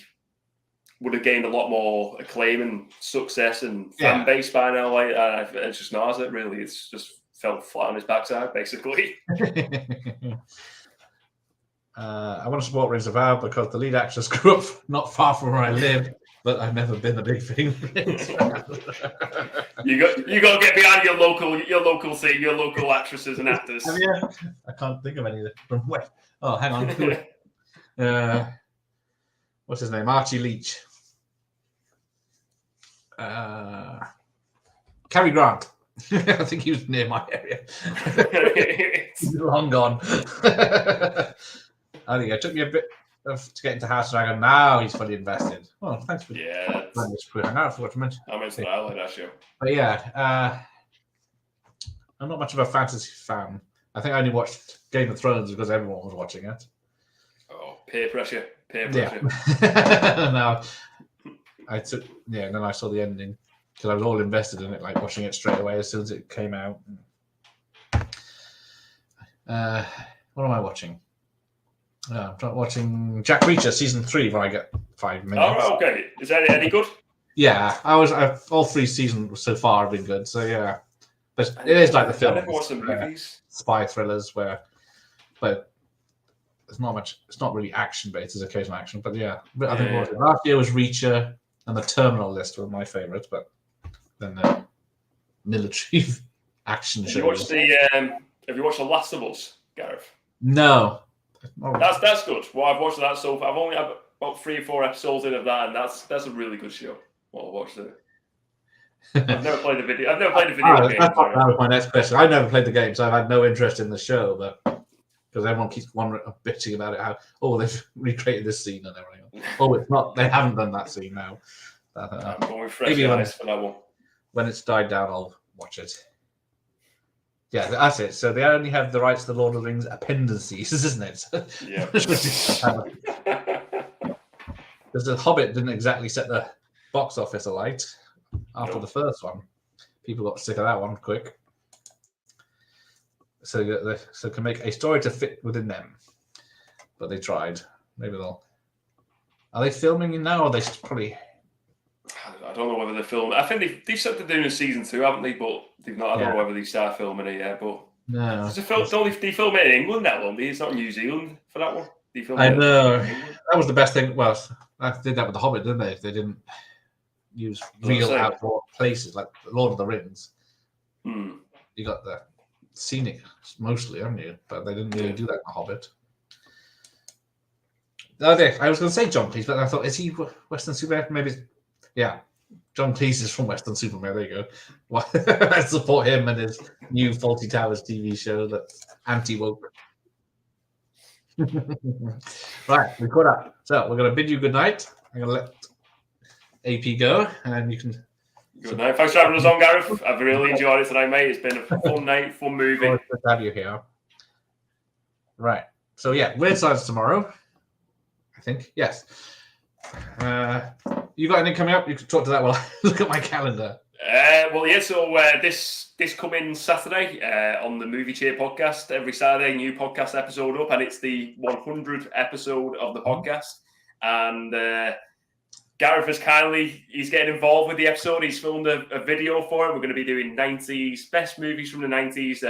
would have gained a lot more acclaim and success and fan base by now. Like, it's just not, is it really? It's just fell flat on his backside, basically. I want to support Rings of Power because the lead actress grew up not far from where I live, but I've never been a big fan. You got to get behind your local scene, your local actresses and actors. I can't think of any from where. Oh, hang on. What's his name? Archie Leach. Cary Grant. I think he was near my area. He's long gone. I think it took me a bit to get into House Dragon. Now he's fully invested. Oh, thanks for I forgot to mention. I mentioned I like that show. But I'm not much of a fantasy fan. I think I only watched Game of Thrones because everyone was watching it. Oh, peer pressure. Yeah. Now then I saw the ending because I was all invested in it, like watching it straight away as soon as it came out. What am I watching? I'm watching Jack Reacher season 3 when I get 5 minutes. Oh, okay. Is that any good? Yeah, all 3 seasons so far have been good. So yeah, but it is like the film. I never watched the movies. Spy thrillers but there's not much. It's not really action based. There's occasional action, but yeah. But I think last year was Reacher and The Terminal List were my favorites, but then the military action shows. Have you watched The Last of Us, Gareth? No. That's good. Well, I've watched that so far. I've only had about 3 or 4 episodes in of that, and that's a really good show. Well, I watched it. I've never played the video. I've never played the video game. That was my next question. I've never played the game, so I've had no interest in the show, but because everyone keeps bitching about it, how they've recreated this scene and everything. It's not. They haven't done that scene now. I'm going with fresh eyes for that one. When it's died down, I'll watch it. Yeah, that's it. So they only have the rights to the Lord of the Rings appendices, isn't it? Yeah. Because the Hobbit didn't exactly set the box office alight after the first one. People got sick of that one quick. So can make a story to fit within them. But they tried. Maybe they'll. Are they filming now? Or are they probably? I don't know whether they're filming. I think they've said they're doing a season 2, haven't they? But they've not. I don't know whether they start filming it yet. But no. Don't they film it in England that one? It's not New Zealand for that one. I know. That was the best thing. Well, I did that with the Hobbit, didn't they? They didn't use real outdoor places like Lord of the Rings. You got the scenic mostly, haven't you? But they didn't really do that in the Hobbit. Okay, I was going to say John Cleese, but I thought, is he Western Superman? Maybe, yeah. John Cleese is from Western Superman. There you go. I support him and his new Faulty Towers TV show that's anti-woke. Right, we caught up. So we're going to bid you good night. I'm going to let AP go, and you can. Good night. Thanks for having us on, Gareth. I've really enjoyed it tonight, mate. It's been a fun night, fun movie. Good to have you here. Right. So yeah, Weird Science tomorrow. I think yes. You got anything coming up? You can talk to that while I look at my calendar. Well, yeah. So this coming Saturday on the Movie Cheer podcast, every Saturday, new podcast episode up, and it's the 100th episode of the podcast. And Gareth is he's getting involved with the episode. He's filmed a video for it. We're going to be doing 90s best movies from the 90s.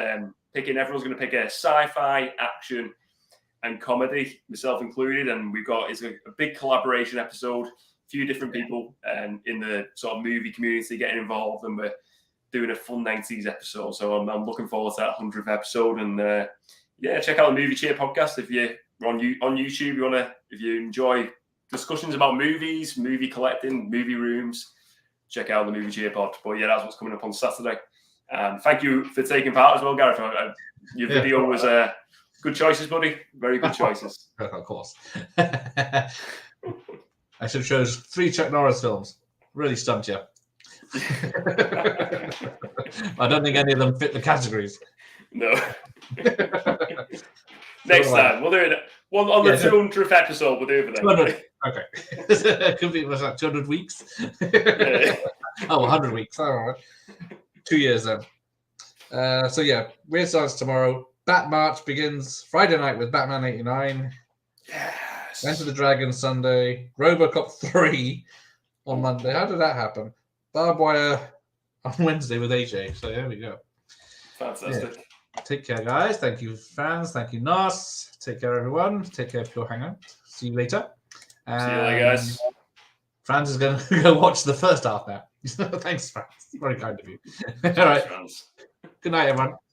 Everyone's going to pick a sci-fi, action, and comedy, myself included. And it's a big collaboration episode. A few different people in the sort of movie community getting involved, and we're doing a fun 90s episode. So I'm looking forward to that 100th episode. And check out the Movie Cheer podcast if you're on YouTube. If you enjoy discussions about movies, movie collecting, movie rooms, check out the Movie Cheer pod. But yeah, that's what's coming up on Saturday. And thank you for taking part as well, Gareth. Your video was good choices, buddy. Very good choices. Of course. I should have chose 3 Chuck Norris films. Really stumped you. I don't think any of them fit the categories. No. Next time, we'll do it. Well, on the 200th episode, we'll do it for them. Okay. Could be, was that 200 weeks? Oh, 100 weeks. All right. 2 years then. So yeah, Weird Science tomorrow. Bat March begins Friday night with Batman 89. Yes. Enter the Dragon Sunday. RoboCop 3 on Monday. How did that happen? Barbed Wire on Wednesday with AJ. So there we go. Fantastic. Yeah. Take care, guys. Thank you, fans. Thank you, Nas. Take care, everyone. Take care, Pure Hangout. See you later. See you later, guys. Franz is going to go watch the first half now. Thanks, Franz. Very kind of you. All right. Good night, everyone.